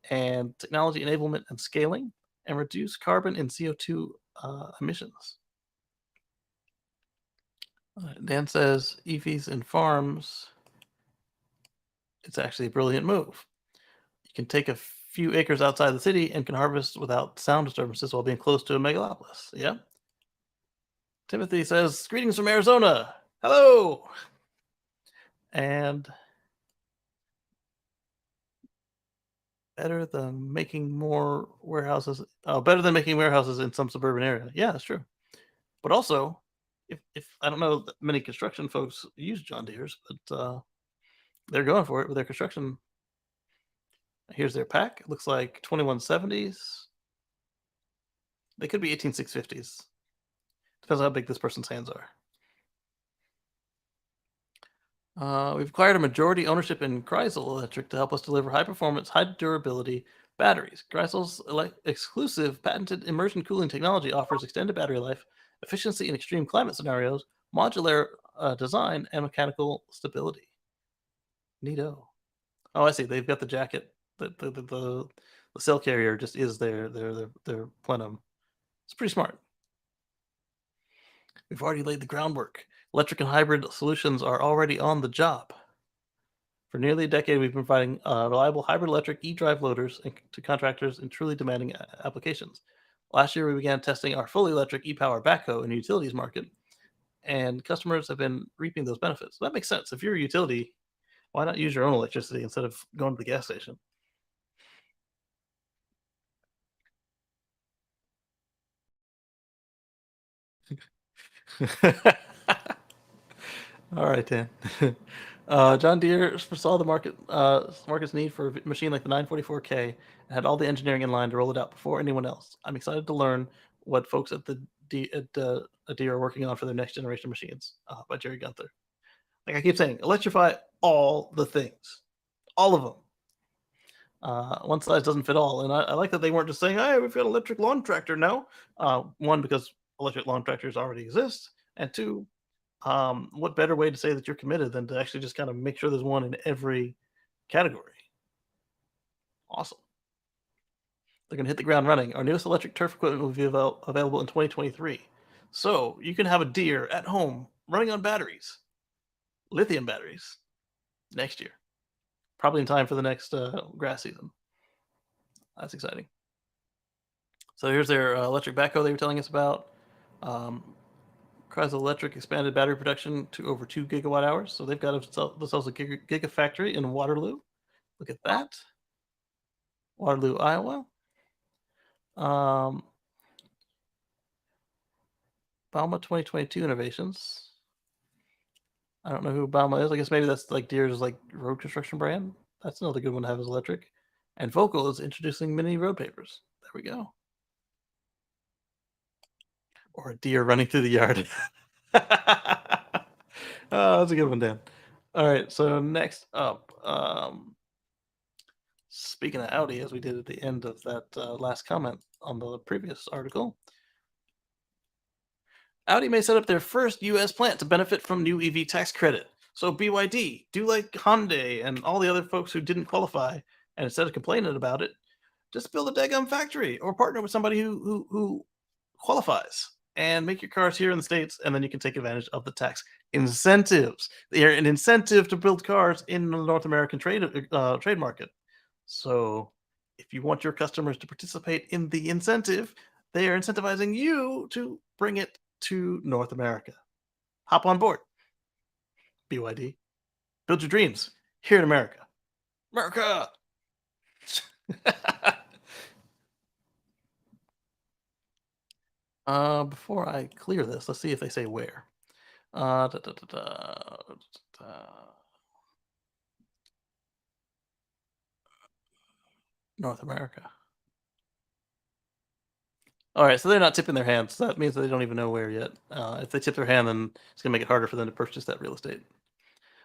and technology enablement and scaling, and reduce carbon and CO2 emissions. Dan says EVs in farms, it's actually a brilliant move. You can take a few acres outside the city and can harvest without sound disturbances while being close to a megalopolis. Yeah. Timothy says, greetings from Arizona. Hello. And better than making more warehouses. Oh, better than making warehouses in some suburban area. Yeah, that's true. But also, if I don't know that many construction folks use John Deere's, but they're going for it with their construction. Here's their pack. It looks like 2170s. They could be 18650s. Depends on how big this person's hands are. We've acquired a majority ownership in Kreisel Electric to help us deliver high performance, high durability batteries. Kreisel's exclusive patented immersion cooling technology offers extended battery life, efficiency in extreme climate scenarios, modular design, and mechanical stability. Neato. Oh, I see. They've got the jacket. The cell carrier just is their plenum. It's pretty smart. We've already laid the groundwork. Electric and hybrid solutions are already on the job. For nearly a decade, we've been providing reliable hybrid electric e-drive loaders to contractors in truly demanding applications. Last year, we began testing our fully electric e-power backhoe in the utilities market, and customers have been reaping those benefits. So that makes sense. If you're a utility, why not use your own electricity instead of going to the gas station? All right, Dan. John Deere foresaw the market's need for a machine like the 944K and had all the engineering in line to roll it out before anyone else. I'm excited to learn what folks at at Deere are working on for their next generation machines. By Jerry Gunther. Like I keep saying, electrify all the things, all of them. One size doesn't fit all, and I like that they weren't just saying, "Hey, we've got electric lawn tractor now." One, because electric lawn tractors already exist, and two, what better way to say that you're committed than to actually just kind of make sure there's one in every category? Awesome. They're going to hit the ground running. Our newest electric turf equipment will be available in 2023. So you can have a deer at home running on batteries, lithium batteries, next year. Probably in time for the next grass season. That's exciting. So here's their electric backhoe they were telling us about. Chrysler Electric expanded battery production to over 2 gigawatt hours. So they've got themselves a gigafactory in Waterloo. Look at that. Waterloo, Iowa. Bauma 2022 innovations. I don't know who Bauma is. I guess maybe that's like Deere's like road construction brand. That's another good one to have as electric. And Vocal is introducing mini road pavers. There we go. Or a deer running through the yard. Oh, that's a good one, Dan. All right, so next up, speaking of Audi, as we did at the end of that last comment on the previous article, Audi may set up their first U.S. plant to benefit from new EV tax credit. So BYD, do like Hyundai and all the other folks who didn't qualify, and instead of complaining about it, just build a daggum factory or partner with somebody who qualifies and make your cars here in the States, and then you can take advantage of the tax incentives. They're an incentive to build cars in the North American trade market. So if you want your customers to participate in the incentive, they are incentivizing you to bring it to North America. Hop on board, BYD. Build your dreams here in America. America! Before I clear this, let's see if they say where. Da, da, da, North America. All right, so they're not tipping their hands. So that means that they don't even know where yet. If they tip their hand, then it's going to make it harder for them to purchase that real estate.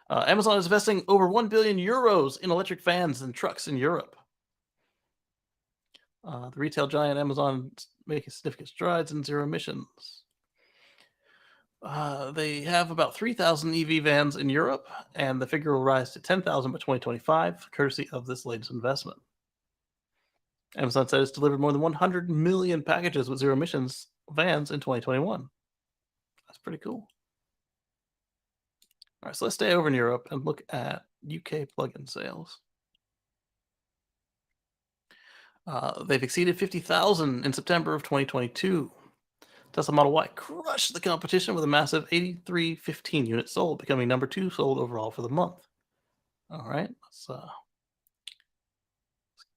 Amazon is investing over 1 billion euros in electric vans and trucks in Europe. The retail giant Amazon making significant strides in zero emissions. They have about 3,000 EV vans in Europe, and the figure will rise to 10,000 by 2025, courtesy of this latest investment. Amazon said it's delivered more than 100 million packages with zero emissions vans in 2021. That's pretty cool. All right, so let's stay over in Europe and look at UK plug-in sales. They've exceeded 50,000 in September of 2022. Tesla Model Y crushed the competition with a massive 8,315 units sold, becoming number 2 sold overall for the month. All right, let's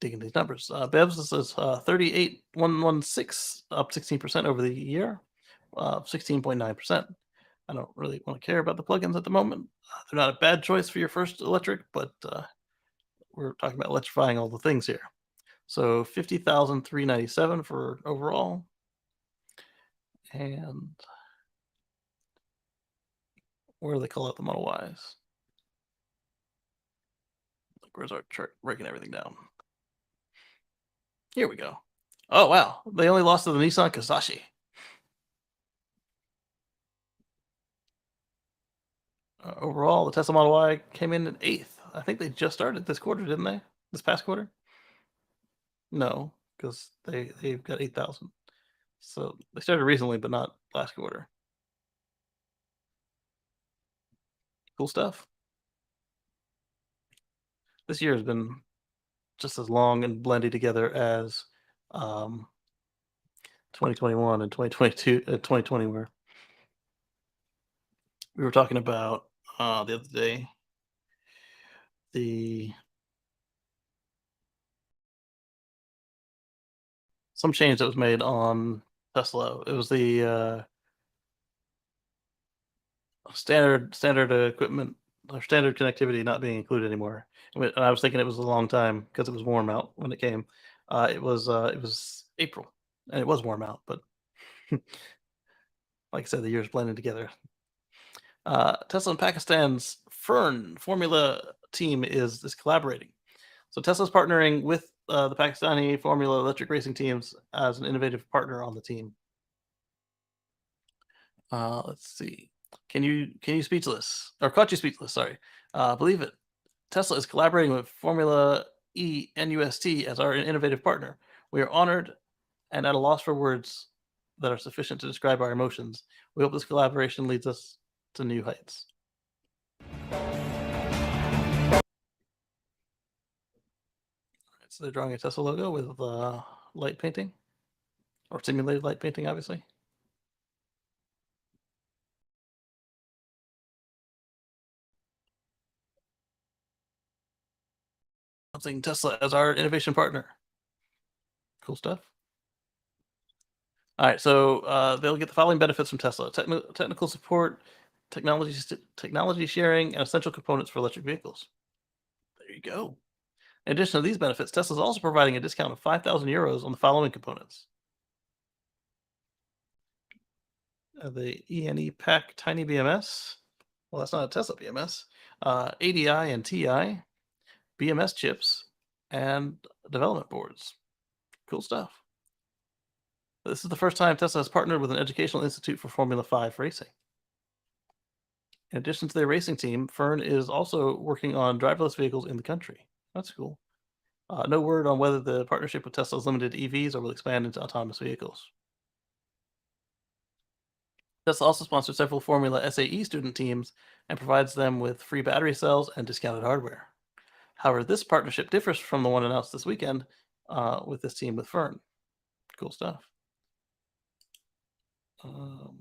dig into these numbers. BEVs is 38,116, up 16% over the year, 16.9%. I don't really want to care about the plugins at the moment. They're not a bad choice for your first electric, but we're talking about electrifying all the things here. So 50,397 for overall. And where do they call out the Model Ys? Like, where's our chart breaking everything down? Here we go. Oh, wow. They only lost to the Nissan Kasashi. Overall, the Tesla Model Y came in at 8th. I think they just started this quarter, didn't they? This past quarter? No, because they've got 8,000. So they started recently, but not last quarter. Cool stuff. This year has been just as long and blended together as 2021 and 2022, 2020 were. We were talking about the other day some change that was made on Tesla. It was the standard equipment or standard connectivity not being included anymore. And I was thinking it was a long time because it was warm out when it came. It was April, and it was warm out, but like I said, the years blending together. Tesla and Pakistan's Fern Formula team is collaborating. So Tesla's partnering with the Pakistani Formula electric racing teams as an innovative partner on the team. Let's see. Can you speechless or caught you speechless? Sorry. Believe it. Tesla is collaborating with Formula E NUST as our innovative partner. We are honored and at a loss for words that are sufficient to describe our emotions. We hope this collaboration leads us to new heights. So they're drawing a Tesla logo with light painting or simulated light painting, obviously. Something Tesla as our innovation partner. Cool stuff. All right, so they'll get the following benefits from Tesla: technical support, technology sharing, and essential components for electric vehicles. There you go. In addition to these benefits, Tesla is also providing a discount of 5,000 euros on the following components: the ENE Pack Tiny BMS. Well, that's not a Tesla BMS. ADI and TI, BMS chips, and development boards. Cool stuff. This is the first time Tesla has partnered with an educational institute for Formula 5 racing. In addition to their racing team, Fern is also working on driverless vehicles in the country. That's cool. No word on whether the partnership with Tesla is limited to EVs or will expand into autonomous vehicles. Tesla also sponsors several Formula SAE student teams and provides them with free battery cells and discounted hardware. However, this partnership differs from the one announced this weekend with this team with Fern. Cool stuff. All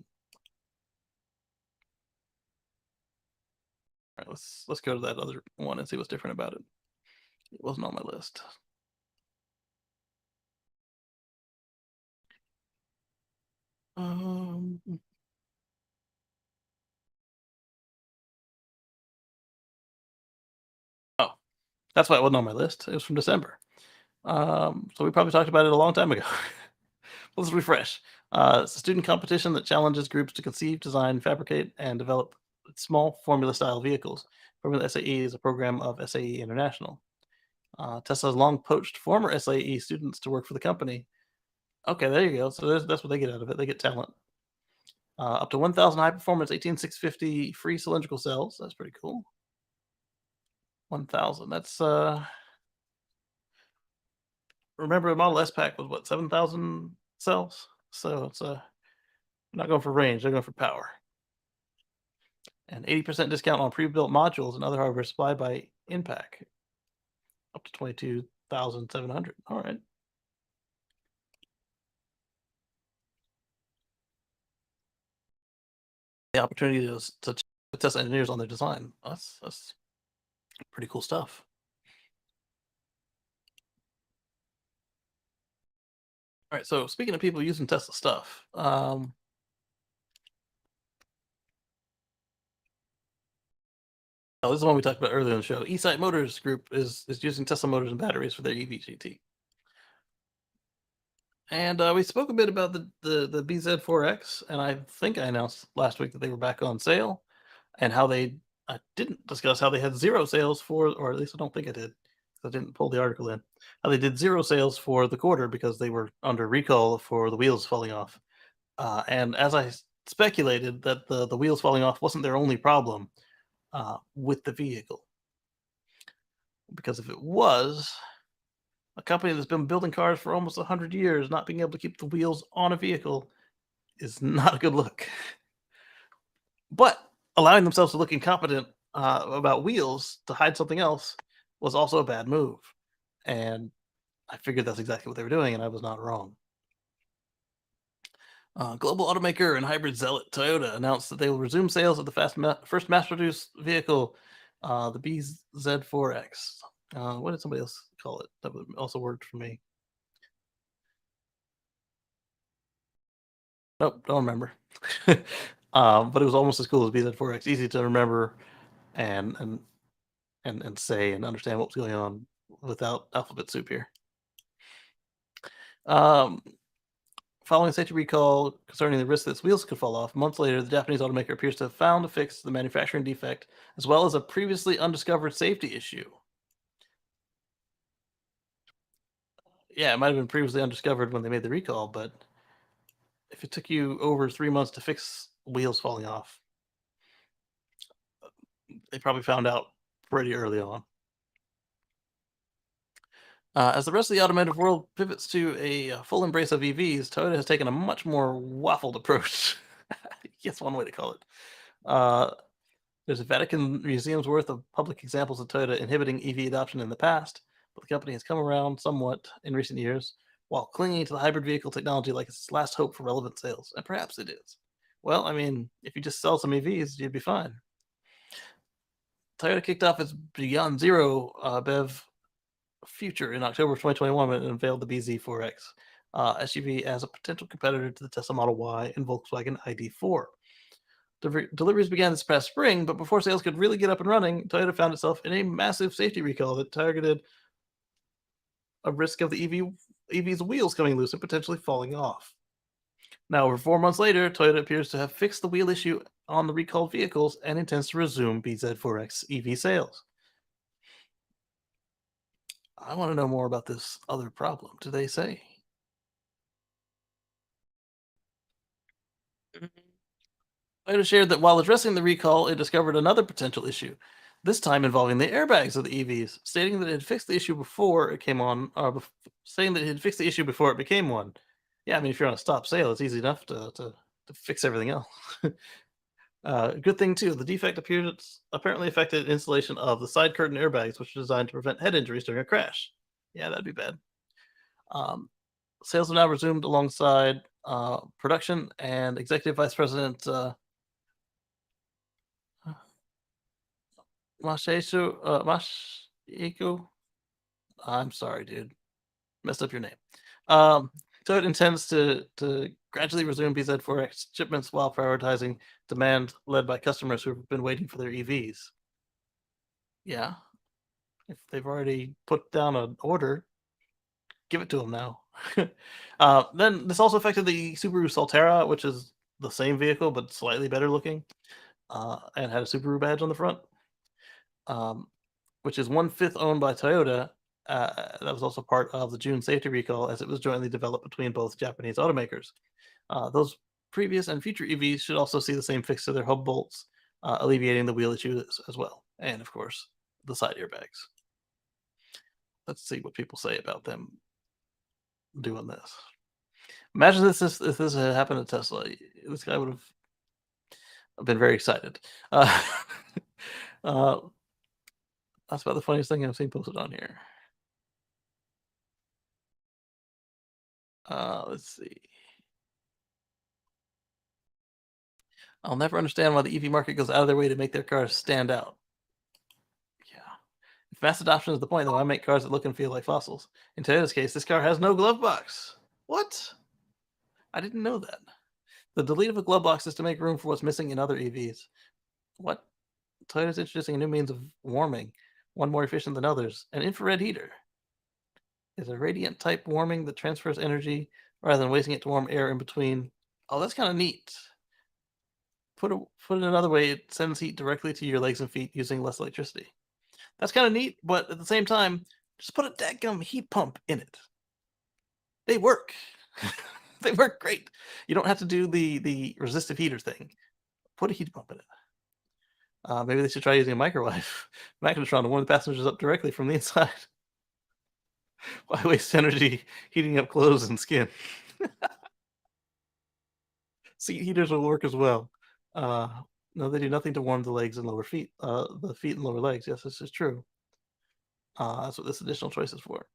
right, let's go to that other one and see what's different about it. It wasn't on my list. Oh, that's why it wasn't on my list. It was from December. So we probably talked about it a long time ago. Let's refresh. It's a student competition that challenges groups to conceive, design, fabricate, and develop small formula-style vehicles. Formula SAE is a program of SAE International. Tesla has long poached former SAE students to work for the company. Okay, there you go. So that's what they get out of it. They get talent. Up to 1,000 high-performance 18650 free cylindrical cells. That's pretty cool. 1,000. That's remember the Model S pack was what, 7,000 cells? So it's not going for range, they're going for power. And 80% discount on pre-built modules and other hardware supplied by Inpac. Up to 22,700. All right. The opportunity to test engineers on their design. That's pretty cool stuff. All right, so speaking of people using Tesla stuff, this is the one we talked about earlier in the show. eSight Motors Group is using Tesla motors and batteries for their EV GT. And we spoke a bit about the BZ4X, and I think I announced last week that they were back on sale, and how they I didn't discuss how they had zero sales for, or at least I don't think I did. I didn't pull the article in. How they did zero sales for the quarter because they were under recall for the wheels falling off. And as I speculated, that the wheels falling off wasn't their only problem with the vehicle. Because if it was, a company that's been building cars for almost 100 years, not being able to keep the wheels on a vehicle is not a good look. But allowing themselves to look incompetent about wheels to hide something else was also a bad move. And I figured that's exactly what they were doing, and I was not wrong. Global automaker and hybrid zealot Toyota announced that they will resume sales of the first mass-produced vehicle, the BZ4X. What did somebody else call it? That also worked for me. Nope, don't remember. But it was almost as cool as BZ4X, easy to remember and say and understand what was going on without alphabet soup here. Um, Following a safety recall concerning the risk that its wheels could fall off, months later, the Japanese automaker appears to have found a fix to the manufacturing defect, as well as a previously undiscovered safety issue. Yeah, it might have been previously undiscovered when they made the recall, but if it took you over 3 months to fix wheels falling off, they probably found out pretty early on. As the rest of the automotive world pivots to a full embrace of EVs, Toyota has taken a much more waffled approach. Yes, one way to call it. There's a Vatican museum's worth of public examples of Toyota inhibiting EV adoption in the past, but the company has come around somewhat in recent years while clinging to the hybrid vehicle technology like it's its last hope for relevant sales. And perhaps it is. Well, I mean, if you just sell some EVs, you'd be fine. Toyota kicked off its Beyond Zero BEV future in October of 2021 when it unveiled the BZ4X SUV as a potential competitor to the Tesla Model Y and Volkswagen ID4. Deliveries began this past spring, but before sales could really get up and running, Toyota found itself in a massive safety recall that targeted a risk of the EV's wheels coming loose and potentially falling off. Now, over 4 months later, Toyota appears to have fixed the wheel issue on the recalled vehicles and intends to resume BZ4X EV sales. I want to know more about this other problem. Do they say? Toyota shared that while addressing the recall, it discovered another potential issue, this time involving the airbags of the EVs, stating that it had fixed the issue before it came on, saying that it had fixed the issue before it became one. Yeah, I mean, if you're on a stop sale, it's easy enough to fix everything else. Good thing too, the defect apparently affected installation of the side curtain airbags, which are designed to prevent head injuries during a crash. Yeah, that'd be bad. Sales have now resumed alongside production, and Executive Vice President Mashiko, I'm sorry, dude, messed up your name. So it intends to gradually resume BZ4X shipments while prioritizing demand led by customers who have been waiting for their EVs. Yeah, if they've already put down an order, give it to them now. Then this also affected the Subaru Solterra, which is the same vehicle but slightly better looking, and had a Subaru badge on the front. Which is 1/5 owned by Toyota. That was also part of the June safety recall as it was jointly developed between both Japanese automakers. Those previous and future EVs should also see the same fix to their hub bolts, alleviating the wheel issue as well. And of course, the side airbags. Let's see what people say about them doing this. Imagine if this had happened to Tesla. This guy would have been very excited. Uh, that's about the funniest thing I've seen posted on here. Let's see. I'll never understand why the EV market goes out of their way to make their cars stand out. Yeah. If mass adoption is the point, then why make cars that look and feel like fossils? In Toyota's case, this car has no glove box. What? I didn't know that. The delete of a glove box is to make room for what's missing in other EVs. What? Toyota's introducing a new means of warming, one more efficient than others, an infrared heater. Is a radiant type warming that transfers energy rather than wasting it to warm air in between. Oh, that's kind of neat. Put it another way, it sends heat directly to your legs and feet using less electricity. That's kind of neat, but at the same time, just put a dadgum heat pump in it. They work. They work great. You don't have to do the resistive heater thing. Put a heat pump in it. Maybe they should try using a microwave magnetron to warm the passengers up directly from the inside. Why waste energy heating up clothes and skin? Seat heaters will work as well. No, they do nothing to warm the legs and lower feet. The feet and lower legs. Yes, this is true. That's what this additional choice is for.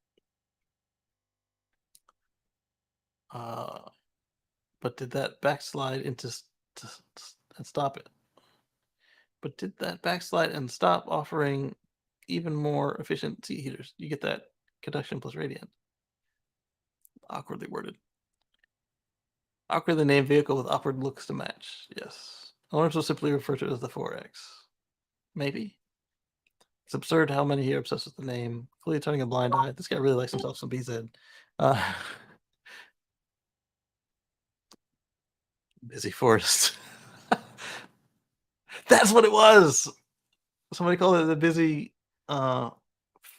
But did that backslide into and stop it? But did that backslide and stop offering even more efficient seat heaters? You get that conduction plus radiant. Awkwardly worded. Awkwardly named vehicle with awkward looks to match. Yes. Owners will simply refer to it as the 4X. Maybe. It's absurd how many here are obsessed with the name. Fully turning a blind eye. This guy really likes himself some BZ. Busy Forest. That's what it was. Somebody called it the busy, not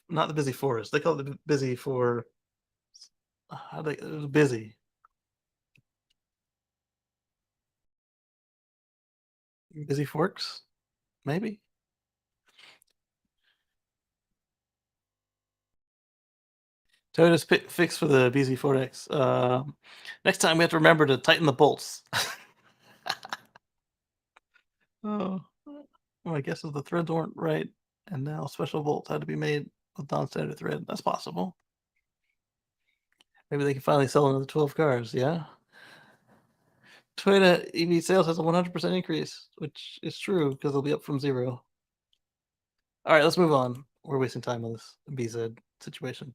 the busy forest. They called it the busy for. How they? It was busy. Busy Forks, maybe. Toyota's fix for the BZ4X. Next time we have to remember to tighten the bolts. Oh, well, I guess if the threads weren't right, and now special bolts had to be made with non-standard thread. That's possible. Maybe they can finally sell another 12 cars. Yeah. Toyota EV sales has a 100% increase, which is true because they'll be up from 0. All right, let's move on. We're wasting time on this BZ situation.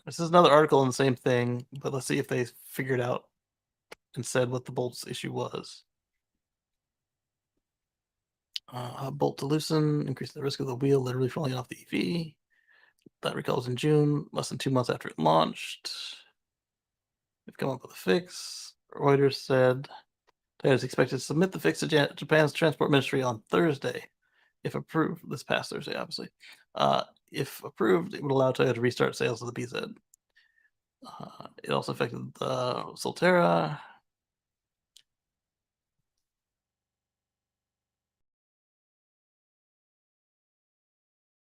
This is another article on the same thing, but let's see if they figured out and said what the bolts issue was. Bolt to loosen, increase the risk of the wheel literally falling off the EV. That recalls in June, less than 2 months after it launched. They've come up with a fix. Reuters said Toyota is expected to submit the fix to Japan's Transport Ministry on Thursday. If approved, this past Thursday, obviously. If approved, it would allow Toyota to restart sales of the BZ. It also affected the Solterra.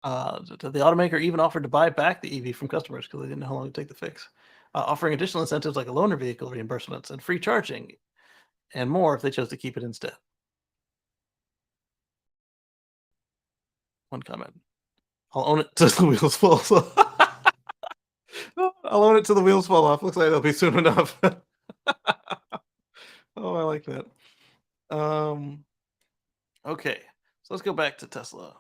The automaker even offered to buy back the EV from customers because they didn't know how long it would take the fix, offering additional incentives like a loaner vehicle reimbursements and free charging and more if they chose to keep it instead. One comment. I'll own it till the wheels fall off. I'll own it till the wheels fall off. Looks like it'll be soon enough. Oh, I like that. Okay, so let's go back to Tesla.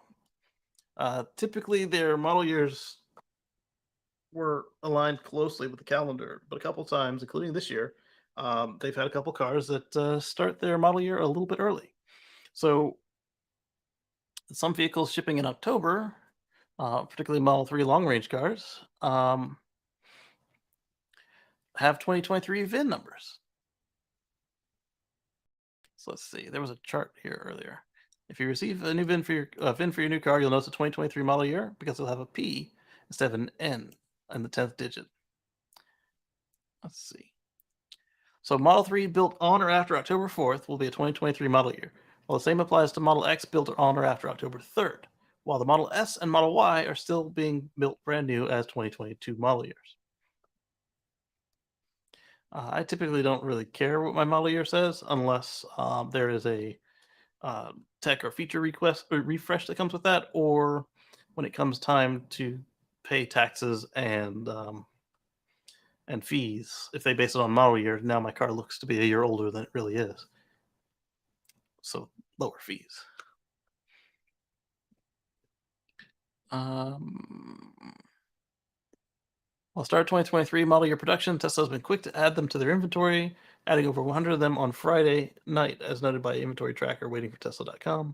Typically, their model years were aligned closely with the calendar, but a couple times, including this year, they've had a couple cars that start their model year a little bit early. So some vehicles shipping in October, particularly Model 3 long-range cars, have 2023 VIN numbers. So let's see. There was a chart here earlier. If you receive a new VIN for your new car, you'll notice a 2023 model year because it'll have a P instead of an N in the 10th digit. Let's see. So Model 3 built on or after October 4th will be a 2023 model year, while the same applies to Model X built on or after October 3rd, while the Model S and Model Y are still being built brand new as 2022 model years. I typically don't really care what my model year says unless there is a tech or feature request or refresh that comes with that, or when it comes time to pay taxes and fees. If they base it on model year, now my car looks to be a year older than it really is. So lower fees. While start 2023 model year production, Tesla has been quick to add them to their inventory, adding over 100 of them on Friday night, as noted by inventory tracker waiting for Tesla.com.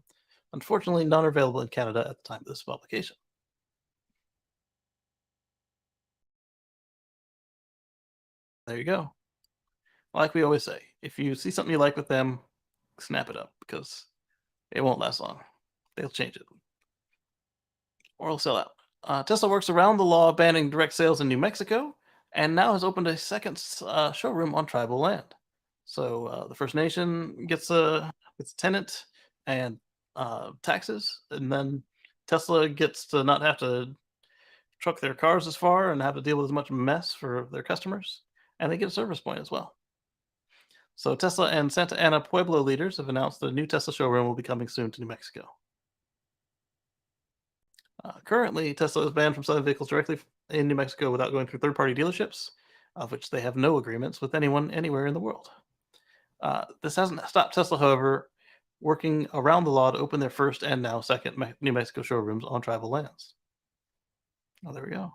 Unfortunately, none are available in Canada at the time of this publication. There you go. Like we always say, if you see something you like with them, snap it up because it won't last long. They'll change it or it'll sell out. Tesla works around the law banning direct sales in New Mexico and now has opened a second showroom on tribal land. So the First Nation gets a tenant and taxes, and then Tesla gets to not have to truck their cars as far and have to deal with as much mess for their customers, and they get a service point as well. So Tesla and Santa Ana Pueblo leaders have announced the new Tesla showroom will be coming soon to New Mexico. Currently, Tesla is banned from selling vehicles directly in New Mexico without going through third-party dealerships, of which they have no agreements with anyone anywhere in the world. This hasn't stopped Tesla, however, working around the law to open their first and now second New Mexico showrooms on tribal lands. Oh, there we go.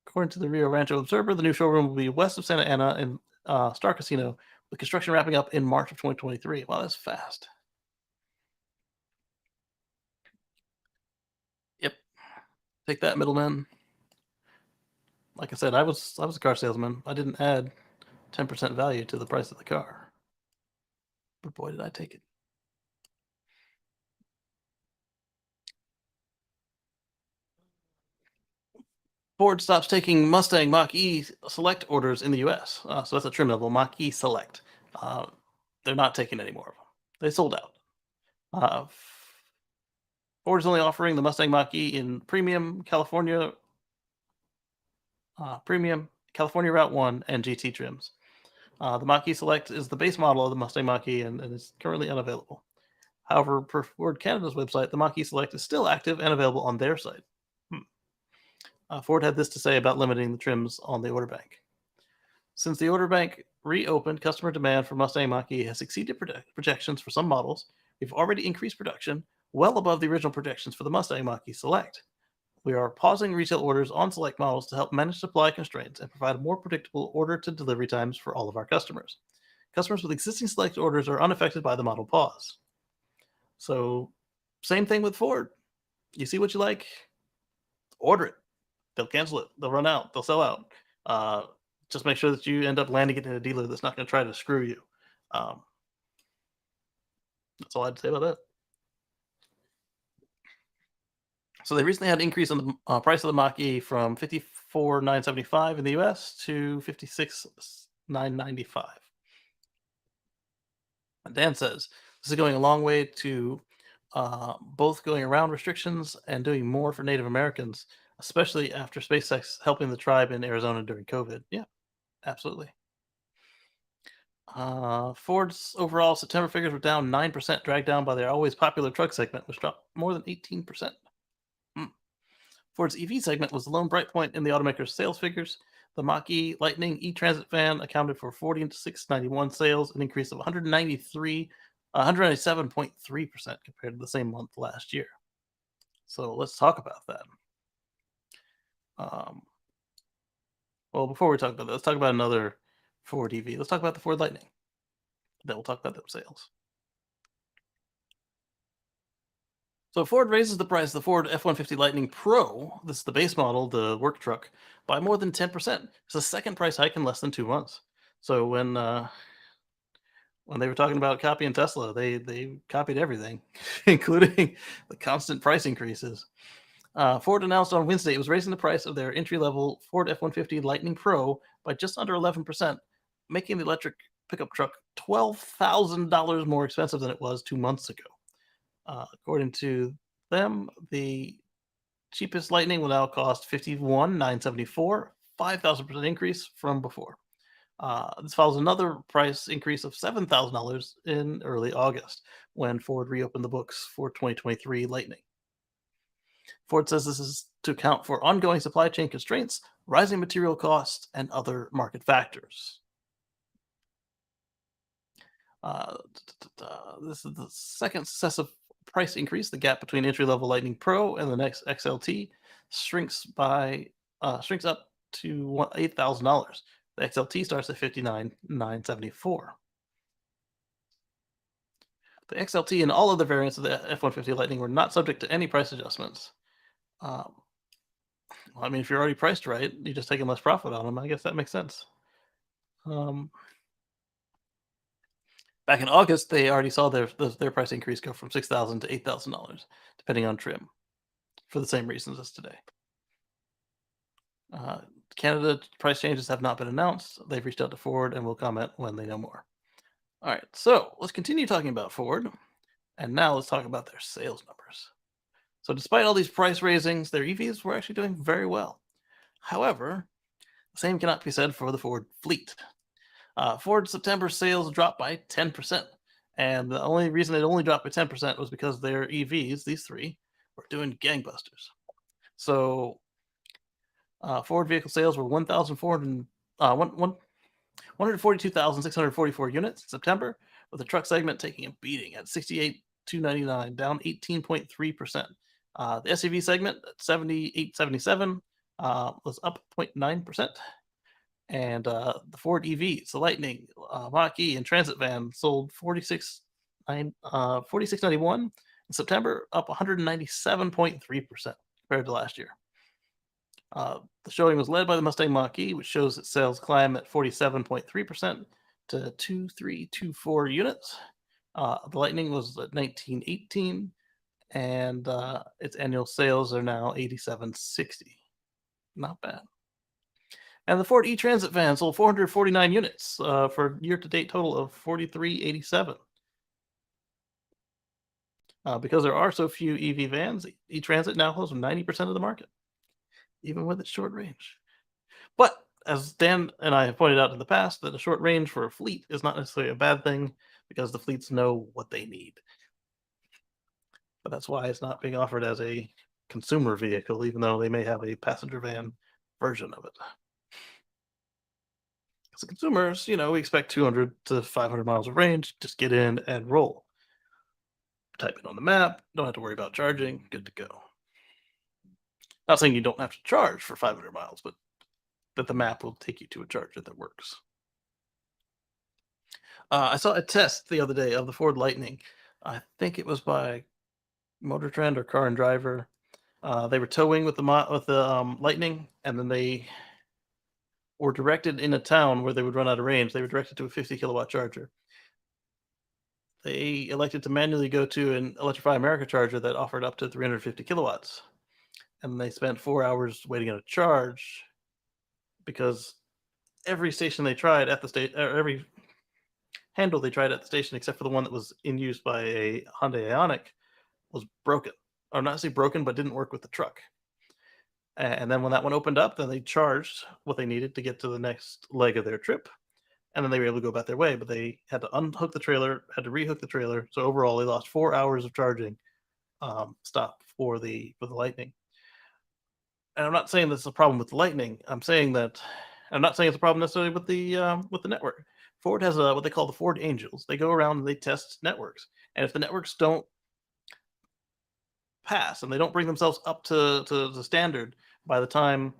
According to the Rio Rancho Observer, the new showroom will be west of Santa Ana in Star Casino, with construction wrapping up in March of 2023. Wow, that's fast. Yep. Take that, middleman. Like I said, I was a car salesman. I didn't add 10% value to the price of the car. But boy, did I take it. Ford stops taking Mustang Mach-E Select orders in the US. So that's a trim level, Mach-E Select. They're not taking any more of them. They sold out. Ford is only offering the Mustang Mach-E in Premium, California Route 1, and GT trims. The Mach-E Select is the base model of the Mustang Mach-E and is currently unavailable. However, per Ford Canada's website, the Mach-E Select is still active and available on their site. Ford had this to say about limiting the trims on the order bank. Since the order bank reopened, customer demand for Mustang Mach-E has exceeded projections for some models. We've already increased production well above the original projections for the Mustang Mach-E Select. We are pausing retail orders on select models to help manage supply constraints and provide more predictable order to delivery times for all of our customers. Customers with existing select orders are unaffected by the model pause. So, same thing with Ford. You see what you like, order it. They'll cancel it. They'll run out. They'll sell out. Just make sure that you end up landing it in a dealer that's not going to try to screw you. That's all I had to say about that. So they recently had an increase on the price of the Mach-E from $54,975 in the US to $56,995. And Dan says this is going a long way to both going around restrictions and doing more for Native Americans, especially after SpaceX helping the tribe in Arizona during COVID. Yeah, absolutely. Ford's overall September figures were down 9%, dragged down by their always popular truck segment, which dropped more than 18%. Ford's EV segment was the lone bright point in the automaker's sales figures. The Mach-E Lightning e-Transit van accounted for 4691 sales, an increase of 197.3% compared to the same month last year. So let's talk about that. Well, before we talk about that, let's talk about another Ford EV. Let's talk about the Ford Lightning. Then we'll talk about them sales. So Ford raises the price of the Ford F-150 Lightning Pro, this is the base model, the work truck, by more than 10%. It's the second price hike in less than 2 months. So when they were talking about copying Tesla, they copied everything, including the constant price increases. Ford announced on Wednesday it was raising the price of their entry-level Ford F-150 Lightning Pro by just under 11%, making the electric pickup truck $12,000 more expensive than it was 2 months ago. According to them, the cheapest Lightning will now cost $51,974, 5,000% increase from before. This follows another price increase of $7,000 in early August when Ford reopened the books for 2023 Lightning. Ford says this is to account for ongoing supply chain constraints, rising material costs, and other market factors. This is the second successive price increase. The gap between entry-level Lightning Pro and the next XLT shrinks up to $8,000. The XLT starts at $59,974. The XLT and all other variants of the F-150 Lightning were not subject to any price adjustments. Well, I mean, if you're already priced right, you're just taking less profit on them. I guess that makes sense. Back in August, they already saw their price increase go from $6,000 to $8,000, depending on trim, for the same reasons as today. Canada price changes have not been announced. They've reached out to Ford and will comment when they know more. All right, so let's continue talking about Ford, and now let's talk about their sales numbers. So despite all these price raisings, their EVs were actually doing very well. However, the same cannot be said for the Ford fleet. Ford's September sales dropped by 10%. And the only reason it only dropped by 10% was because their EVs, these three, were doing gangbusters. So Ford vehicle sales were 142,644 units in September, with the truck segment taking a beating at 68,299, down 18.3%. The SUV segment at 78,77 was up 0.9%. And the Ford EVs, the Lightning, Mach-E, and Transit van sold 4691 in September, up 197.3% compared to last year. The showing was led by the Mustang Mach-E, which shows its sales climb at 47.3% to 2324 units. The Lightning was at 1918, and its annual sales are now 8760. Not bad. And the Ford E-Transit van sold 449 units for a year-to-date total of 4387. Because there are so few EV vans, E-Transit now holds 90% of the market, even with its short range. But as Dan and I have pointed out in the past, that a short range for a fleet is not necessarily a bad thing because the fleets know what they need. But that's why it's not being offered as a consumer vehicle, even though they may have a passenger van version of it. As consumers, we expect 200 to 500 miles of range, just get in and roll. Type it on the map, don't have to worry about charging, good to go. Not saying you don't have to charge for 500 miles, but that the map will take you to a charger that works. I saw a test the other day of the Ford Lightning. I think it was by Motor Trend or Car and Driver. They were towing with the Lightning, and then they were directed in a town where they would run out of range. They were directed to a 50 kilowatt charger. They elected to manually go to an Electrify America charger that offered up to 350 kilowatts. And they spent 4 hours waiting on a charge because every station they tried at the station, or every handle they tried at the station, except for the one that was in use by a Hyundai Ioniq, was broken. Or not say broken, but didn't work with the truck. And then when that one opened up, then they charged what they needed to get to the next leg of their trip. And then they were able to go about their way, but they had to unhook the trailer, had to rehook the trailer. So overall, they lost 4 hours of charging stop for the Lightning. And I'm not saying that's a problem with the Lightning. I'm not saying it's a problem necessarily with the network. Ford has what they call the Ford Angels. They go around and they test networks, and if the networks don't pass and they don't bring themselves up to the standard by the time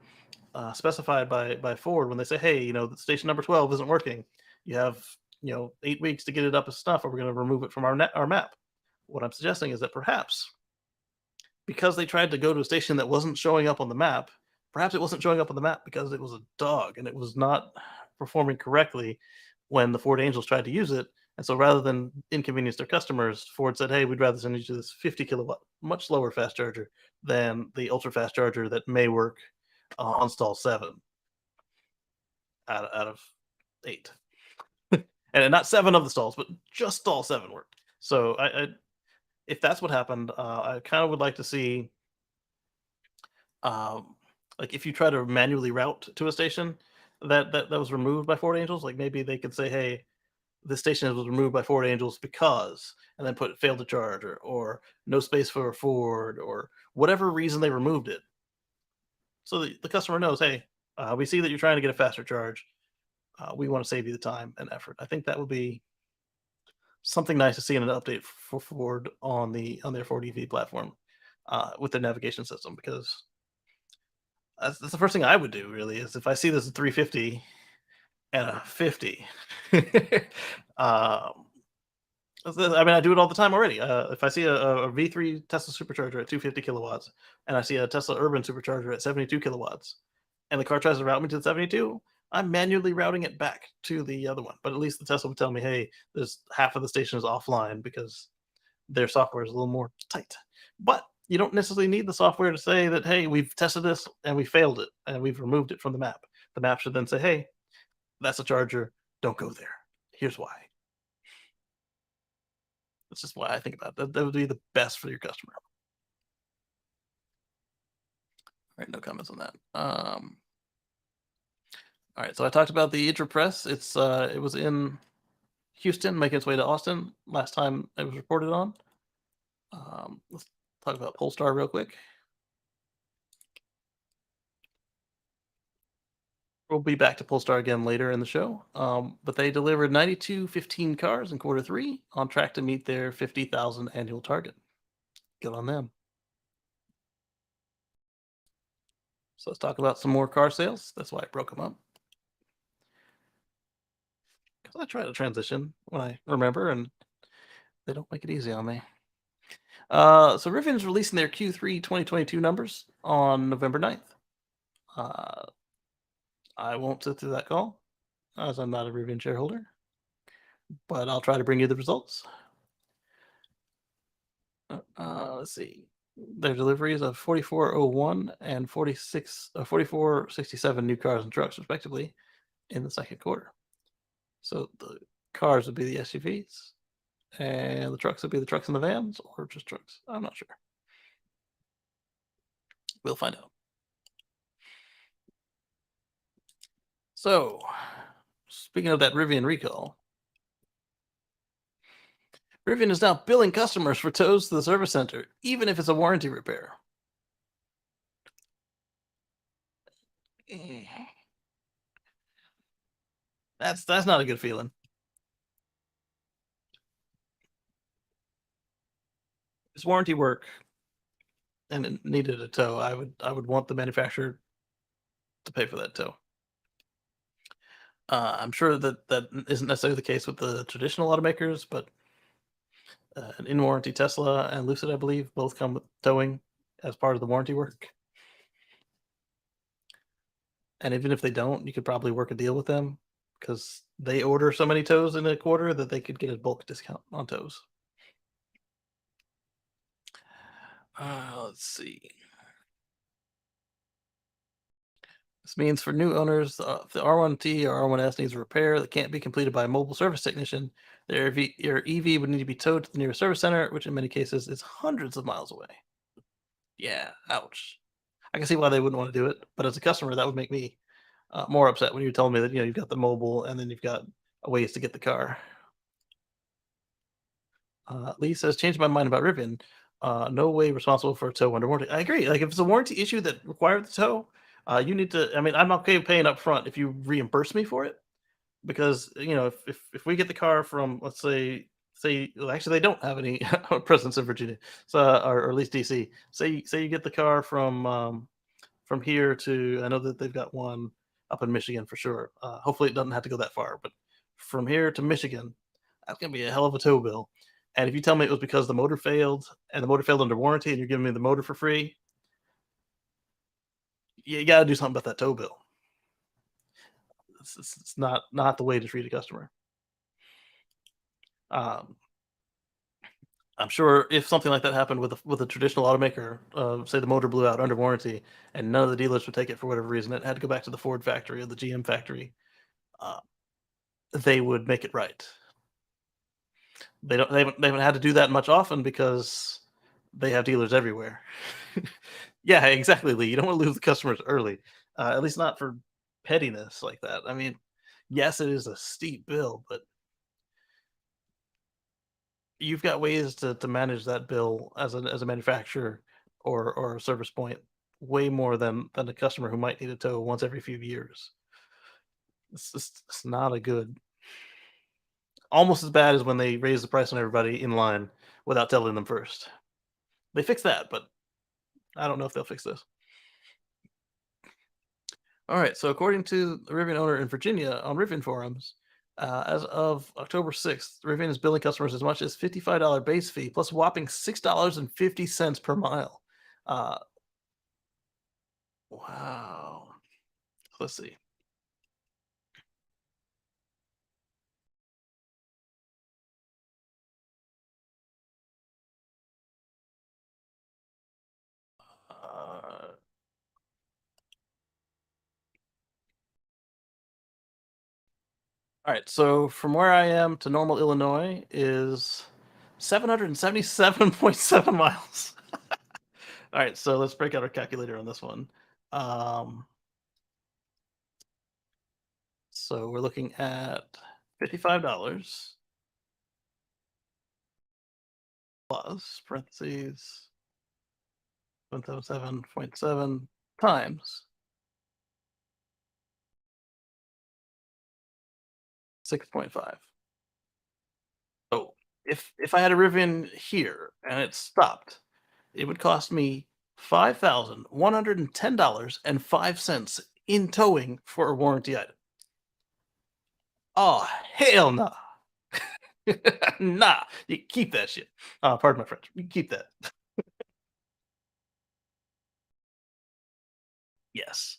specified by Ford, when they say, hey, the station number 12 isn't working, you have 8 weeks to get it up to snuff, or we're going to remove it from our map. What I'm suggesting is that perhaps because they tried to go to a station that wasn't showing up on the map, perhaps it wasn't showing up on the map because it was a dog and it was not performing correctly when the Ford Angels tried to use it. And so rather than inconvenience their customers, Ford said, hey, we'd rather send you to this 50 kilowatt, much slower fast charger than the ultra fast charger that may work on stall 7 out of 8. And not 7 of the stalls, but just stall 7 worked. So if that's what happened, I kind of would like to see, like if you try to manually route to a station that was removed by Ford Angels, like maybe they could say, hey, this station was removed by Ford Angels because, and then put failed to charge or no space for Ford or whatever reason they removed it. So the customer knows, hey, we see that you're trying to get a faster charge. We want to save you the time and effort. I think that would be something nice to see in an update for Ford on their Ford EV platform with their navigation system, because that's the first thing I would do, really, is if I see this 350 and a 50. um, I mean, I do it all the time already. If I see a V3 Tesla supercharger at 250 kilowatts, and I see a Tesla Urban supercharger at 72 kilowatts, and the car tries to route me to the 72, I'm manually routing it back to the other one. But at least the Tesla would tell me, hey, there's half of the station is offline because their software is a little more tight. But you don't necessarily need the software to say that, hey, we've tested this and we failed it and we've removed it from the map. The map should then say, hey, that's a charger. Don't go there. Here's why. That's just why I think about it. That would be the best for your customer. All right, no comments on that. All right, so I talked about the Intra Press. It was in Houston, making its way to Austin last time it was reported on. Let's talk about Polestar real quick. We'll be back to Polestar again later in the show, but they delivered 9215 cars in Q3, on track to meet their 50,000 annual target. Good on them. So let's talk about some more car sales. That's why I broke them up. So I try to transition when I remember, and they don't make it easy on me. So Rivian is releasing their Q3 2022 numbers on November 9th. Uh, I won't sit through that call, as I'm not a Rivian shareholder, but I'll try to bring you the results. Let's see. Their deliveries of 4401 and 4467 new cars and trucks, respectively, in the second quarter. So the cars would be the SUVs, and the trucks would be the trucks and the vans, or just trucks. I'm not sure. We'll find out. So, speaking of that Rivian recall, Rivian is now billing customers for tows to the service center, even if it's a warranty repair. Eh. That's not a good feeling. It's warranty work, and it needed a tow. I would want the manufacturer to pay for that tow. I'm sure that that isn't necessarily the case with the traditional automakers, but an in warranty Tesla and Lucid, I believe, both come with towing as part of the warranty work. And even if they don't, you could probably work a deal with them because they order so many tows in a quarter that they could get a bulk discount on tows. Let's see. This means for new owners, if the R1T or R1S needs a repair that can't be completed by a mobile service technician, your EV would need to be towed to the nearest service center, which in many cases is hundreds of miles away. Yeah, ouch. I can see why they wouldn't want to do it, but as a customer, that would make me more upset when you're telling me that you've got the mobile and then you've got ways to get the car. Lee says, changed my mind about Rivian. No way responsible for a tow under warranty. I agree. Like if it's a warranty issue that required the tow, you need to. I mean, I'm okay paying up front if you reimburse me for it, because if we get the car from, let's say well, actually they don't have any presence in Virginia, so or at least DC. Say you get the car from here to, I know that they've got one up in Michigan for sure. Hopefully it doesn't have to go that far, but from here to Michigan, that's gonna be a hell of a tow bill. And if you tell me it was because the motor failed and the motor failed under warranty and you're giving me the motor for free, you got to do something about that tow bill. It's not the way to treat a customer. Um, I'm sure if something like that happened with a traditional automaker, say the motor blew out under warranty, and none of the dealers would take it for whatever reason, it had to go back to the Ford factory or the GM factory. Uh, they would make it right. They haven't had to do that much often because they have dealers everywhere. Yeah, exactly, Lee. You don't want to lose the customers early, at least not for pettiness like that. I mean, yes, it is a steep bill, but you've got ways to manage that bill as a manufacturer or a service point way more than a customer who might need a tow once every few years. It's not a good. Almost as bad as when they raise the price on everybody in line without telling them first. They fixed that, but I don't know if they'll fix this. All right. So according to the Rivian owner in Virginia on Rivian forums, as of October 6th, Rivian is billing customers as much as $55 base fee plus a whopping $6.50 per mile. Uh, wow. Let's see. Uh, all right. So from where I am to Normal, Illinois is 777.7 miles. All right, so let's break out our calculator on this one. Um, so we're looking at $55 plus parentheses 177.7 times 6.5. So if I had a Rivian here and it stopped, it would cost me $5,110.05 in towing for a warranty item. Oh, hell no. Nah, you keep that shit. Pardon my French. You keep that. Yes.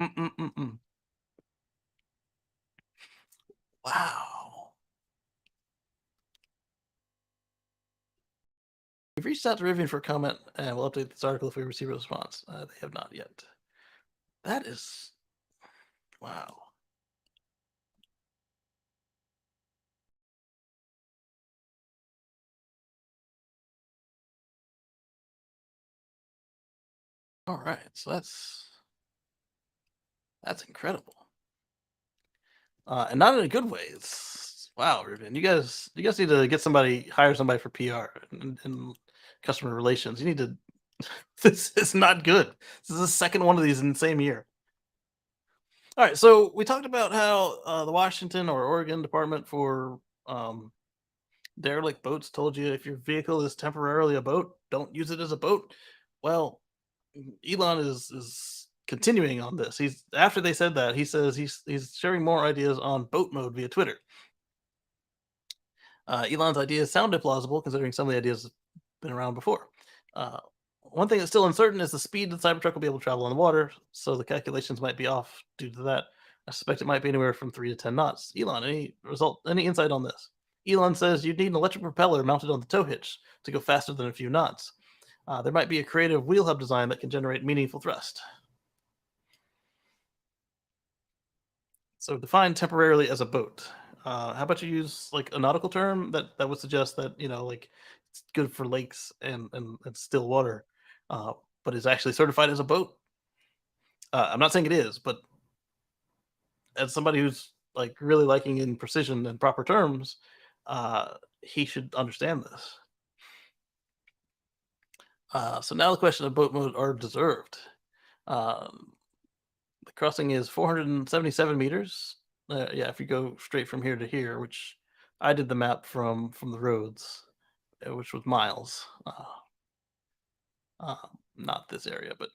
Mm-mm-mm-mm. Wow. We've reached out to Rivian for comment, and we'll update this article if we receive a response. They have not yet. That is wow. All right, so that's incredible, and not in a good way. It's wow, Rivian. You guys need to get somebody, hire somebody for PR and customer relations. You need to. This is not good. This is the second one of these in the same year. All right, so we talked about how the Washington or Oregon Department for um, derelict boats told you if your vehicle is temporarily a boat, don't use it as a boat. Well, Elon is continuing on this. He's after they said that, he says he's sharing more ideas on boat mode via Twitter. Elon's ideas sounded plausible considering some of the ideas have been around before. Uh, one thing that's still uncertain is the speed the Cybertruck will be able to travel on the water, so the calculations might be off due to that. I suspect it might be anywhere from 3 to 10 knots. Elon, any insight on this? Elon says you'd need an electric propeller mounted on the tow hitch to go faster than a few knots. There might be a creative wheel hub design that can generate meaningful thrust. So define temporarily as a boat. How about you use like a nautical term that would suggest that like it's good for lakes and still water, uh, but is actually certified as a boat. I'm not saying it is, but as somebody who's like really liking in precision and proper terms, he should understand this. So now the question of boat mode are deserved. Um, the crossing is 477 meters. Yeah, if you go straight from here to here, which I did the map from the roads, which was miles. Uh, Not this area, but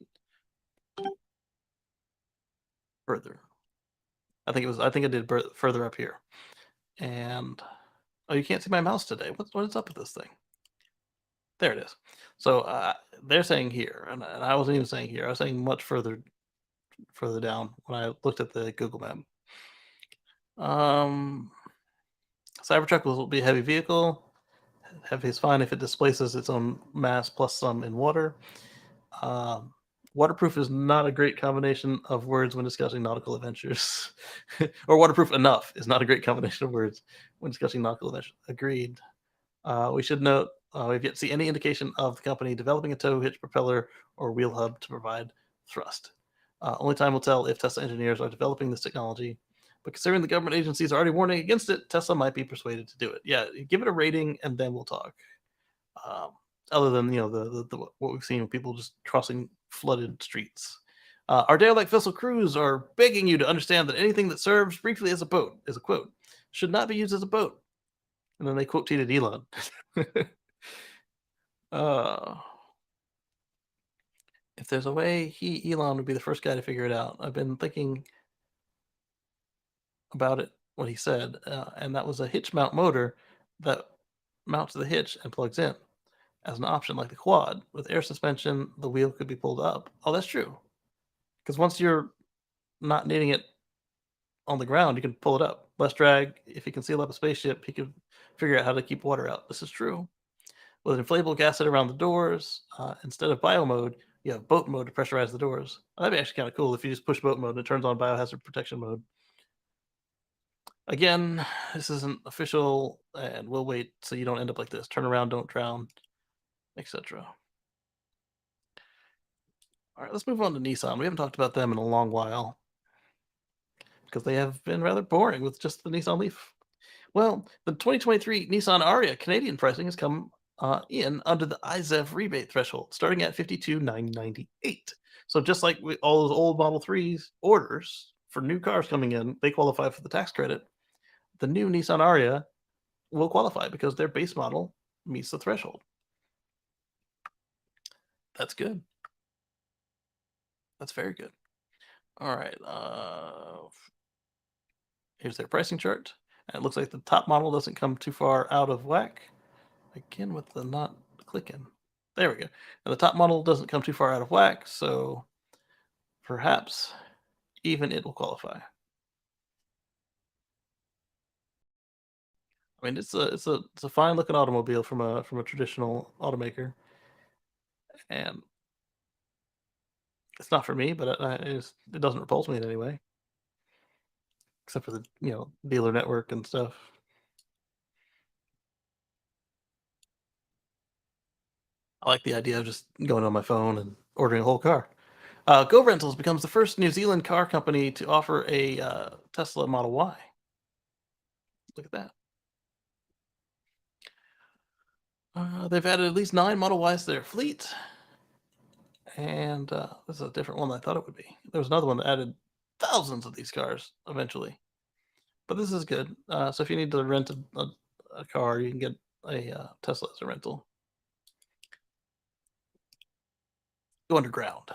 further. I think it was. I think I did further up here. And oh, you can't see my mouse today. What is up with this thing? There it is. So they're saying here, and I wasn't even saying here. I was saying much further down when I looked at the Google map. Um, Cybertruck will be a heavy vehicle. Heavy is fine if it displaces its own mass plus some in water. Um, Waterproof is not a great combination of words when discussing nautical adventures. Or waterproof enough is not a great combination of words when discussing nautical adventures. Agreed. We should note we've yet to see any indication of the company developing a tow hitch propeller or wheel hub to provide thrust. Only time will tell if Tesla engineers are developing this technology. But considering the government agencies are already warning against it, Tesla might be persuaded to do it. Yeah, give it a rating and then we'll talk. Um, Other than the what we've seen with people just crossing flooded streets. Our derelict vessel crews are begging you to understand that anything that serves briefly as a boat, is a quote, should not be used as a boat. And then they quote tweeted Elon. uh, if there's a way, Elon would be the first guy to figure it out. I've been thinking about it, what he said, and that was a hitch mount motor that mounts to the hitch and plugs in as an option, like the quad. With air suspension, the wheel could be pulled up. Oh, that's true. Because once you're not needing it on the ground, you can pull it up. Less drag. If he can seal up a spaceship, he can figure out how to keep water out. This is true. With an inflatable gasket around the doors, instead of bio mode, you have boat mode to pressurize the doors. That'd be actually kind of cool if you just push boat mode and it turns on biohazard protection mode. Again, this isn't official, and we'll wait so you don't end up like this. Turn around, don't drown, etc. All right, let's move on to Nissan. We haven't talked about them in a long while because they have been rather boring with just the Nissan Leaf. Well, the 2023 Nissan Ariya Canadian pricing has come in under the IZEV rebate threshold, starting at 52,998. So just like with all those old Model 3s orders for new cars coming in, they qualify for the tax credit. The new Nissan Ariya will qualify because their base model meets the threshold. That's good. That's very good. All right. Here's their pricing chart. And it looks like the top model doesn't come too far out of whack. Again with the not clicking. There we go. And the top model doesn't come too far out of whack, so perhaps even it will qualify. I mean, it's a fine looking automobile from a traditional automaker, and it's not for me, but it doesn't repulse me in any way, except for the dealer network and stuff. I like the idea of just going on my phone and ordering a whole car. Go Rentals becomes the first New Zealand car company to offer a Tesla Model Y. Look at that. They've added at least 9 Model Ys to their fleet. And this is a different one than I thought it would be. There was another one that added thousands of these cars eventually. But this is good. So if you need to rent a car, you can get a Tesla as a rental. Go underground.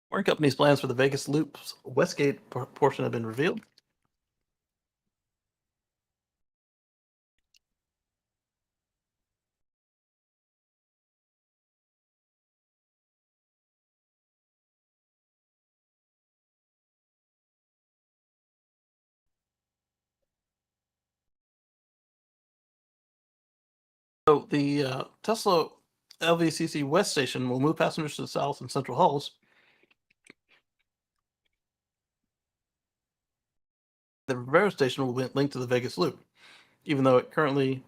Warren Company's plans for the Vegas Loop's Westgate portion have been revealed. So the Tesla LVCC West station will move passengers to the south and central halls. The Rivera station will be linked to the Vegas Loop, even though it currently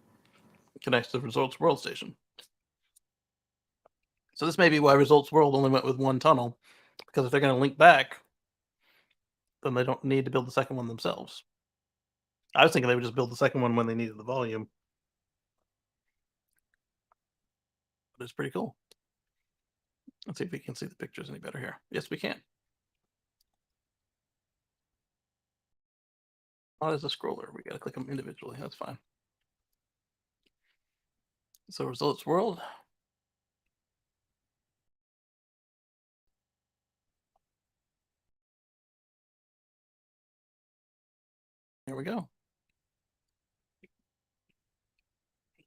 connects to Resorts World station. So this may be why Results World only went with one tunnel, because if they're going to link back, then they don't need to build the second one themselves. I was thinking they would just build the second one when they needed the volume. But it's pretty cool. Let's see if we can see the pictures any better here. Yes, we can. Oh, there's a scroller. We got to click them individually. That's fine. So Results World. There we go.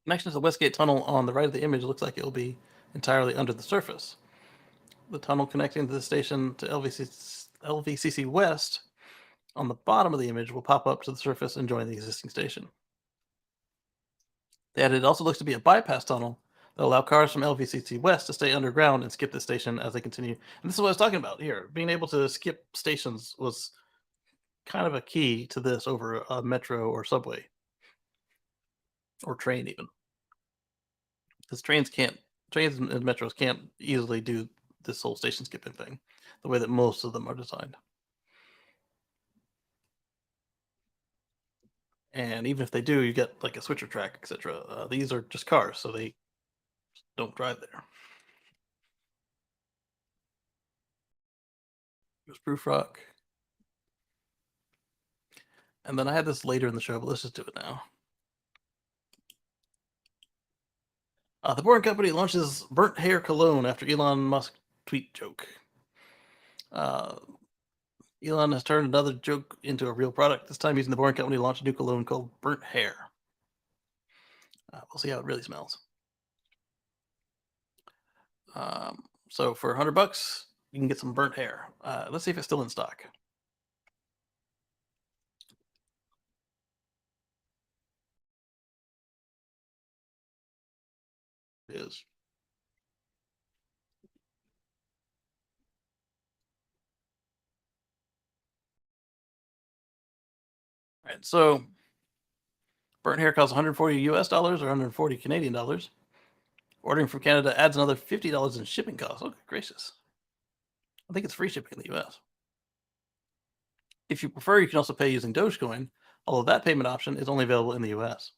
Connection to the Westgate Tunnel on the right of the image looks like it will be entirely under the surface. The tunnel connecting to the station to LVCC West on the bottom of the image will pop up to the surface and join the existing station. It also looks to be a bypass tunnel that will allow cars from LVCC West to stay underground and skip the station as they continue. And this is what I was talking about here. Being able to skip stations was kind of a key to this over a metro or subway or train even. Because trains and metros can't easily do this whole station skipping thing the way that most of them are designed. And even if they do, you get like a switcher track, etc. These are just cars, so they don't drive there. There's Proof Rock. And then I had this later in the show, but let's just do it now. The Boring Company launches burnt hair cologne after Elon Musk tweet joke. Elon has turned another joke into a real product. This time using the Boring Company launched a new cologne called Burnt Hair. We'll see how it really smells. So for $100, you can get some burnt hair. Let's see if it's still in stock. It is. All right, so burnt hair costs 140 US dollars or 140 Canadian dollars. Ordering from Canada adds another $50 in shipping costs. Oh, gracious. I think it's free shipping in the US. If you prefer, you can also pay using Dogecoin, although that payment option is only available in the US.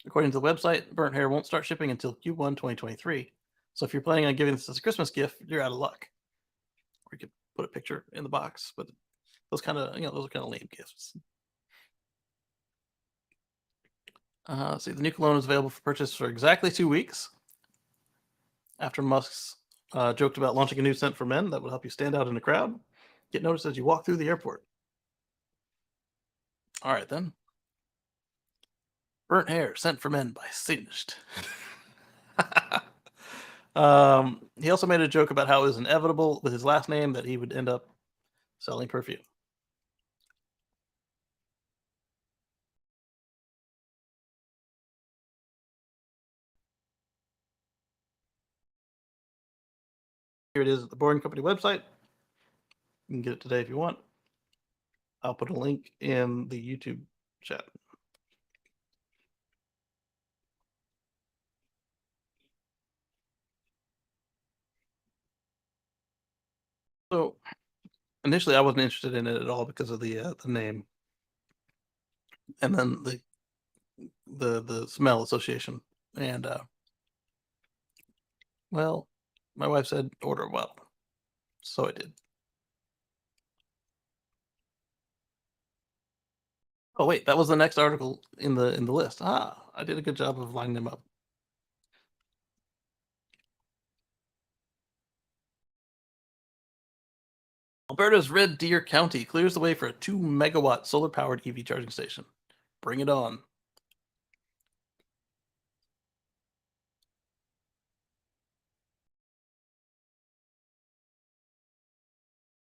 According to the website, burnt hair won't start shipping until Q1 2023. So if you're planning on giving this as a Christmas gift, you're out of luck. Or you could put a picture in the box, but those are kind of lame gifts. Let's see, the new cologne is available for purchase for exactly 2 weeks after Musk's joked about launching a new scent for men that would help you stand out in a crowd, get noticed as you walk through the airport. All right, then. Burnt hair, scent for men by Singed. He also made a joke about how it was inevitable with his last name that he would end up selling perfume. Here it is at the Boring Company website. You can get it today if you want. I'll put a link in the YouTube chat. So initially, I wasn't interested in it at all because of the name, and then the smell association. And well, my wife said order well, so I did. Oh wait, that was the next article in the list. Ah, I did a good job of lining them up. Alberta's Red Deer County clears the way for a 2 megawatt solar powered EV charging station. Bring it on.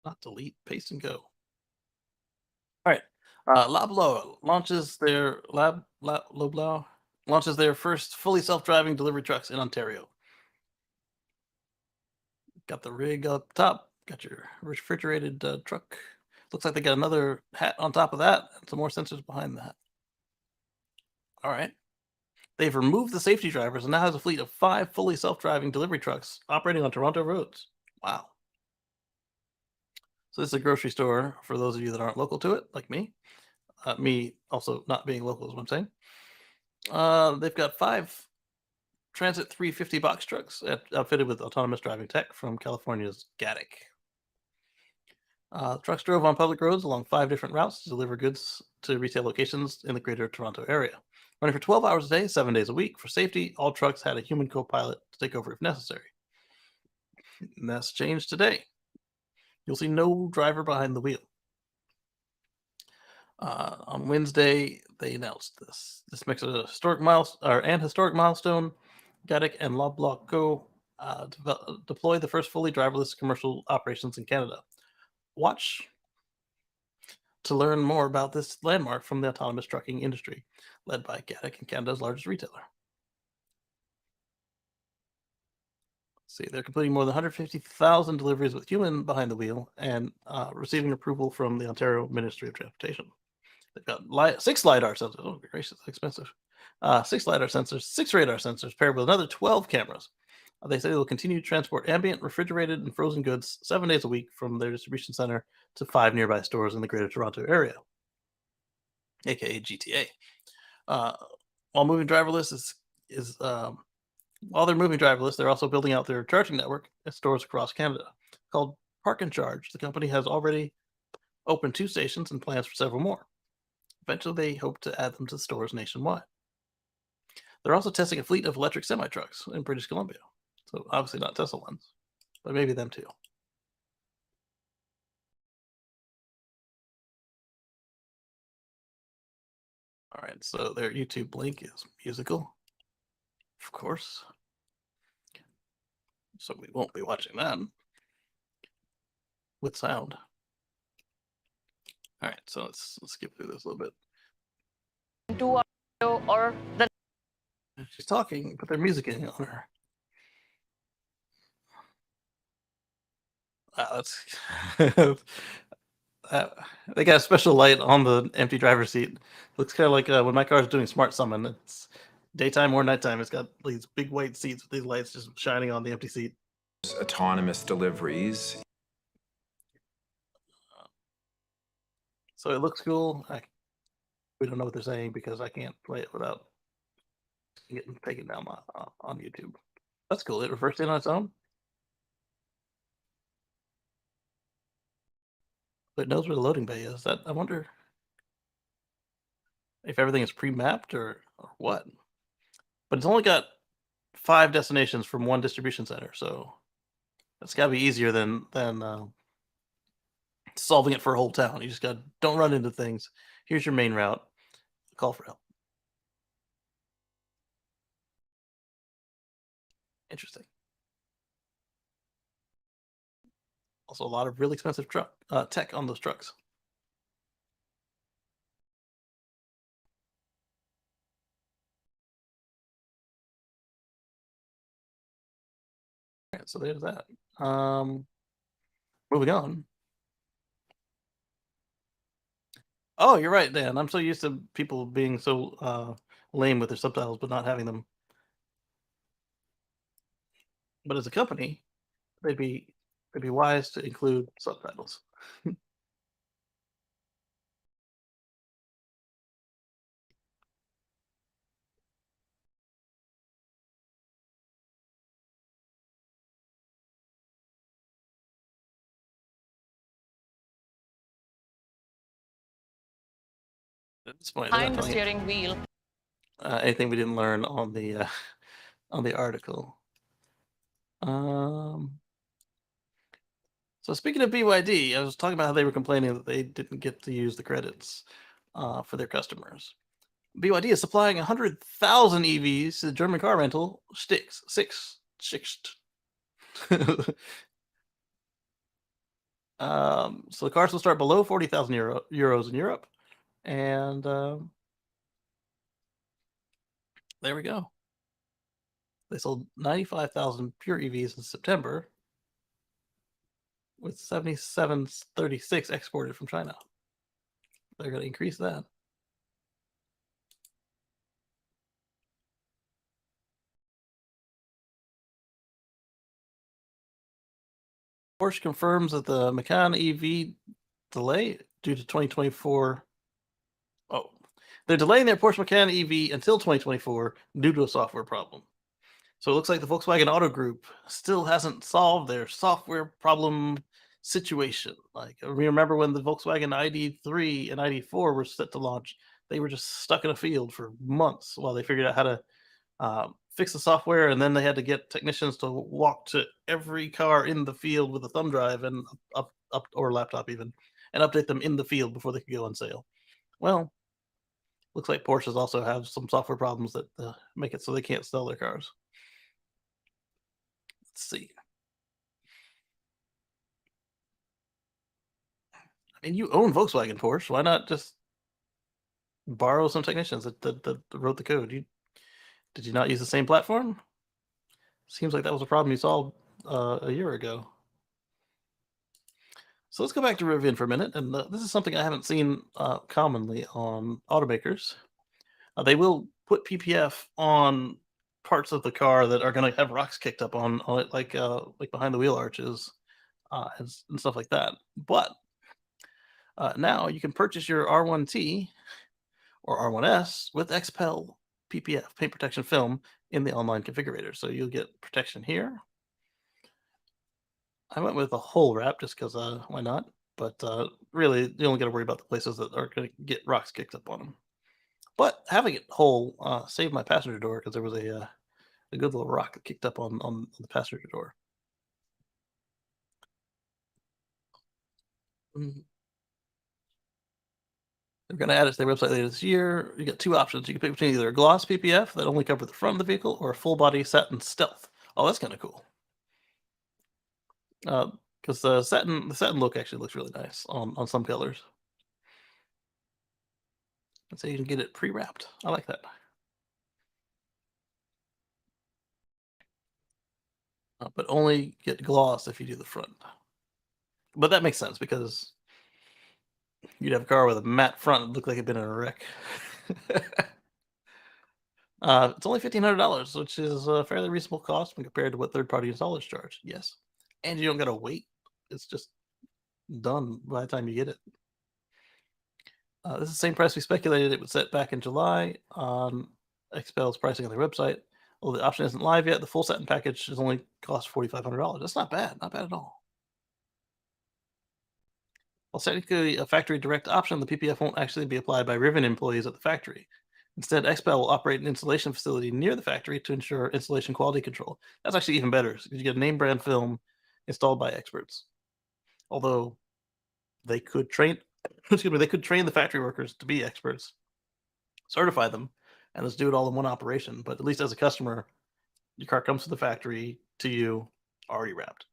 Not delete, paste and go. All right. Loblaw launches their Loblaw launches their first fully self-driving delivery trucks in Ontario. Got the rig up top. Got your refrigerated truck. Looks like they got another hat on top of that, and some more sensors behind that. All right. They've removed the safety drivers and now has a fleet of 5 fully self-driving delivery trucks operating on Toronto roads. Wow. So this is a grocery store for those of you that aren't local to it, like me. Me also not being local is what I'm saying. They've got 5 Transit 350 box trucks outfitted with autonomous driving tech from California's Gatic. Trucks drove on public roads along 5 different routes to deliver goods to retail locations in the greater Toronto area. Running for 12 hours a day, 7 days a week. For safety, all trucks had a human co-pilot to take over if necessary. And that's changed today. You'll see no driver behind the wheel. On Wednesday, they announced this. This makes a historic milestone. Gatic and Loblaw Co. Deploy the first fully driverless commercial operations in Canada. Watch to learn more about this landmark from the autonomous trucking industry, led by Gatic and Canada's largest retailer. See, they're completing more than 150,000 deliveries with human behind the wheel and receiving approval from the Ontario Ministry of Transportation. They've got 6 LiDAR sensors. Oh, gracious, expensive. 6 LiDAR sensors, 6 radar sensors paired with another 12 cameras. They say they'll continue to transport ambient, refrigerated, and frozen goods 7 days a week from their distribution center to 5 nearby stores in the greater Toronto area, aka GTA. While moving driverless while they're moving driverless, they're also building out their charging network at stores across Canada. Called Park and Charge, the company has already opened 2 stations and plans for several more. Eventually, they hope to add them to stores nationwide. They're also testing a fleet of electric semi-trucks in British Columbia. So obviously not Tesla ones, but maybe them too. All right, so their YouTube link is musical, of course. So we won't be watching that with sound. All right, so let's skip through this a little bit. Do or the She's talking, but they're musicking on her. That's they got a special light on the empty driver's seat. Looks kind of like when my car is doing smart summon. It's daytime or nighttime. It's got these big white seats with these lights just shining on the empty seat. Autonomous deliveries. So it looks cool. We don't know what they're saying because I can't play it without getting taken down on YouTube. That's cool. It reversed in on its own. But it knows where the loading bay is. I wonder if everything is pre-mapped or what. But it's only got 5 destinations from 1 distribution center, so That's got to be easier than solving it for a whole town. You just got don't run into things. Here's your main route. Call for help. Interesting. Also, a lot of really expensive tech on those trucks. All right, so there's that. Moving on. Oh, you're right, Dan. I'm so used to people being so lame with their subtitles, but not having them. But as a company, they'd be wise to include subtitles. At this point, they're not Behind the telling steering wheel. anything we didn't learn on the on the article. So speaking of BYD, I was talking about how they were complaining that they didn't get to use the credits for their customers. BYD is supplying 100,000 EVs to the German car rental Six. So the cars will start below 40,000 euros in Europe, and there we go. They sold 95,000 pure EVs in September, with 7736 exported from China. They're going to increase that. Porsche confirms that the Macan EV delay due to 2024. Oh, they're delaying their Porsche Macan EV until 2024 due to a software problem. So it looks like the Volkswagen Auto Group still hasn't solved their software problem situation. Like, we remember when the Volkswagen ID3 and ID4 were set to launch, they were just stuck in a field for months while they figured out how to fix the software, and then they had to get technicians to walk to every car in the field with a thumb drive and up or laptop even, and update them in the field before they could go on sale. Well, looks like Porsches also have some software problems that make it so they can't sell their cars. Let's see. I mean, you own Volkswagen, Porsche. Why not just borrow some technicians that wrote the code? Did you not use the same platform? Seems like that was a problem you solved a year ago. So let's go back to Rivian for a minute, and this is something I haven't seen commonly on automakers. They will put PPF on parts of the car that are going to have rocks kicked up on it, like behind the wheel arches and stuff like that. But now you can purchase your R1T or R1S with XPEL PPF, paint protection film, in the online configurator. So you'll get protection here. I went with a whole wrap just because why not? But really, you only got to worry about the places that are going to get rocks kicked up on them. But having it whole saved my passenger door because there was a good little rock that kicked up on the passenger door. They're going to add it to their website later this year. You got two options. You can pick between either a gloss PPF that only covers the front of the vehicle or a full body satin stealth. Oh, that's kind of cool. Because the satin look actually looks really nice on some colors. And so you can get it pre-wrapped. I like that. But only get gloss if you do the front. But that makes sense because you'd have a car with a matte front that looked like it'd been in a wreck. It's only $1,500, which is a fairly reasonable cost when compared to what third-party installers charge. Yes, and you don't gotta wait. It's just done by the time you get it. This is the same price we speculated it would set back in July on XPEL's pricing on their website. Although the option isn't live yet, the full satin package is only cost $4,500. That's not bad at all. While technically a factory direct option, the PPF won't actually be applied by Rivian employees at the factory. Instead, XPEL will operate an installation facility near the factory to ensure installation quality control. That's actually even better because you get a name brand film installed by experts. Although they could train, they could train the factory workers to be experts, certify them, and just do it all in one operation. But at least as a customer, your car comes to the factory to you already wrapped.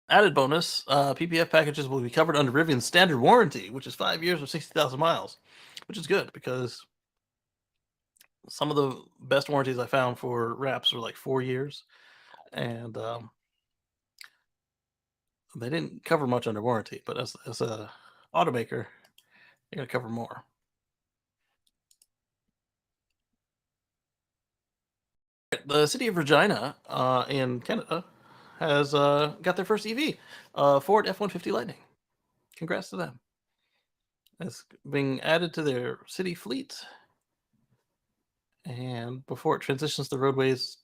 Added bonus, PPF packages will be covered under Rivian's standard warranty, which is 5 years or 60,000 miles, which is good because some of the best warranties I found for wraps were like 4 years, and they didn't cover much under warranty. But as a automaker, you're gonna cover more. The city of Regina in Canada has got their first EV, Ford F-150 Lightning. Congrats to them. It's being added to their city fleet, and before it transitions the roadways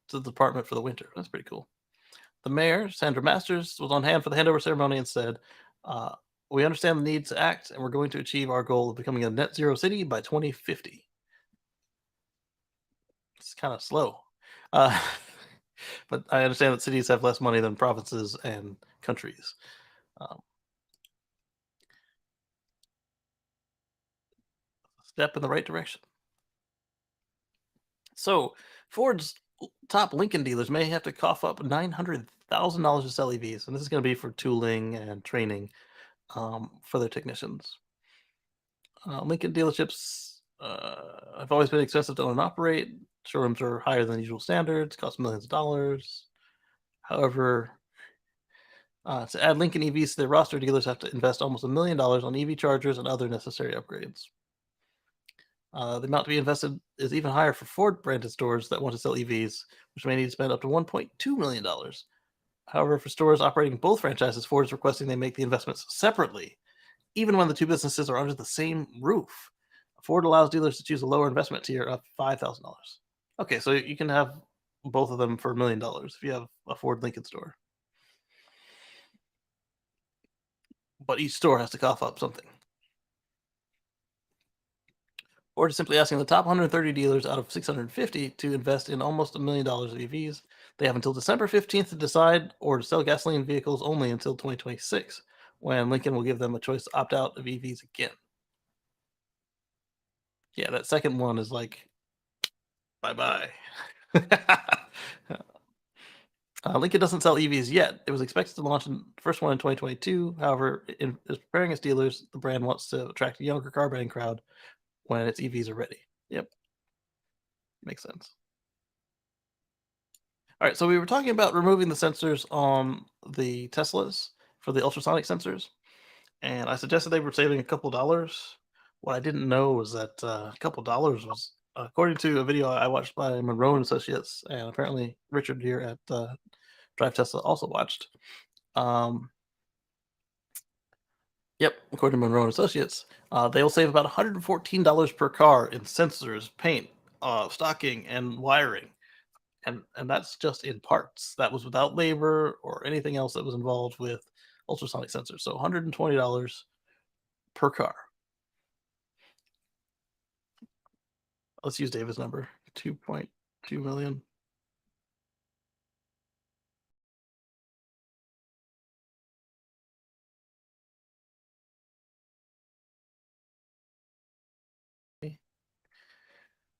to the department for the winter. That's pretty cool. The mayor, Sandra Masters, was on hand for the handover ceremony and said, we understand the need to act, and we're going to achieve our goal of becoming a net zero city by 2050. It's kind of slow. But I understand that cities have less money than provinces and countries. Step in the right direction. So Ford's top Lincoln dealers may have to cough up $900,000 to sell EVs, and this is going to be for tooling and training for their technicians. Lincoln dealerships have always been expensive to own and operate. Showrooms are higher than usual standards, cost millions of dollars. However, to add Lincoln EVs to their roster, dealers have to invest almost $1 million on EV chargers and other necessary upgrades. The amount to be invested is even higher for Ford-branded stores that want to sell EVs, which may need to spend up to $1.2 million. However, for stores operating both franchises, Ford is requesting they make the investments separately, even when the two businesses are under the same roof. Ford allows dealers to choose a lower investment tier of $5,000. Okay, so you can have both of them for $1 million if you have a Ford Lincoln store. But each store has to cough up something. Or just simply asking the top 130 dealers out of 650 to invest in almost $1 million of EVs. They have until December 15th to decide, or to sell gasoline vehicles only until 2026, when Lincoln will give them a choice to opt out of EVs again. Yeah, that second one is like, bye-bye. Lincoln doesn't sell EVs yet. It was expected to launch the first one in 2022. However, in preparing its dealers, the brand wants to attract a younger car buying crowd when its EVs are ready. Yep. Makes sense. All right, so we were talking about removing the sensors on the Teslas for the ultrasonic sensors, and I suggested they were saving a couple dollars. What I didn't know was that a couple dollars was, according to a video I watched by Monroe and Associates, and apparently Richard here at Drive Tesla also watched. Yep, according to Monroe and Associates, they will save about $114 per car in sensors, paint, stocking, and wiring. And that's just in parts. That was without labor or anything else that was involved with ultrasonic sensors. So $120 per car. Let's use David's number, 2.2 million.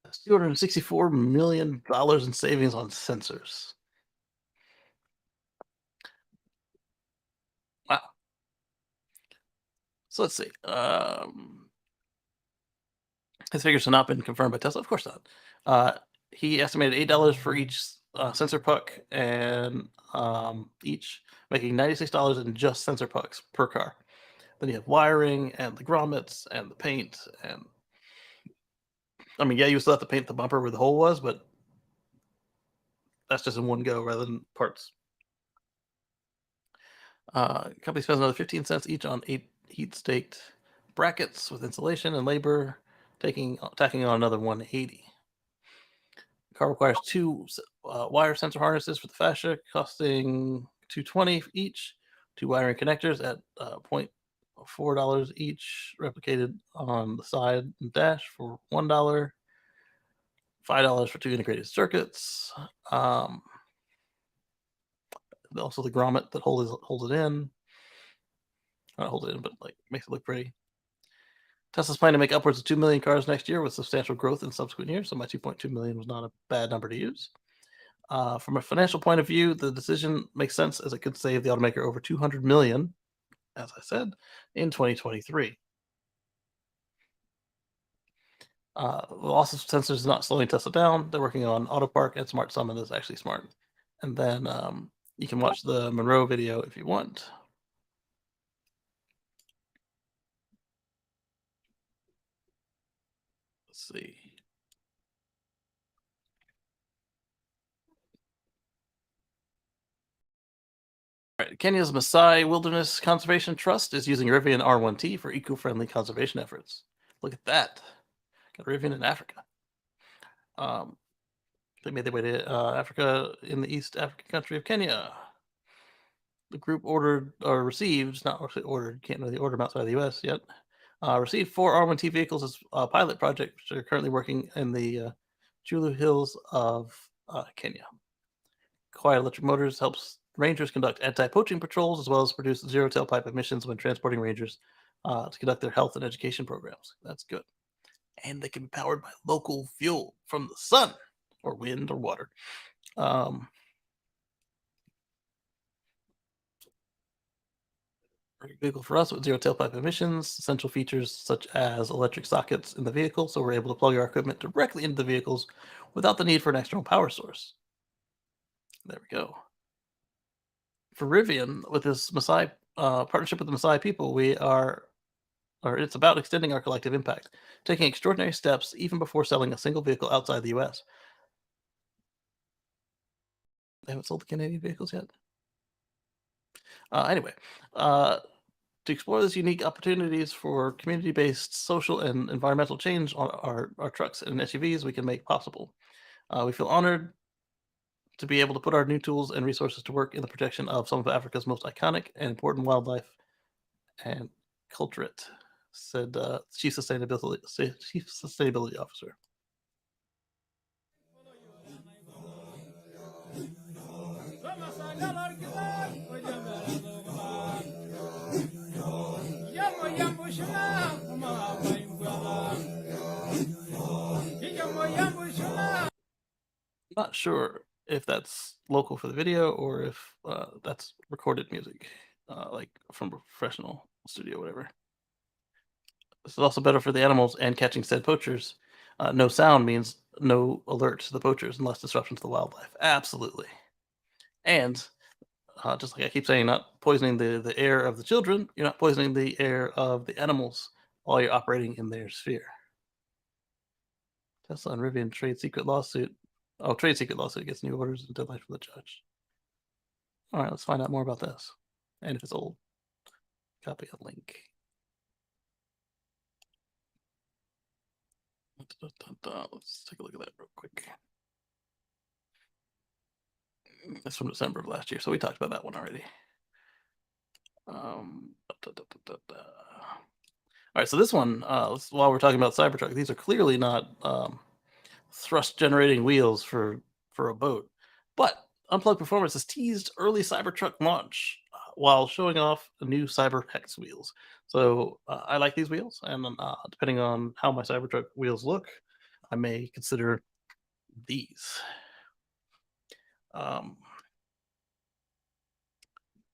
That's $264 million in savings on sensors. Wow. So let's see. His figures have not been confirmed by Tesla. Of course not. He estimated $8 for each sensor puck, and each making $96 in just sensor pucks per car. Then you have wiring and the grommets and the paint, and I mean, yeah, you still have to paint the bumper where the hole was, but that's just in one go rather than parts. Company spends another 15 cents each on 8 heat-staked brackets with insulation and labor, tacking on another 180. The car requires 2 wire sensor harnesses for the fascia, costing $220 each. 2 wiring connectors at $4 each, replicated on the side and dash for $1, $5 for 2 integrated circuits. Also the grommet that holds it in. Not hold it in, but like makes it look pretty. Tesla's planning to make upwards of 2 million cars next year with substantial growth in subsequent years. So my 2.2 million was not a bad number to use. From a financial point of view, the decision makes sense as it could save the automaker over 200 million, as I said, in 2023. Loss of sensors is not slowing Tesla down. They're working on Autopark and Smart Summon is actually smart. And then you can watch the Monroe video if you want. Let's see. All right, Kenya's Maasai Wilderness Conservation Trust is using Rivian R1T for eco-friendly conservation efforts. Look at that. Got Rivian in Africa. They made their way to Africa in the East African country of Kenya. The group ordered or received, not ordered, can't really order them outside the US yet, received 4 R1T vehicles as a pilot project, which are currently working in the Julu Hills of Kenya. Quiet Electric Motors helps rangers conduct anti-poaching patrols as well as produce zero tailpipe emissions when transporting rangers to conduct their health and education programs. That's good. And they can be powered by local fuel from the sun or wind or water. Vehicle for us with zero tailpipe emissions, essential features such as electric sockets in the vehicle, so we're able to plug our equipment directly into the vehicles without the need for an external power source. There we go. For Rivian, with this Maasai partnership with the Maasai people, it's about extending our collective impact, taking extraordinary steps even before selling a single vehicle outside the US. They haven't sold the Canadian vehicles yet. Anyway, to explore these unique opportunities for community-based social and environmental change on our trucks and SUVs we can make possible. We feel honored to be able to put our new tools and resources to work in the protection of some of Africa's most iconic and important wildlife and culturate, said Chief Sustainability Officer. Not sure if that's local for the video or if that's recorded music, like from a professional studio, whatever. This is also better for the animals and catching said poachers. No sound means no alert to the poachers and less disruption to the wildlife. Absolutely. And just like I keep saying, not poisoning the air of the children, you're not poisoning the air of the animals while you're operating in their sphere. Tesla and Rivian trade secret lawsuit. Oh, trade secret lawsuit gets new orders and deadline for the judge. All right, let's find out more about this. And if it's old, copy a link. Let's take a look at that real quick. It's from December of last year, so we talked about that one already. All right, so this one, while we're talking about Cybertruck, these are clearly not thrust-generating wheels for a boat, but Unplugged Performance has teased early Cybertruck launch while showing off new Cyber Hex wheels. So I like these wheels, and depending on how my Cybertruck wheels look, I may consider these.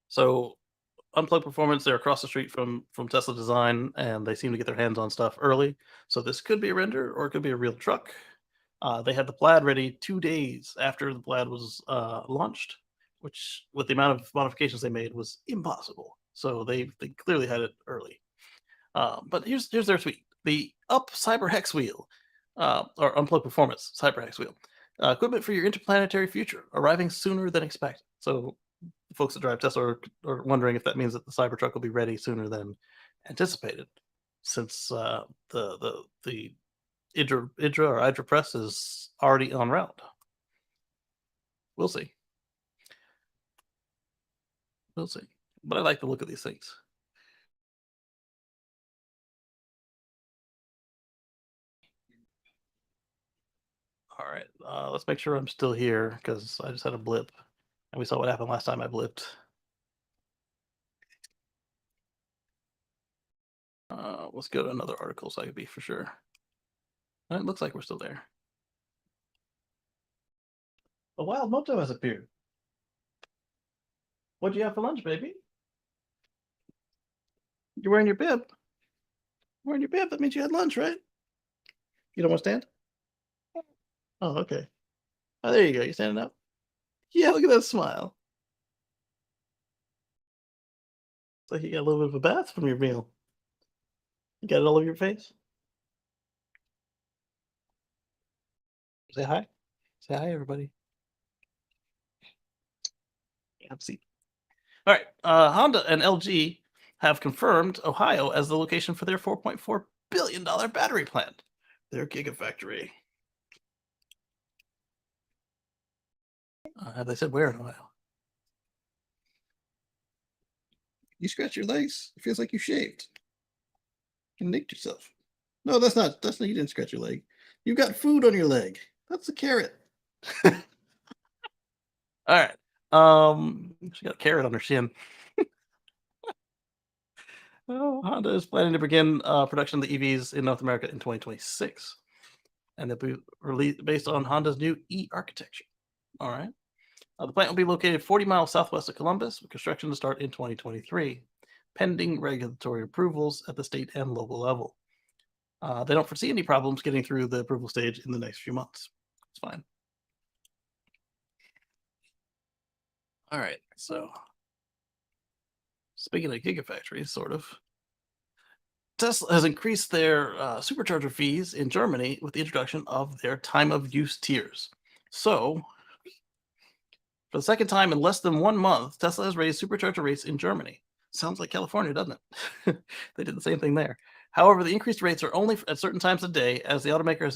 So Unplugged Performance, they're across the street from Tesla Design, and they seem to get their hands on stuff early. So this could be a render, or it could be a real truck. They had the Plaid ready 2 days after the Plaid was launched, which, with the amount of modifications they made, was impossible. So they clearly had it early. But here's their tweet: the Up Cyber Hex wheel, or Unplugged Performance Cyber Hex wheel, equipment for your interplanetary future, arriving sooner than expected. So folks that drive Tesla are wondering if that means that the Cybertruck will be ready sooner than anticipated, since the Idra press is already en route. We'll see. We'll see. But I like the look of these things. All right, let's make sure I'm still here because I just had a blip, and we saw what happened last time I blipped. Let's go to another article so I can be for sure. It looks like we're still there. A wild moto has appeared. What'd you have for lunch, baby? You're wearing your bib. Wearing your bib, that means you had lunch, right? You don't want to stand? Oh, okay. Oh, there you go. You're standing up. Yeah, look at that smile. It's like you got a little bit of a bath from your meal. You got it all over your face. Say hi. Say hi, everybody. Have a seat. All right. Honda and LG have confirmed Ohio as the location for their $4.4 billion battery plant, their gigafactory. Have they said where in Ohio? You scratch your legs. It feels like you shaved. You nicked yourself. No, that's not. You didn't scratch your leg. You got food on your leg. That's a carrot. All right. She got a carrot on her shin. Oh, Honda is planning to begin production of the EVs in North America in 2026, and they'll be released based on Honda's new E architecture. All right. The plant will be located 40 miles southwest of Columbus, with construction to start in 2023, pending regulatory approvals at the state and local level. They don't foresee any problems getting through the approval stage in the next few months. It's fine. All right. So, speaking of gigafactories, sort of, Tesla has increased their supercharger fees in Germany with the introduction of their time of use tiers. So, for the second time in less than 1 month, Tesla has raised supercharger rates in Germany. Sounds like California, doesn't it? They did the same thing there. However, the increased rates are only at certain times of day, as the automaker has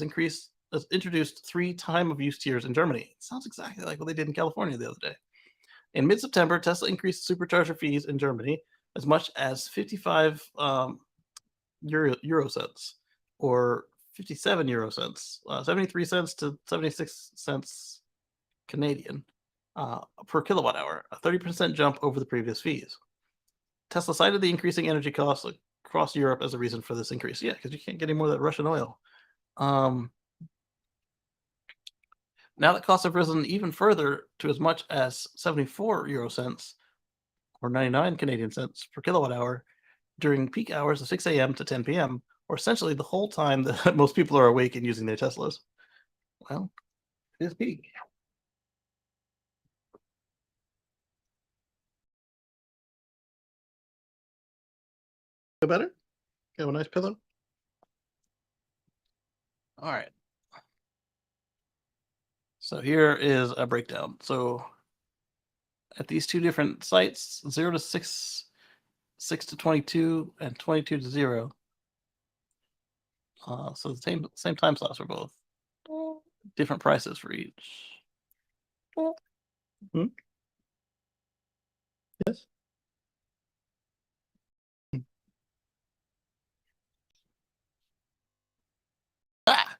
introduced 3 time of use tiers in Germany. It sounds exactly like what they did in California the other day. In mid-September, Tesla increased supercharger fees in Germany as much as 55 euro cents, or 57 euro cents, 73 cents to 76 cents Canadian per kilowatt hour, a 30% jump over the previous fees. Tesla cited the increasing energy costs across Europe as a reason for this increase. Yeah, because you can't get any more of that Russian oil. Now that costs have risen even further to as much as 74 euro cents, or 99 Canadian cents per kilowatt hour, during peak hours of 6 a.m. to 10 p.m., or essentially the whole time that most people are awake and using their Teslas. Well, it is peak. Feel better? Got a nice pillow? All right. So here is a breakdown. So at these 2 different sites, 0 to 6, 6 to 22, and 22 to 0. So the same time slots for both. Different prices for each. Hmm? Yes. Ah!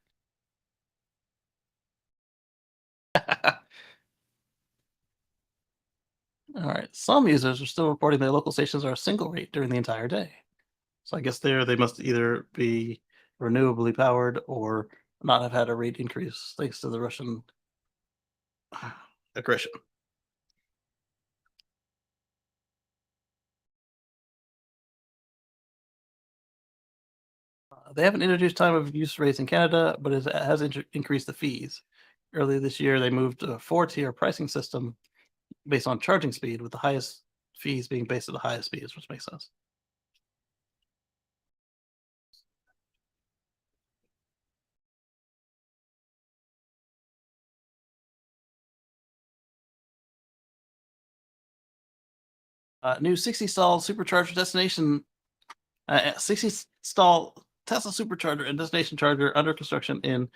All right. Some users are still reporting their local stations are a single rate during the entire day. So I guess they must either be renewably powered or not have had a rate increase thanks to the Russian aggression. They haven't introduced time of use rates in Canada, but it has increased the fees. Earlier this year, they moved to a 4-tier pricing system based on charging speed, with the highest fees being based on the highest speeds, which makes sense. New 60-stall supercharger destination, 60-stall Tesla supercharger and destination charger under construction in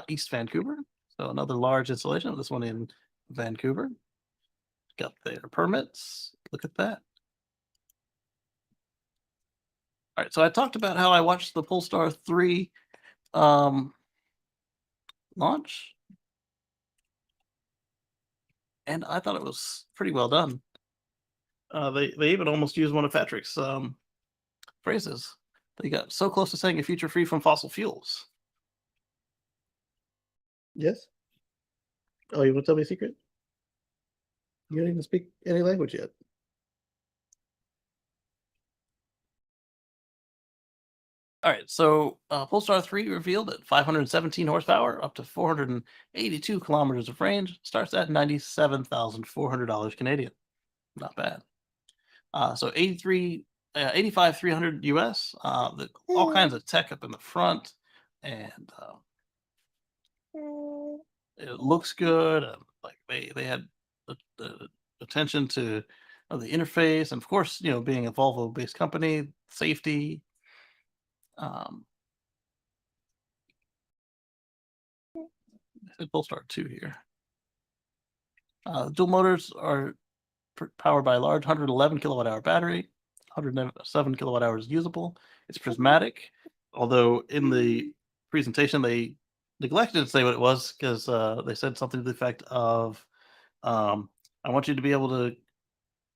East Vancouver. So another large installation. This one in Vancouver. Got their permits. Look at that. All right, so I talked about how I watched the Polestar 3 launch. And I thought it was pretty well done. They even almost used one of Patrick's phrases. They got so close to saying a future free from fossil fuels. Yes? Oh, you want to tell me a secret? You don't even speak any language yet. All right, so Polestar 3 revealed at 517 horsepower, up to 482 kilometers of range, starts at $97,400 Canadian. Not bad. So 85,300 US. All kinds of tech up in the front, and it looks good. Like they had the attention to the interface, and of course, being a Volvo-based company, safety. Polestar 2 here. Dual motors are powered by a large 111 kilowatt hour battery. 107 kilowatt hours usable. It's prismatic, although in the presentation they neglected to say what it was because they said something to the effect of, I want you to be able to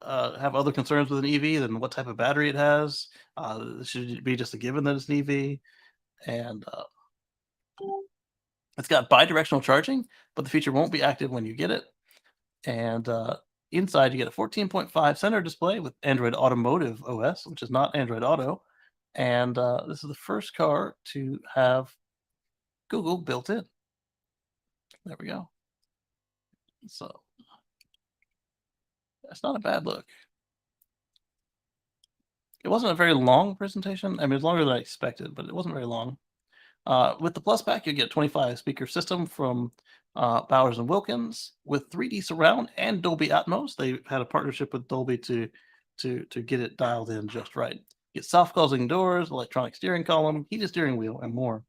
have other concerns with an EV than what type of battery it has. Should it be just a given that it's an EV? And it's got bi-directional charging, but the feature won't be active when you get it. And inside, you get a 14.5 center display with Android Automotive OS, which is not Android Auto. And this is the first car to have Google built in. There we go. So that's not a bad look. It wasn't a very long presentation. I mean, it was longer than I expected, but it wasn't very long. With the Plus Pack, you get 25 speaker system from Bowers and Wilkins with 3D surround and Dolby Atmos. They had a partnership with Dolby to get it dialed in just right. You get self-closing doors, electronic steering column, heated steering wheel, and more.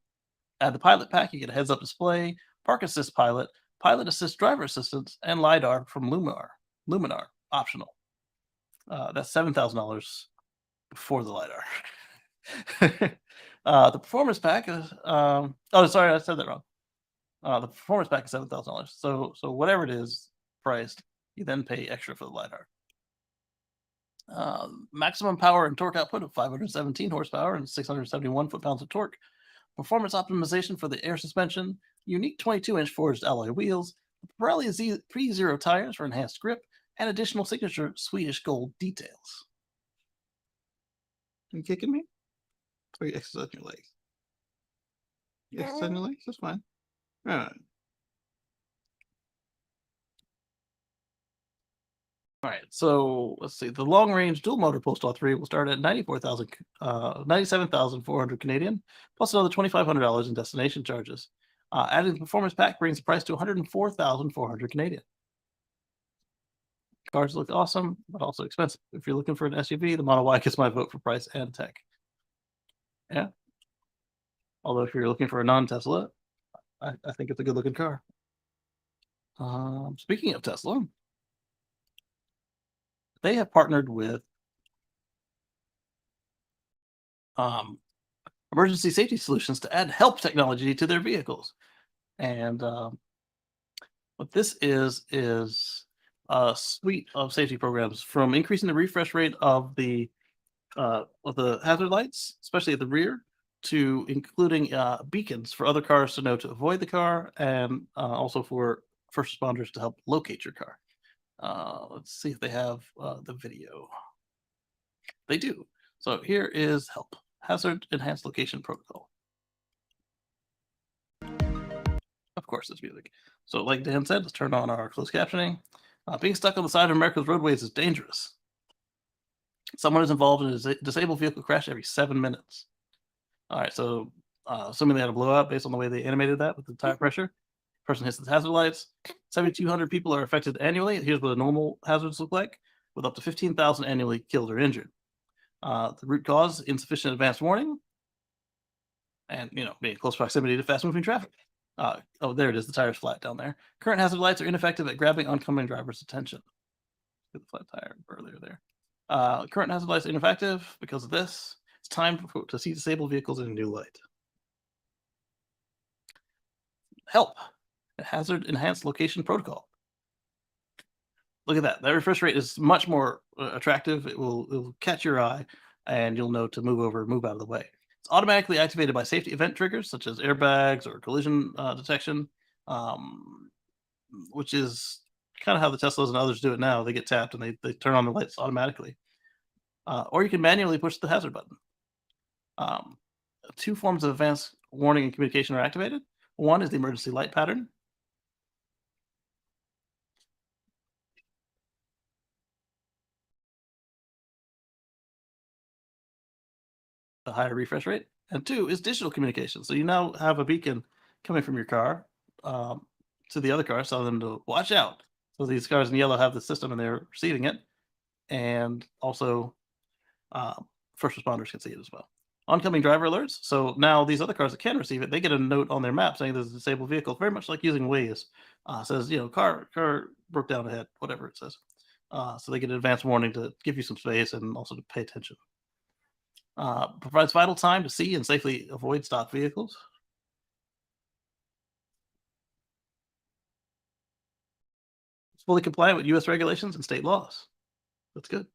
Add the Pilot Pack, you get a heads-up display, Park Assist Pilot, Pilot Assist Driver Assistance, and LiDAR from Luminar, optional. That's $7,000 before the LiDAR. The Performance Pack is, oh, sorry, I said that wrong. The Performance Pack is $7,000. So whatever it is priced, you then pay extra for the LiDAR. Maximum power and torque output of 517 horsepower and 671 foot-pounds of torque. Performance optimization for the air suspension. Unique 22-inch forged alloy wheels. Pirelli Pre-Zero tires for enhanced grip. And additional signature Swedish gold details. You kicking me? Or you exercise your legs? You exercise your legs? That's fine. All right. All right, so let's see. The long-range dual-motor Polestar 3 will start at 97,400 Canadian, plus another $2,500 in destination charges. Adding the Performance Pack brings the price to 104,400 Canadian. Cars look awesome, but also expensive. If you're looking for an SUV, the Model Y gets my vote for price and tech. Yeah. Although if you're looking for a non-Tesla, I think it's a good-looking car. Speaking of Tesla, they have partnered with emergency safety solutions to add help technology to their vehicles. And what this is a suite of safety programs, from increasing the refresh rate of the hazard lights, especially at the rear, to including beacons for other cars to know to avoid the car, and also for first responders to help locate your car. Let's see if they have the video. They do. So here is help. Hazard Enhanced Location Protocol. Of course, it's music. So like Dan said, let's turn on our closed captioning. Being stuck on the side of America's roadways is dangerous. Someone is involved in a disabled vehicle crash every 7 minutes. All right, so assuming they had a blowout based on the way they animated that with the tire pressure, person hits the hazard lights. 7,200 people are affected annually. Here's what a normal hazards look like, with up to 15,000 annually killed or injured. The root cause, insufficient advance warning, and being in close proximity to fast-moving traffic. Oh, there it is. The tire's flat down there. Current hazard lights are ineffective at grabbing oncoming driver's attention. Get the flat tire earlier there. Current hazard lights are ineffective because of this. It's time to see disabled vehicles in a new light. HELP, a hazard enhanced location protocol. Look at that. That refresh rate is much more attractive. It will catch your eye, and you'll know to move over, move out of the way. It's automatically activated by safety event triggers such as airbags or collision detection, um, which is kind of how the Teslas and others do it now. They get tapped and they turn on the lights automatically. Or you can manually push the hazard button. Um, two forms of advanced warning and communication are activated. One is the emergency light pattern. A higher refresh rate. And two is digital communication. So you now have a beacon coming from your car to the other cars, telling them to watch out. So these cars in yellow have the system and they're receiving it. And also first responders can see it as well. Oncoming driver alerts. So now these other cars that can receive it, they get a note on their map saying there's a disabled vehicle. Very much like using Waze. Says, car broke down ahead, whatever it says. So they get an advance warning to give you some space and also to pay attention. Provides vital time to see and safely avoid stopped vehicles. It's fully compliant with U.S. regulations and state laws. That's good.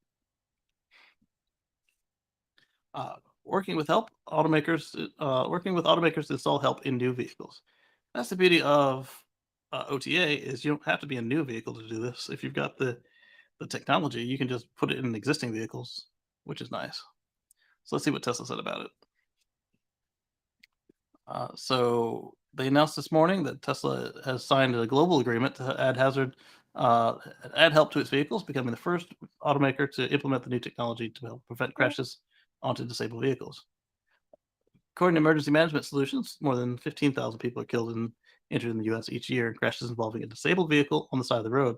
Working with automakers to install help in new vehicles. That's the beauty of OTA is you don't have to be a new vehicle to do this. If you've got the technology, you can just put it in existing vehicles, which is nice. So let's see what Tesla said about it. So they announced this morning that Tesla has signed a global agreement to add help to its vehicles, becoming the first automaker to implement the new technology to help prevent crashes onto disabled vehicles. According to Emergency Management Solutions, more than 15,000 people are killed and injured in the U.S. each year in crashes involving a disabled vehicle on the side of the road.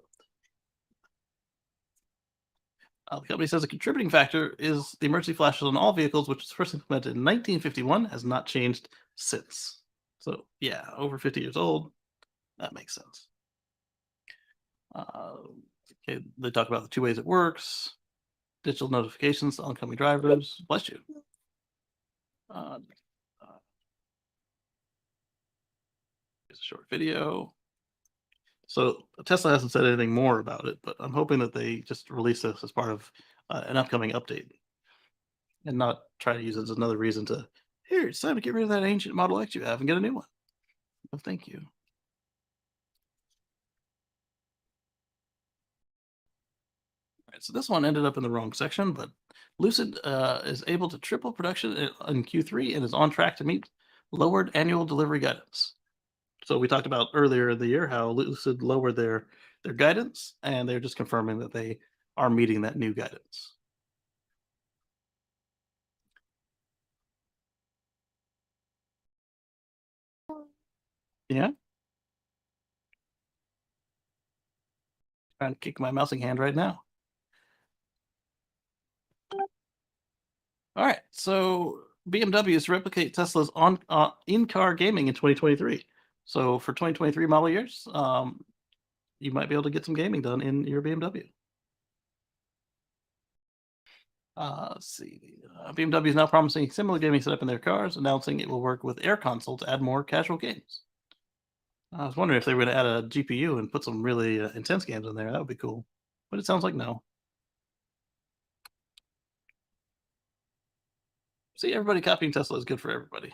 The company says a contributing factor is the emergency flashes on all vehicles, which was first implemented in 1951, has not changed since. So, yeah, over 50 years old. That makes sense. Okay, they talk about the two ways it works, digital notifications to oncoming drivers. Bless you. Here's a short video. So Tesla hasn't said anything more about it, but I'm hoping that they just release this as part of an upcoming update and not try to use it as another reason to, here, it's time to get rid of that ancient Model X you have and get a new one. Well, thank you. All right, so this one ended up in the wrong section, but Lucid is able to triple production in Q3 and is on track to meet lowered annual delivery guidance. So we talked about earlier in the year how Lucid lowered their guidance, and they're just confirming that they are meeting that new guidance. Yeah. Trying to kick my mousing hand right now. All right, so BMW is to replicate Tesla's in-car gaming in 2023. So for 2023 model years, you might be able to get some gaming done in your BMW. Let's see. BMW is now promising similar gaming setup in their cars, announcing it will work with Air Console to add more casual games. I was wondering if they were going to add a GPU and put some really intense games in there. That would be cool. But it sounds like no. See, everybody copying Tesla is good for everybody.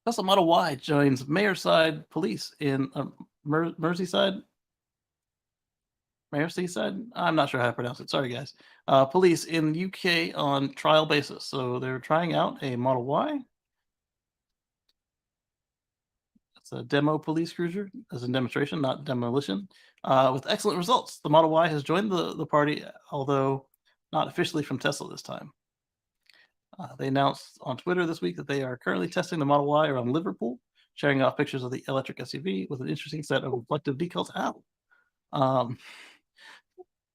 Tesla Model Y joins Merseyside police in Merseyside. I'm not sure how to pronounce it. Sorry, guys. Police in the UK on trial basis. So they're trying out a Model Y. It's a demo police cruiser as a demonstration, not demolition. With excellent results. The Model Y has joined the party, although not officially from Tesla this time. They announced on Twitter this week that they are currently testing the Model Y around Liverpool, sharing off pictures of the electric SUV with an interesting set of reflective decals out on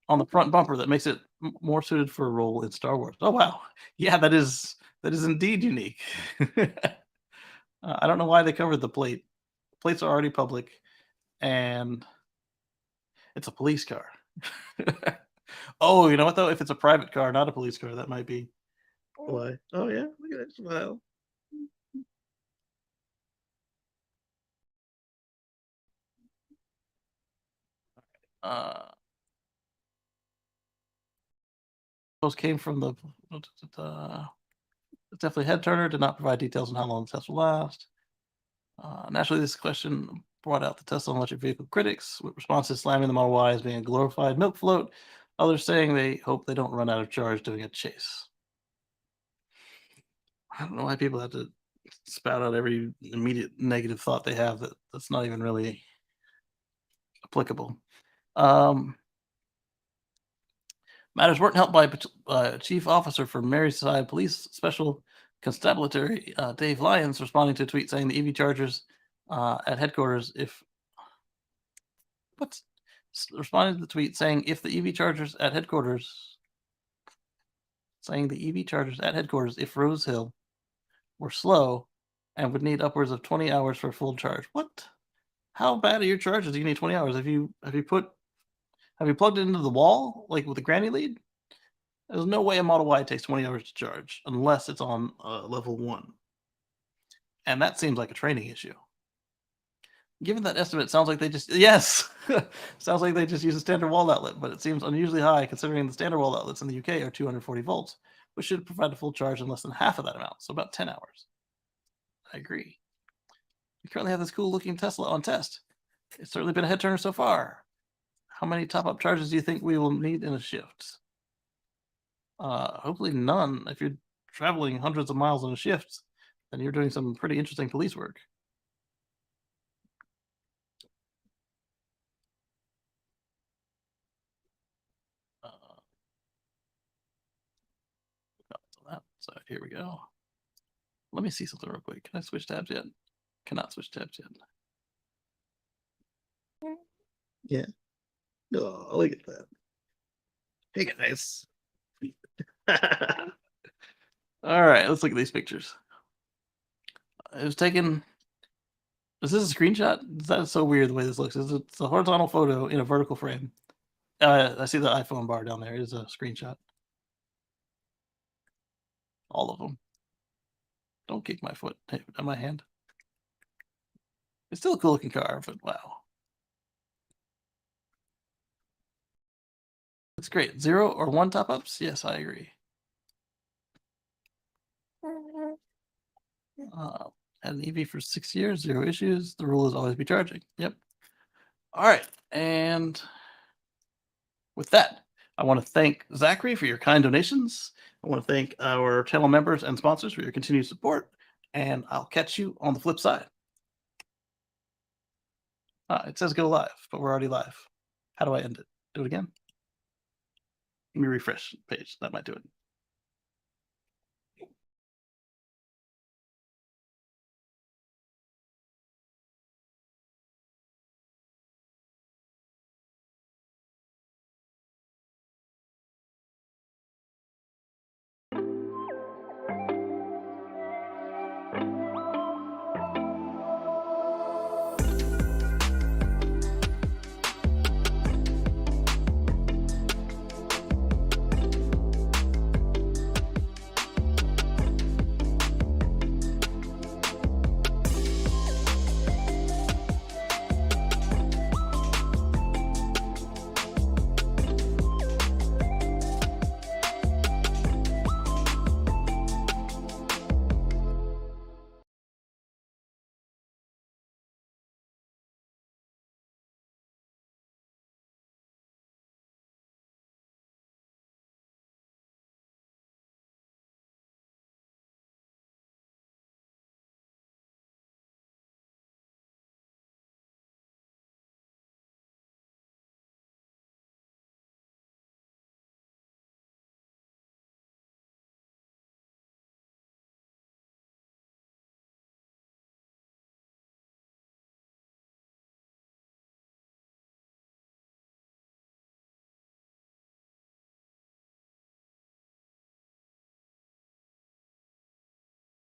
the front bumper that makes it more suited for a role in Star Wars. Oh wow, yeah, that is indeed unique. I don't know why they covered the plate. Plates are already public, and it's a police car. Oh, you know what though? If it's a private car, not a police car, that might be Why? Oh yeah, look at that smile. Those came from the it's definitely head turner. Did not provide details on how long the test will last. Naturally, this question brought out the Tesla electric vehicle critics, with responses slamming the Model Y as being a glorified milk float. Others saying they hope they don't run out of charge doing a chase. I don't know why people have to spout out every immediate negative thought they have that's not even really applicable. Matters weren't helped by Chief Officer for Maryside Police Special Constabulary Dave Lyons responding to a tweet saying the EV chargers at headquarters responding to the tweet saying if the EV chargers at headquarters if Rose Hill were slow and would need upwards of 20 hours for a full charge. What? How bad are your charges? Do you need 20 hours? Have you plugged it into the wall like with a granny lead? There's no way a Model Y takes 20 hours to charge unless it's on level 1. And that seems like a training issue. Given that estimate, sounds like they just sounds like they just use a standard wall outlet, but it seems unusually high considering the standard wall outlets in the UK are 240 volts, which should provide a full charge in less than half of that amount, so about 10 hours. I agree. We currently have this cool looking Tesla on test. It's certainly been a head turner so far. How many top-up charges do you think we will need in a shift? Hopefully none. If you're traveling hundreds of miles in a shift, then you're doing some pretty interesting police work. So here we go. Let me see something real quick. Can I switch tabs yet? Cannot switch tabs yet. Yeah. Oh, look at that. Hey guys. All right, let's look at these pictures. It was taken. Is this a screenshot? That's so weird the way this looks. It's a horizontal photo in a vertical frame. I see the iPhone bar down there. It is a screenshot. All of them. Don't kick my foot and my hand. It's still a cool looking car, but wow. It's great. 0 or 1 top ups? Yes, I agree. Had an EV for 6 years, 0 issues. The rule is always be charging. Yep. All right. And with that, I want to thank Zachary for your kind donations. I want to thank our channel members and sponsors for your continued support. And I'll catch you on the flip side. It says go live, but we're already live. How do I end it? Do it again? Let me refresh the page. That might do it.